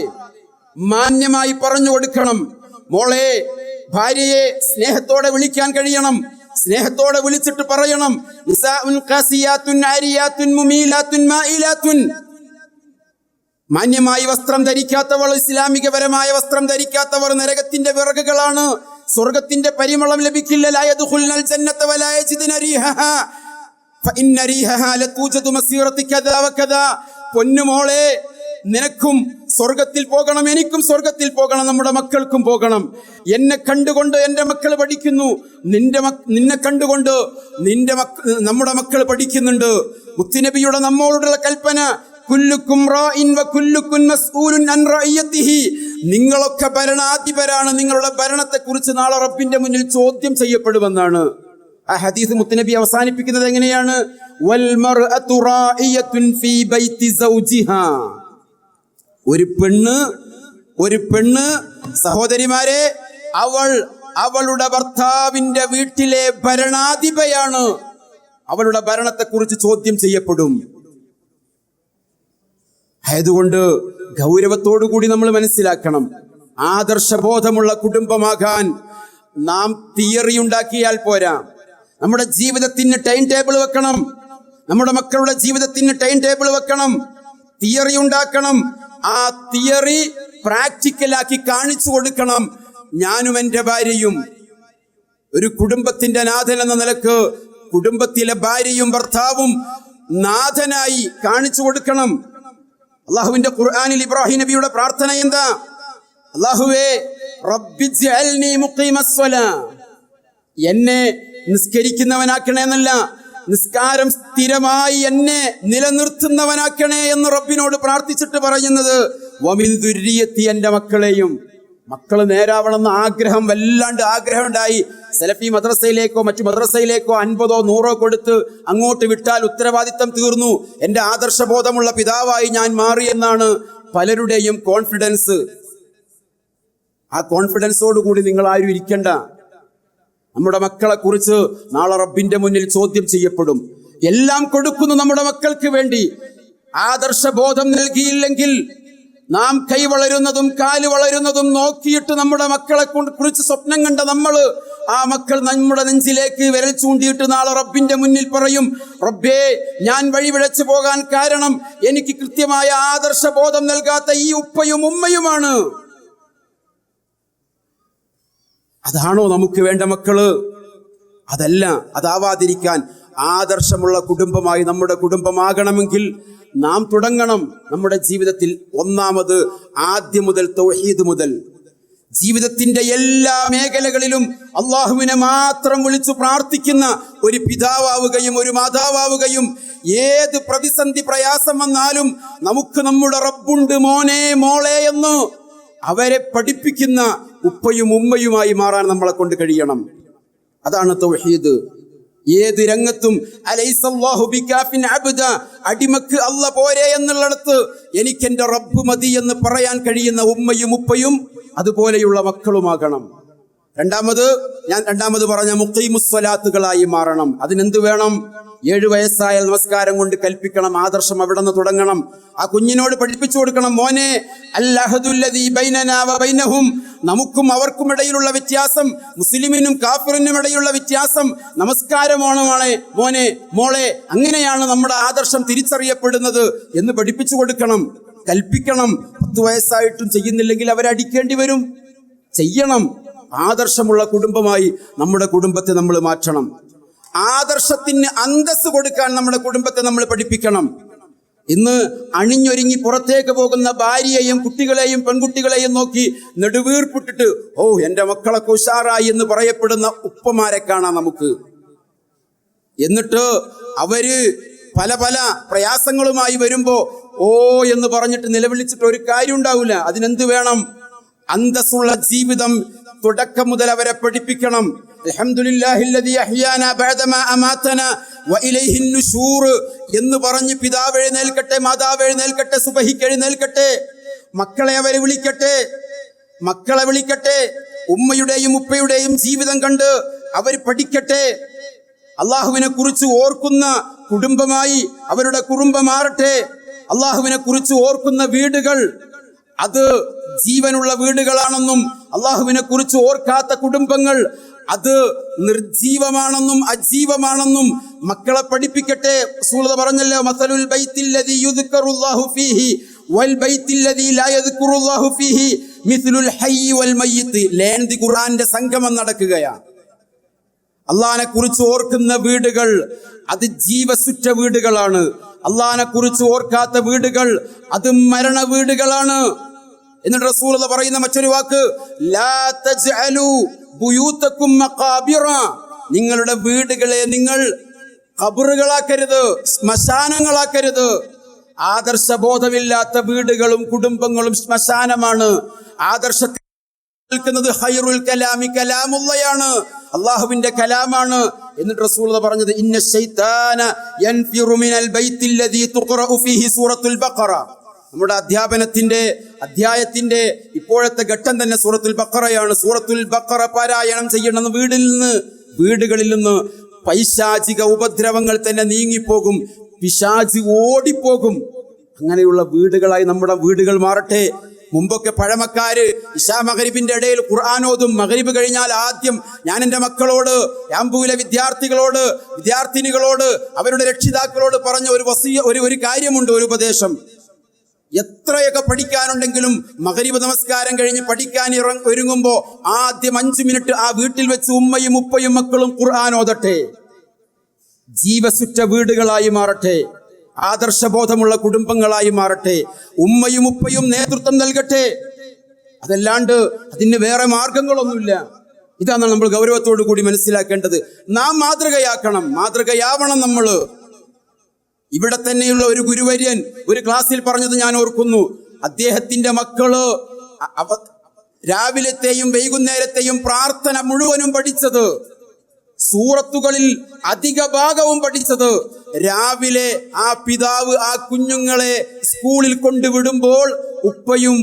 മാന്യമായി പറഞ്ഞു കൊടുക്കണം. മോളെ, ഭാര്യയെ സ്നേഹത്തോടെ വിളിക്കാൻ കഴിയണം. സ്നേഹത്തോടെ വിളിച്ചിട്ട് പറയണം, നിസാഉൻ ഖാസിയാത്തുൻ ആരിയാത്തുൻ മുമീലാത്തുൻ മായിലാത്തുൻ. മാന്യമായി വസ്ത്രം ധരിക്കാത്തവൾ, ഇസ്ലാമികപരമായ വസ്ത്രം ധരിക്കാത്തവർ നരകത്തിന്റെ വിറകുകളാണ്. സ്വർഗത്തിന്റെ പരിമളം ലഭിക്കില്ല. ലാ യദ്ഖുൽനൽ ജന്നത വലാ യജിദുന റീഹഹാ ഫഇന്ന റീഹഹാ ലതൂജദു മസീറതി കദാ വകദാ. പൊന്നുമോളെ, നിനക്കും സ്വർഗത്തിൽ പോകണം, എനിക്കും സ്വർഗത്തിൽ പോകണം, നമ്മുടെ മക്കൾക്കും പോകണം. എന്നെ കണ്ടുകൊണ്ട് എൻ്റെ മക്കൾ പഠിക്കുന്നു, നിന്നെ കണ്ടുകൊണ്ട് നമ്മുടെ മക്കൾ പഠിക്കുന്നുണ്ട്. മുത്തുനബിയുടെ നമ്മോടുള്ള കൽപ്പന, കുല്ലുക്കും റാഇൻ വ കുല്ലുക്കും മസ്ഊലുൻ അൻ റഇയതിഹി. നിങ്ങളൊക്കെ ഭരണാധിപരാണ്, നിങ്ങളുടെ ഭരണത്തെക്കുറിച്ച് നാളെ റബ്ബിന്റെ മുന്നിൽ ചോദ്യം ചെയ്യപ്പെടുമെന്നാണ്. ആ ഹദീസ് മുത്തുനബി അവസാനിപ്പിക്കുന്നത് എങ്ങനെയാണ്? വൽ മർഅതു റാഇയത്തുൻ ഫീ ബൈതി സൗജിഹാ. ഒരു പെണ്ണ് സഹോദരിമാരെ, അവളുടെ ഭർത്താവിന്റെ വീട്ടിലെ ഭരണാധിപയാണ്. അവളുടെ ഭരണത്തെക്കുറിച്ച് ചോദ്യം ചെയ്യപ്പെടും. ആയതുകൊണ്ട് ഗൗരവത്തോടു കൂടി നമ്മൾ മനസ്സിലാക്കണം, ആദർശബോധമുള്ള കുടുംബമാകാൻ നാം തിയറി ഉണ്ടാക്കിയാൽ പോരാ. നമ്മുടെ ജീവിതത്തിന് ടൈം ടേബിൾ വെക്കണം. നമ്മുടെ മക്കളുടെ ജീവിതത്തിന് ടൈം ടേബിൾ വെക്കണം. തിയറി ഉണ്ടാക്കണം. ആ തിയറി പ്രാക്ടിക്കലാക്കി കാണിച്ചു കൊടുക്കണം. ഞാനും എൻ്റെ ഭാര്യയും ഒരു കുടുംബത്തിന്റെ നാഥൻ എന്ന നിലക്ക് കുടുംബത്തിലെ ഭാര്യയും ഭർത്താവും നാഥനായി കാണിച്ചു കൊടുക്കണം. അള്ളാഹുവിന്റെ ഖുർആനിൽ ഇബ്രാഹിം നബിയുടെ പ്രാർത്ഥന എന്താ? അല്ലാഹുവേ റബ്ബിജ്അൽനി മുഖീമസ്സലാ, എന്നെ നിസ്കരിക്കുന്നവനാക്കണേ എന്നല്ല, നിസ്കാരം സ്ഥിരമായി എന്നെ നിലനിർത്തുന്നവനാക്കണേ എന്ന് റബ്ബിനോട് പ്രാർത്ഥിച്ചിട്ട് പറയുന്നത് വമിൻ ദുർരിയത്തി, എൻ്റെ മക്കളെയും. മക്കൾ നേരാവണമെന്ന് ആഗ്രഹം, വല്ലാണ്ട് ആഗ്രഹം ഉണ്ടായി. സലഫി മദ്രസയിലേക്കോ മറ്റു മദ്രസയിലേക്കോ 50 100 കൊടുത്ത് അങ്ങോട്ട് വിട്ടാൽ ഉത്തരവാദിത്തം തീർന്നു, എൻ്റെ ആദർശബോധമുള്ള പിതാവായി ഞാൻ മാറി എന്നാണ് പലരുടെയും കോൺഫിഡൻസ്. ആ കോൺഫിഡൻസോടുകൂടി നിങ്ങൾ ആരും ഇരിക്കണ്ട. നമ്മുടെ മക്കളെ കുറിച്ച് നാളെ റബ്ബിന്റെ മുന്നിൽ ചോദ്യം ചെയ്യപ്പെടും. എല്ലാം കൊടുക്കുന്നു നമ്മുടെ മക്കൾക്ക് വേണ്ടി. ആദർശബോധം നൽകിയില്ലെങ്കിൽ നാം കൈ വളരുന്നതും കാല് വളരുന്നതും നോക്കിയിട്ട് നമ്മുടെ മക്കളെ കുറിച്ച് സ്വപ്നം കണ്ട ആ മക്കൾ നമ്മുടെ നെഞ്ചിലേക്ക് വിരൽ ചൂണ്ടിയിട്ട് നാളെ റബ്ബിന്റെ മുന്നിൽ പറയും, റബ്ബേ, ഞാൻ വഴിപിഴച്ചു പോകാൻ കാരണം എനിക്ക് കൃത്യമായ ആദർശബോധം നൽകാത്ത ഈ ഉപ്പയും ഉമ്മയുമാണ്. അതാണോ നമുക്ക് വേണ്ട മക്കള്? അതല്ല. അതാവാതിരിക്കാൻ ആദർശമുള്ള കുടുംബമായി നമ്മുടെ കുടുംബമാകണമെങ്കിൽ നാം തുടങ്ങണം നമ്മുടെ ജീവിതത്തിൽ. ഒന്നാമത്, ആദ്യം മുതൽ തൗഹീദ് മുതൽ ജീവിതത്തിന്റെ എല്ലാ മേഖലകളിലും അള്ളാഹുവിനെ മാത്രം വിളിച്ചു പ്രാർത്ഥിക്കുന്ന ഒരു പിതാവാവുകയും ഒരു മാതാവാവുകയും ഏത് പ്രതിസന്ധി പ്രയാസം വന്നാലും നമുക്ക് നമ്മുടെ റബ്ബുണ്ട് മോനെ മോളെ എന്ന് അവരെ പഠിപ്പിക്കുന്ന ഉപ്പയും ഉമ്മയുമായി മാറാൻ നമ്മളെ കൊണ്ട് കഴിയണം. അതാണ് തൗഹീദ്. ഏത് രംഗത്തും അലൈസല്ലാഹു ബികാഫിൻ അബ്ദ, അടിമക്ക് അല്ല പോരെ എന്നുള്ളിടത്ത് എനിക്കെന്റെ റബ്ബ് മതി എന്ന് പറയാൻ കഴിയുന്ന ഉമ്മയും ഉപ്പയും അതുപോലെയുള്ള മക്കളുമാകണം. ഞാൻ രണ്ടാമത് പറഞ്ഞ മുഖീമുസ്വലാത്തുകളായി മാറണം. അതിനെന്ത് വേണം? 7 വയസ്സായാൽ നമസ്കാരം കൊണ്ട് കൽപ്പിക്കണം. ആദർശം അവിടെ നിന്ന് തുടങ്ങണം. ആ കുഞ്ഞിനോട് പഠിപ്പിച്ചു കൊടുക്കണം, മോനെ അൽഅഹദുല്ലദീ ബൈനനാ വ ബൈനഹും, നമുക്കും അവർക്കും ഇടയിലുള്ള വ്യത്യാസം, മുസ്ലിമിനും കാഫിറിനും ഇടയിലുള്ള വ്യത്യാസം നമസ്കാരമാണ് മോനെ മോളെ. അങ്ങനെയാണ് നമ്മുടെ ആദർശം തിരിച്ചറിയപ്പെടുന്നത് എന്ന് പഠിപ്പിച്ചു കൊടുക്കണം, കൽപ്പിക്കണം. 10 വയസ്സായിട്ടും ചെയ്യുന്നില്ലെങ്കിൽ അവരടിക്കേണ്ടി വരും. ചെയ്യണം. ആദർശമുള്ള കുടുംബമായി നമ്മുടെ കുടുംബത്തെ നമ്മൾ മാറ്റണം. ആദർശത്തിന് അന്തസ്സ് കൊടുക്കാൻ നമ്മുടെ കുടുംബത്തെ നമ്മൾ പഠിപ്പിക്കണം. ഇന്ന് അണിഞ്ഞൊരുങ്ങി പുറത്തേക്ക് പോകുന്ന ഭാര്യയെയും കുട്ടികളെയും പെൺകുട്ടികളെയും നോക്കി നെടുവീർപ്പിട്ടിട്ട് എൻ്റെ മക്കളൊക്കെ ഉഷാറായി എന്ന് പറയപ്പെടുന്ന ഉപ്പമാരെ കാണാം നമുക്ക്. എന്നിട്ട് അവര് പല പല പ്രയാസങ്ങളുമായി വരുമ്പോ എന്ന് പറഞ്ഞിട്ട് നിലവിളിച്ചിട്ട് ഒരു കാര്യം ഉണ്ടാവില്ല. അതിനെന്ത് വേണം? അന്തസ്സുള്ള ജീവിതം തുടക്കം മുതൽ അവരെ പഠിപ്പിക്കണം. അൽഹംദുലില്ലാഹില്ലദീ അഹ്യാനാ ബഅദമാ അമാതനാ വഇലൈഹിൻ നുശൂർ എന്ന് പറഞ്ഞ് പിതാവ് എഴുന്നേൽക്കട്ടെ, മാതാവ് എഴുന്നേൽക്കട്ടെ, സുബഹിക്ക് എഴുന്നേൽക്കട്ടെ, മക്കളെ അവരെ വിളിക്കട്ടെ. ഉമ്മയുടെയും ഉപ്പയുടെയും ജീവിതം കണ്ട് അവർ പഠിക്കട്ടെ. അള്ളാഹുവിനെ കുറിച്ച് ഓർക്കുന്ന കുടുംബമായി അവരുടെ കുടുംബം മാറട്ടെ. അള്ളാഹുവിനെ കുറിച്ച് ഓർക്കുന്ന വീടുകൾ അത് ജീവനുള്ള വീടുകളാണെന്നും അള്ളാഹുവിനെ കുറിച്ച് ഓർക്കാത്ത കുടുംബങ്ങൾ അത് നിർജീവമാണെന്നും അജീവമാണെന്നും മക്കളെ പഠിപ്പിക്കട്ടെ. റസൂൽ പറഞ്ഞല്ലോ, മസലുൽ ബൈത്തില്ലദീ യുദ്കറുല്ലാഹു ഫീഹി വൽ ബൈത്തില്ലദീ ലാ യദ്കുറുല്ലാഹു ഫീഹി മിസ്ലുൽ ഹയ്യി വൽ മയ്യിത്ത്. ലേന്തി ഖുർആന്റെ സംഗമം നടക്കുകയാണ്. അള്ളാഹിനെ കുറിച്ച് ഓർക്കുന്ന വീടുകൾ അത് ജീവസുറ്റ വീടുകളാണ്. അള്ളാഹിനെ കുറിച്ച് ഓർക്കാത്ത വീടുകൾ അത് മരണ വീടുകളാണ്. എന്നിട്ട് റസൂൽ പറയുന്ന മറ്റൊരു വാക്ക്, ലാ തജ്അലു ബുയൂതകും മഖാബിറ, നിങ്ങളുടെ വീടുകളെ നിങ്ങൾ ഖബറുകളാക്കരുത്, ശ്മശാനങ്ങളാക്കരുത്. ആദർശബോധമില്ലാത്ത വീടുകളും കുടുംബങ്ങളും ശ്മശാനമാണ്. ആദർശത്തിൽ നിൽക്കുന്നത് ഖൈറുൽ കലാമി കലാമുള്ളയാണ്, അള്ളാഹുവിന്റെ കലാമാണ്. എന്നിട്ട് റസൂൽ പറഞ്ഞത്, ഇന്ന ശൈത്താന യൻഫിറു മിനൽ ബൈത്തില്ലദീ തുഖറഉ ഫീഹി സൂറത്തുൽ ബഖറ. നമ്മുടെ അധ്യായത്തിന്റെ ഇപ്പോഴത്തെ ഘട്ടം തന്നെ സൂറത്തുൽ ബഖറയാണ്. സൂറത്തുൽ ബഖറ പാരായണം ചെയ്യണമെന്ന് വീടുകളിൽ നിന്ന് പൈശാചിക ഉപദ്രവങ്ങൾ തന്നെ നീങ്ങിപ്പോകും, പിശാച് ഓടിപ്പോകും. അങ്ങനെയുള്ള വീടുകളായി നമ്മുടെ വീടുകൾ മാറട്ടെ. മുമ്പൊക്കെ പഴമക്കാര് ഇശാ മഗ്രിബിന്റെ ഇടയിൽ ഖുർആനോതും. മഗ്രിബ് കഴിഞ്ഞാൽ ആദ്യം ഞാൻ എൻ്റെ മക്കളോട്, യാമ്പൂവിലെ വിദ്യാർത്ഥിനികളോട് അവരുടെ രക്ഷിതാക്കളോട് പറഞ്ഞ ഒരു കാര്യമുണ്ട്, ഒരു ഉപദേശം. എത്രയൊക്കെ പഠിക്കാനുണ്ടെങ്കിലും മഗ്രിബ് നമസ്കാരം കഴിഞ്ഞ് പഠിക്കാൻ ഒരുങ്ങുമ്പോ ആദ്യം 5 മിനിറ്റ് ആ വീട്ടിൽ വെച്ച് ഉമ്മയും ഉപ്പയും മക്കളും ഖുർആൻ ഓതട്ടെ. ജീവസുറ്റ വീടുകളായി മാറട്ടെ, ആദർശബോധമുള്ള കുടുംബങ്ങളായി മാറട്ടെ. ഉമ്മയും ഉപ്പയും നേതൃത്വം നൽകട്ടെ. അതല്ലാണ്ട് അതിന് വേറെ മാർഗങ്ങളൊന്നുമില്ല. ഇതാണ് നമ്മൾ ഗൗരവത്തോടു കൂടി മനസ്സിലാക്കേണ്ടത്. നാം മാതൃകയാവണം നമ്മൾ. ഇവിടെ തന്നെയുള്ള ഒരു ഗുരുവര്യൻ ഒരു ക്ലാസ്സിൽ പറഞ്ഞത് ഞാൻ ഓർക്കുന്നു. അദ്ദേഹത്തിന്റെ മക്കള് രാവിലത്തെയും വൈകുന്നേരത്തെയും പ്രാർത്ഥന മുഴുവനും പഠിച്ചത്, സൂറത്തുകളിൽ അധിക ഭാഗവും പഠിച്ചത് രാവിലെ ആ പിതാവ് ആ കുഞ്ഞുങ്ങളെ സ്കൂളിൽ കൊണ്ടുവിടുമ്പോൾ ഉപ്പയും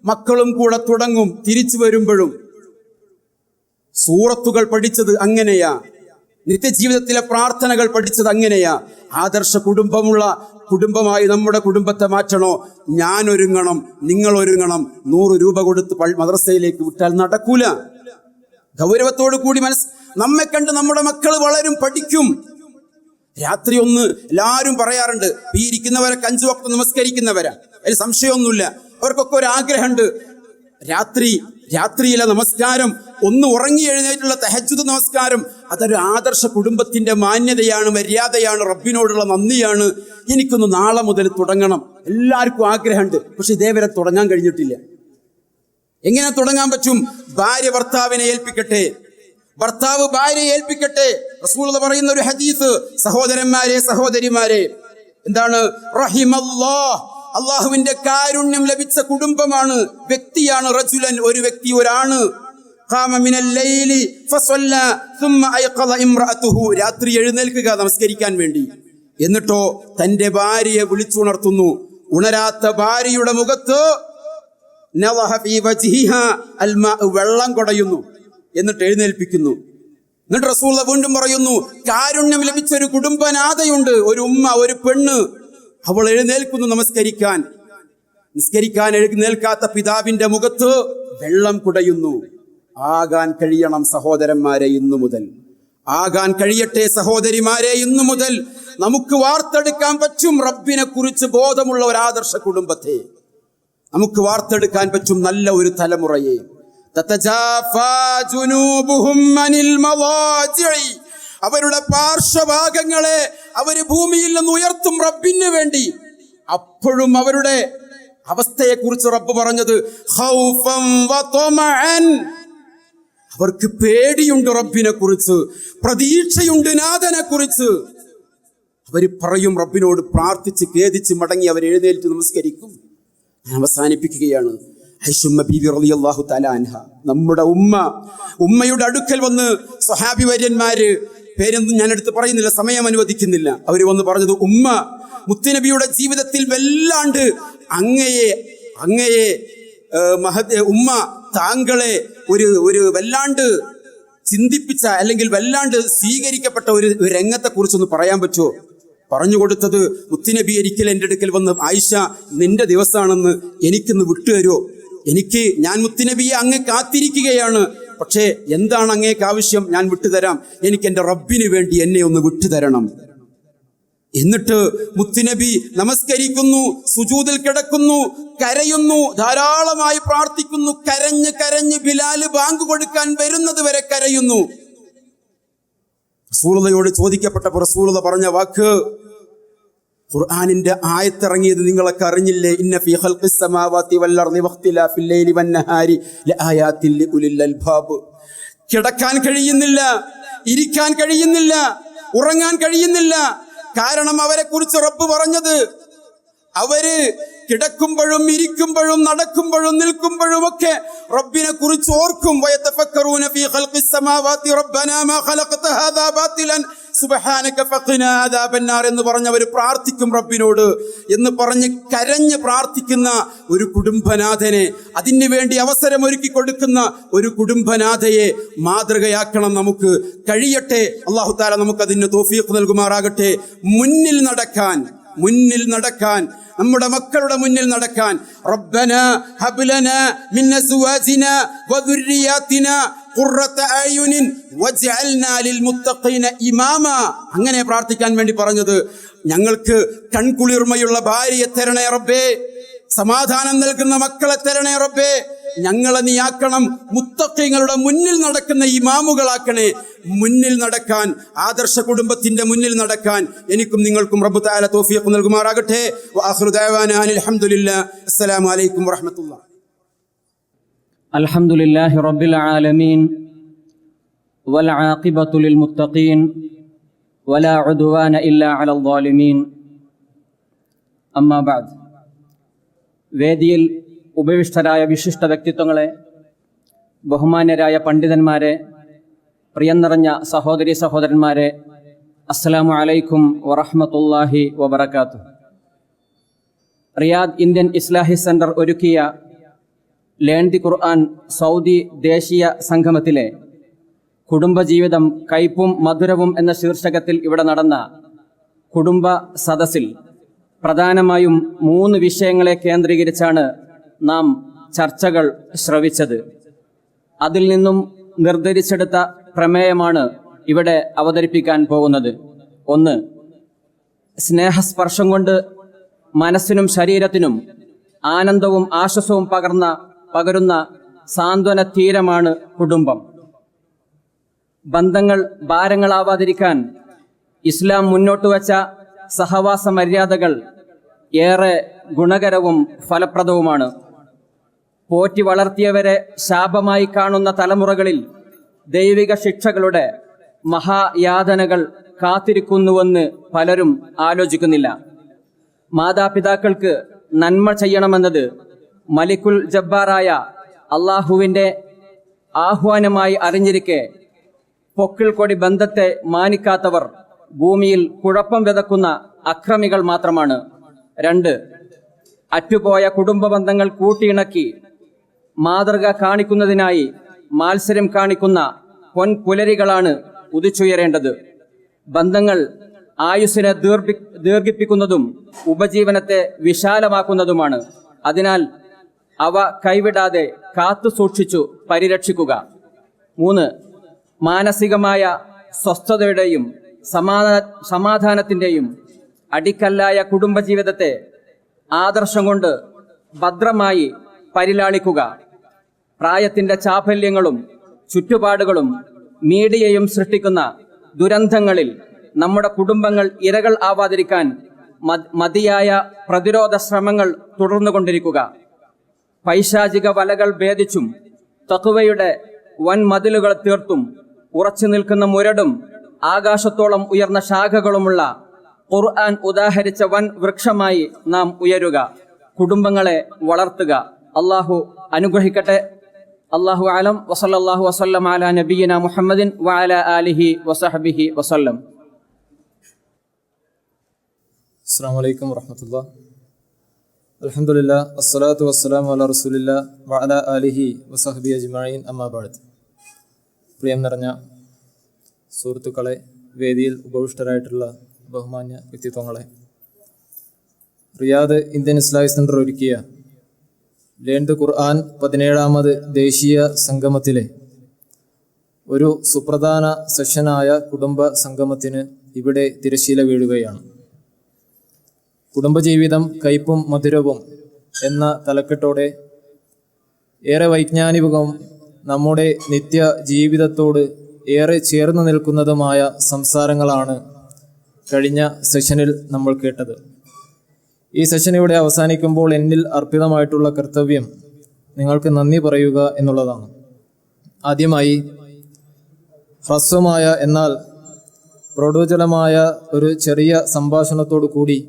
മക്കളും കൂടെ തുടങ്ങും. തിരിച്ചു വരുമ്പോഴും സൂറത്തുകൾ പഠിച്ചത് അങ്ങനെയാ, നിത്യജീവിതത്തിലെ പ്രാർത്ഥനകൾ പഠിച്ചത് അങ്ങനെയാ. ആദർശ കുടുംബമായി നമ്മുടെ കുടുംബത്തെ മാറ്റണോ? ഞാൻ ഒരുങ്ങണം, നിങ്ങൾ ഒരുങ്ങണം. 100 രൂപ കൊടുത്ത് മദ്രസയിലേക്ക് വിട്ടാൽ നടക്കൂല. ഗൗരവത്തോടു കൂടി നമ്മെ കണ്ട് നമ്മുടെ മക്കൾ വളരും, പഠിക്കും. രാത്രി ഒന്ന് എല്ലാവരും പറയാറുണ്ട്, ഈ ഇരിക്കുന്നവരൊക്കെ 5 വക്ത് നമസ്കരിക്കുന്നവരാ, അതിൽ സംശയമൊന്നുമില്ല. അവർക്കൊക്കെ ഒരു ആഗ്രഹമുണ്ട്, രാത്രിയിലെ നമസ്കാരം, ഒന്ന് ഉറങ്ങി എഴുന്നേറ്റുള്ള തഹജ്ജുദ് നമസ്കാരം, അതൊരു ആദർശ കുടുംബത്തിന്റെ മാന്യതയാണ്, മര്യാദയാണ്, റബ്ബിനോടുള്ള നന്ദിയാണ്. എനിക്കൊന്ന് നാളെ മുതൽ തുടങ്ങണം. എല്ലാവർക്കും ആഗ്രഹമുണ്ട്, പക്ഷെ ഇതേവരെ തുടങ്ങാൻ കഴിഞ്ഞിട്ടില്ല. എങ്ങനെ തുടങ്ങാൻ പറ്റും? ഭാര്യ ഭർത്താവിനെ ഏൽപ്പിക്കട്ടെ, ഭർത്താവ് ഭാര്യയെ ഏൽപ്പിക്കട്ടെ. റസൂലുള്ളാഹി പറയുന്ന ഒരു ഹദീസ്, സഹോദരന്മാരെ, സഹോദരിമാരെ, എന്താണ്? റഹിമല്ലാഹ്, അള്ളാഹുവിന്റെ കാരുണ്യം ലഭിച്ച കുടുംബമാണ്, വ്യക്തിയാണ്. റജുലൻ, ഒരു വ്യക്തി, ഒരാണ്. ഖാമ മിനൽ ലൈലി ഫസല്ല സുമ്മ അയ്ഖള ഇംറഅതുഹു, രാത്രി എഴുന്നേൽക്കുക നമസ്കരിക്കാൻ വേണ്ടി. എന്നിട്ടോ തന്റെ ഭാര്യയെ വിളിച്ചുണർത്തുന്നു. ഉണരാത്ത ഭാര്യയുടെ മുഖത്ത് നളഹ ഫീ വജ്ഹിഹാ അൽമാ, വെള്ളം കൊടയുന്നു. എന്നിട്ട് എഴുന്നേൽപ്പിക്കുന്നു. എന്നിട്ട് റസൂലുള്ളാഹി വീണ്ടും പറയുന്നു, കാരുണ്യം ലഭിച്ച ഒരു കുടുംബനാഥയുണ്ട്, ഒരു ഉമ്മ, ഒരു പെണ്ണ്. അവൾ എഴുന്നേൽക്കുന്നു നിസ്കരിക്കാൻ എഴുന്നേൽക്കാത്ത പിതാവിന്റെ മുഖത്ത് വെള്ളം കുടയുന്നു. ആകാൻ കഴിയണം സഹോദരന്മാരെ, ഇന്നു മുതൽ ആകാൻ കഴിയട്ടെ. സഹോദരിമാരെ, ഇന്നു മുതൽ നമുക്ക് വാർത്തെടുക്കാൻ പറ്റും റബ്ബിനെ കുറിച്ച് ബോധമുള്ള ഒരു ആദർശ കുടുംബത്തെ. നമുക്ക് വാർത്തെടുക്കാൻ പറ്റും നല്ല ഒരു തലമുറയെ. തതജാഫാ ജുനൂബുഹും അനിൽ മവാജിഇ, അവരുടെ പാർശ്വഭാഗങ്ങളെ അവര് ഭൂമിയിൽ നിന്ന് ഉയർത്തും റബ്ബിന് വേണ്ടി. അപ്പോഴും അവരുടെ അവസ്ഥയെക്കുറിച്ച് റബ്ബ് പറഞ്ഞത് ഖൗഫൻ വതമഅൻ, അവർക്ക് പേടിയുണ്ട് റബ്ബിനെ കുറിച്ച്, പ്രതീക്ഷയുണ്ട് നാഥനെ കുറിച്ച്. അവര് പറയും, റബ്ബിനോട് പ്രാർത്ഥിച്ച് ഖേദിച്ച് മടങ്ങി അവർ എഴുന്നേറ്റ് നമസ്കരിക്കും. അവസാനിപ്പിക്കുകയാണ്. ഐഷുമ്മ ബീവി റളിയല്ലാഹു തആല അൻഹ, നമ്മുടെ ഉമ്മയുടെ അടുക്കൽ വന്ന് സ്വഹാബി വര്യന്മാര്, പേരൊന്നും ഞാൻ എടുത്ത് പറയുന്നില്ല, സമയം അനുവദിക്കുന്നില്ല, അവര് വന്ന് പറഞ്ഞത്, ഉമ്മ, മുത്തുനബിയുടെ ജീവിതത്തിൽ വല്ലാണ്ട് അങ്ങയെ ഉമ്മ താങ്കളെ ഒരു വല്ലാണ്ട് ചിന്തിപ്പിച്ച, അല്ലെങ്കിൽ വല്ലാണ്ട് സ്വീകരിക്കപ്പെട്ട ഒരു രംഗത്തെ കുറിച്ചൊന്ന് പറയാൻ പറ്റുമോ? പറഞ്ഞു കൊടുത്തത്, മുത്തുനബി ഒരിക്കൽ എൻ്റെ അടുക്കൽ വന്ന്, ആയിഷ, നിന്റെ ദിവസമാണെന്ന് എനിക്കൊന്ന് വിട്ടുതരുമോ? ഞാൻ മുത്തുനബിയെ അങ്ങ് കാത്തിരിക്കുകയാണ്, പക്ഷേ എന്താണ് അങ്ങേക്ക് ആവശ്യം? ഞാൻ വിട്ടുതരാം. എനിക്ക് എൻ്റെ റബ്ബിന് വേണ്ടി എന്നെ ഒന്ന് വിട്ടുതരണം. എന്നിട്ട് മുത്തുനബി നമസ്കരിക്കുന്നു, സുജൂദിൽ കിടക്കുന്നു, കരയുന്നു, ധാരാളമായി പ്രാർത്ഥിക്കുന്നു. കരഞ്ഞ് ബിലാല് ബാങ്ക് കൊടുക്കാൻ വരുന്നത് വരെ കരയുന്നു. റസൂലുള്ളാഹിയോട് ചോദിക്കപ്പെട്ടപ്പോൾ റസൂലുള്ളാഹി പറഞ്ഞ വാക്ക്, ഖുർആനിന്റെ ആയത്തിറങ്ങിയത് നിങ്ങളൊക്കെ അറിഞ്ഞില്ലേ? ഇന്ന ഫീ ഖൽഖിസ് സമാവാതി വൽ അർളി വഖ്തിലാഫിൽ ലൈലി വൻ നഹാരി ലആയാതിൻ ലിഉലിൽ അൽബാബ്. കിടക്കാൻ കഴിയുന്നില്ല, ഇരിക്കാൻ കഴിയുന്നില്ല, ഉറങ്ങാൻ കഴിയുന്നില്ല. കാരണം അവരെ കുറിച്ച് റബ്ബ് പറഞ്ഞത്, അവര് കിടക്കുമ്പോഴും ഇരിക്കുമ്പോഴും നടക്കുമ്പോഴും നിൽക്കുമ്പോഴും ഒക്കെ റബ്ബിനെ കുറിച്ച് ഓർക്കും. വയതഫക്കറൂന ഫീ ഖൽഖിസ് സമാവാതി റബ്ബനാ മാ ഖലഖത ഹാദാ ബാതിലൻ സുബ്ഹാനക ഫഖിനാ അദാബന്നാർ എന്ന് പറഞ്ഞവർ പ്രാർത്ഥിക്കും റബ്ബിനോട് എന്ന് പറഞ്ഞ് കരഞ്ഞ് പ്രാർത്ഥിക്കുന്ന ഒരു കുടുംബനാഥനെ, അതിനു വേണ്ടി അവസരം ഒരുക്കി കൊടുക്കുന്ന ഒരു കുടുംബനാഥയെ മാതൃകയാക്കണം. നമുക്ക് കഴിയട്ടെ. അല്ലാഹു തആല നമുക്ക് അതിന് തൗഫീഖ് നൽകുമാറാകട്ടെ. മുന്നിൽ നടക്കാൻ, നമ്മുടെ മക്കളുടെ മുന്നിൽ നടക്കാൻ. റബ്ബനാ ഹബ് ലനാ മിൻ അസ്വാജിനാ വദുർരിയാതിനാ ഖുർറത അയുനിൻ വജ്അൽനാ ലിൽ മുത്തഖീന ഇമാമാ. അങ്ങനെ പ്രാർത്ഥിക്കാൻ വേണ്ടി പറഞ്ഞത്. ഞങ്ങൾക്ക് കൺകുളിർമയുള്ള ഭാര്യയെ തരണേ റബ്ബേ, സമാധാനം നൽകുന്ന മക്കളെ തരണേ റബ്ബേ. ഞങ്ങളെ നീയാക്കണം മുത്തഖീങ്ങളുടെ മുന്നിൽ നടക്കുന്ന ഇമാമുകളാക്കണേ. മുന്നിൽ നടക്കാൻ, ആദർശ കുടുംബത്തിന്റെ മുന്നിൽ നടക്കാൻ എനിക്കും നിങ്ങൾക്കും റബ്ബ് തആല തൗഫീഖ് നൽകുമാറാകട്ടെ. വആഖിറു ദഅവാനാ അനിൽ ഹംദുലില്ലാഹി. അസ്സലാമു അലൈക്കും വറഹ്മത്തുള്ളാഹി. അൽഹംദുലില്ലാഹി റബ്ബിൽ ആലമീൻ വൽ ആഖിബത്തു ലിൽ മുത്തഖീൻ വലാ ഉദ്വാന ഇല്ലാ അലൽ ളാലിമീൻ. അമ്മാ ബഅദ്. വേദിയിൽ ഉപവിഷ്ടരായ വിശിഷ്ട വ്യക്തിത്വങ്ങളെ, ബഹുമാന്യരായ പണ്ഡിതന്മാരെ, പ്രിയം നിറഞ്ഞ സഹോദരി സഹോദരന്മാരെ, അസ്സലാമു അലൈക്കും വറഹ്മത്തുള്ളാഹി വബറകാതുഹു. റിയാദ് ഇന്ത്യൻ ഇസ്ലാഹി സെന്റർ ഒരുക്കിയ ലേൺ ദി ഖുർആൻ സൗദി ദേശീയ സംഗമത്തിലെ കുടുംബജീവിതം കയ്പും മധുരവും എന്ന ശീർഷകത്തിൽ ഇവിടെ നടന്ന കുടുംബ സദസ്സിൽ പ്രധാനമായും 3 വിഷയങ്ങളെ കേന്ദ്രീകരിച്ചാണ് നാം ചർച്ചകൾ ശ്രവിച്ചത്. അതിൽ നിന്നും നിർദ്ദേശിച്ചെടുത്ത പ്രമേയമാണ് ഇവിടെ അവതരിപ്പിക്കാൻ പോകുന്നത്. 1. സ്നേഹസ്പർശം കൊണ്ട് മനസ്സിനും ശരീരത്തിനും ആനന്ദവും ആശ്വാസവും പകരുന്ന സാന്ത്വന തീരമാണ് കുടുംബം. ബന്ധങ്ങൾ ഭാരങ്ങളാവാതിരിക്കാൻ ഇസ്ലാം മുന്നോട്ട് വച്ച സഹവാസ മര്യാദകൾ ഏറെ ഗുണകരവും ഫലപ്രദവുമാണ്. പോറ്റി വളർത്തിയവരെ ശാപമായി കാണുന്ന തലമുറകളിൽ ദൈവിക ശിക്ഷകളുടെ മഹായാതനകൾ കാത്തിരിക്കുന്നുവെന്ന് പലരും ആലോചിക്കുന്നില്ല. മാതാപിതാക്കൾക്ക് നന്മ ചെയ്യണമെന്നത് മലിക്കുൽ ജബ്ബാറായ അള്ളാഹുവിൻ്റെ ആഹ്വാനമായി അറിഞ്ഞിരിക്കെ പൊക്കിൾ കൊടി ബന്ധത്തെ മാനിക്കാത്തവർ ഭൂമിയിൽ കുഴപ്പം വിതക്കുന്ന അക്രമികൾ മാത്രമാണ്. 2. അറ്റുപോയ കുടുംബ ബന്ധങ്ങൾ കൂട്ടിയിണക്കി മാതൃക കാണിക്കുന്നതിനായി മാത്സര്യം കാണിക്കുന്ന പൊൻപുലരികളാണ് ഉദിച്ചുയരേണ്ടത്. ബന്ധങ്ങൾ ആയുസ്സിനെ ദീർഘിപ്പിക്കുന്നതും ഉപജീവനത്തെ വിശാലമാക്കുന്നതുമാണ്. അതിനാൽ അവ കൈവിടാതെ കാത്തു സൂക്ഷിച്ചു പരിരക്ഷിക്കുക. 3. മാനസികമായ സ്വസ്ഥതയുടെയും സമാധാനത്തിൻ്റെയും അടിക്കല്ലായ കുടുംബജീവിതത്തെ ആദർശം കൊണ്ട് ഭദ്രമായി പരിലാളിക്കുക. പ്രായത്തിൻ്റെ ചാഫല്യങ്ങളും ചുറ്റുപാടുകളും മീഡിയയും സൃഷ്ടിക്കുന്ന ദുരന്തങ്ങളിൽ നമ്മുടെ കുടുംബങ്ങൾ ഇരകൾ ആവാതിരിക്കാൻ മതിയായ പ്രതിരോധ ശ്രമങ്ങൾ തുടർന്നുകൊണ്ടിരിക്കുക. പൈശാചിക വലകൾ ഭേദിച്ചും തഖ്വയുടെ വൻ മതിലുകൾ തീർത്തും ഉറച്ചു നിൽക്കുന്ന മുരടും ആകാശത്തോളം ഉയർന്ന ശാഖകളുമുള്ള ഖുർആൻ ഉദാഹരിച്ച വൻ വൃക്ഷമായി നാം ഉയരുക. കുടുംബങ്ങളെ വളർത്തുക. അള്ളാഹു അനുഗ്രഹിക്കട്ടെ. അള്ളാഹു ആലം. വസല്ലല്ലാഹു വസല്ലം അലാ നബിയിന മുഹമ്മദിൻ വഅലാ ആലിഹി വസഹബിഹി വസല്ലം. അസ്സലാമു അലൈക്കും വറഹ്മത്തുള്ളാഹി. അൽഹംദുലില്ലാ വസ്സലാത്തു വസ്സലാമു അലാ റസൂലില്ലാ വഅലാ ആലിഹി വസഹബിഹി അജ്മഈൻ. അമ്മാ ബഅദ്. പ്രിയം നിറഞ്ഞ സുഹൃത്തുക്കളെ, വേദിയിൽ ഉപവിഷ്ടരായിട്ടുള്ള ബഹുമാന്യ വ്യക്തിത്വങ്ങളെ, റിയാദ് ഇന്ത്യൻ ഇസ്ലാമിക് സെന്റർ ഒരുക്കിയ ലേൺ ദ ഖുർആൻ 17ാമത് ദേശീയ സംഗമത്തിലെ ഒരു സുപ്രധാന സെഷനായ കുടുംബ സംഗമത്തിന് ഇവിടെ തിരശ്ശീല വീഴുകയാണ്. കുടുംബജീവിതം കയ്പും മധുരവും എന്ന തലക്കെട്ടോടെ ഏറെ വൈജ്ഞാനികവും നമ്മുടെ നിത്യ ജീവിതത്തോട് ഏറെ ചേർന്ന് നിൽക്കുന്നതുമായ സംസാരങ്ങളാണ് കഴിഞ്ഞ സെഷനിൽ നമ്മൾ കേട്ടത്. ഈ സെഷൻ ഇവിടെ അവസാനിക്കുമ്പോൾ എന്നിൽ അർപ്പിതമായിട്ടുള്ള കർത്തവ്യം നിങ്ങൾക്ക് നന്ദി പറയുക എന്നുള്ളതാണ്. ആദ്യമായി ഹ്രസ്വമായ എന്നാൽ പ്രൗഢോജ്വലമായ ഒരു ചെറിയ സംഭാഷണത്തോടു കൂടി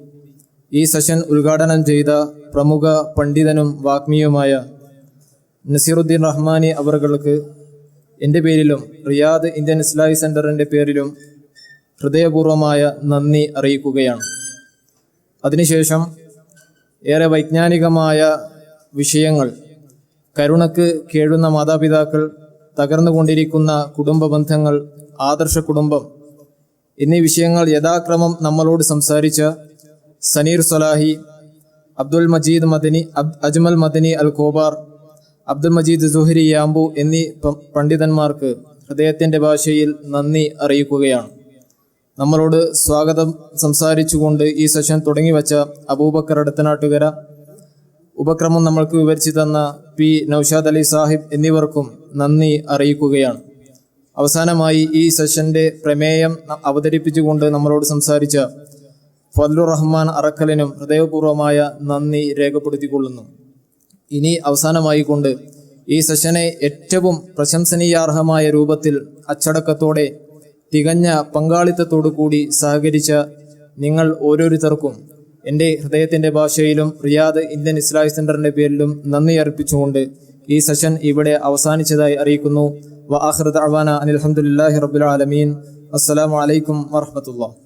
ഈ സെഷൻ ഉദ്ഘാടനം ചെയ്ത പ്രമുഖ പണ്ഡിതനും വാഗ്മിയുമായ നസീറുദ്ദീൻ റഹ്മാനി അവർക്ക് എൻ്റെ പേരിലും റിയാദ് ഇന്ത്യൻ ഇസ്ലാമിക് സെൻ്ററിൻ്റെ പേരിലും ഹൃദയപൂർവമായ നന്ദി അറിയിക്കുകയാണ്. അതിനുശേഷം ഏറെ വൈജ്ഞാനികമായ വിഷയങ്ങൾ, കരുണക്ക് കേഴുന്ന മാതാപിതാക്കൾ, തകർന്നുകൊണ്ടിരിക്കുന്ന കുടുംബ ബന്ധങ്ങൾ, ആദർശ കുടുംബം എന്നീ വിഷയങ്ങൾ യഥാക്രമം നമ്മളോട് സംസാരിച്ച Saneer Salahi, Abdul Majeed Madani, Ajmal Madani Al Khobar, Abdul Majeed Zuhri Yanbu എന്നീ പണ്ഡിതന്മാർക്ക് ഹൃദയത്തിൻ്റെ ഭാഷയിൽ നന്ദി അറിയിക്കുകയാണ്. നമ്മളോട് സ്വാഗതം സംസാരിച്ചുകൊണ്ട് ഈ സെഷൻ തുടങ്ങി വച്ച അബൂബക്കർ അടുത്തനാട്ടുകര, ഉപക്രമം നമ്മൾക്ക് വിവരിച്ചു തന്ന പി നൌഷാദ് അലി സാഹിബ് എന്നിവർക്കും നന്ദി അറിയിക്കുകയാണ്. അവസാനമായി ഈ സെഷൻ്റെ പ്രമേയം അവതരിപ്പിച്ചുകൊണ്ട് നമ്മളോട് സംസാരിച്ച ഫദ്ലുർ റഹ്മാൻ അറക്കലിനും ഹൃദയപൂർവമായ നന്ദി രേഖപ്പെടുത്തിക്കൊള്ളുന്നു. ഇനി അവസാനമായി കൊണ്ട് ഈ സെഷനെ ഏറ്റവും പ്രശംസനീയാർഹമായ രൂപത്തിൽ അച്ചടക്കത്തോടെ തികഞ്ഞ പങ്കാളിത്തത്തോടു കൂടി സഹകരിച്ച നിങ്ങൾ ഓരോരുത്തർക്കും എൻ്റെ ഹൃദയത്തിൻ്റെ ഭാഷയിലും റിയാദ് ഇന്ത്യൻ ഇസ്ലാമിക് സെൻ്ററിൻ്റെ പേരിലും നന്ദി അർപ്പിച്ചുകൊണ്ട് ഈ സെഷൻ ഇവിടെ അവസാനിച്ചതായി അറിയിക്കുന്നു. വ ആഖിറു ദഅ്വാനാ അനിൽ ഹംദുലില്ലാഹി റബ്ബിൽ ആലമീൻ. അസ്സലാമു അലൈക്കും വറഹ്മത്തുള്ളാഹി.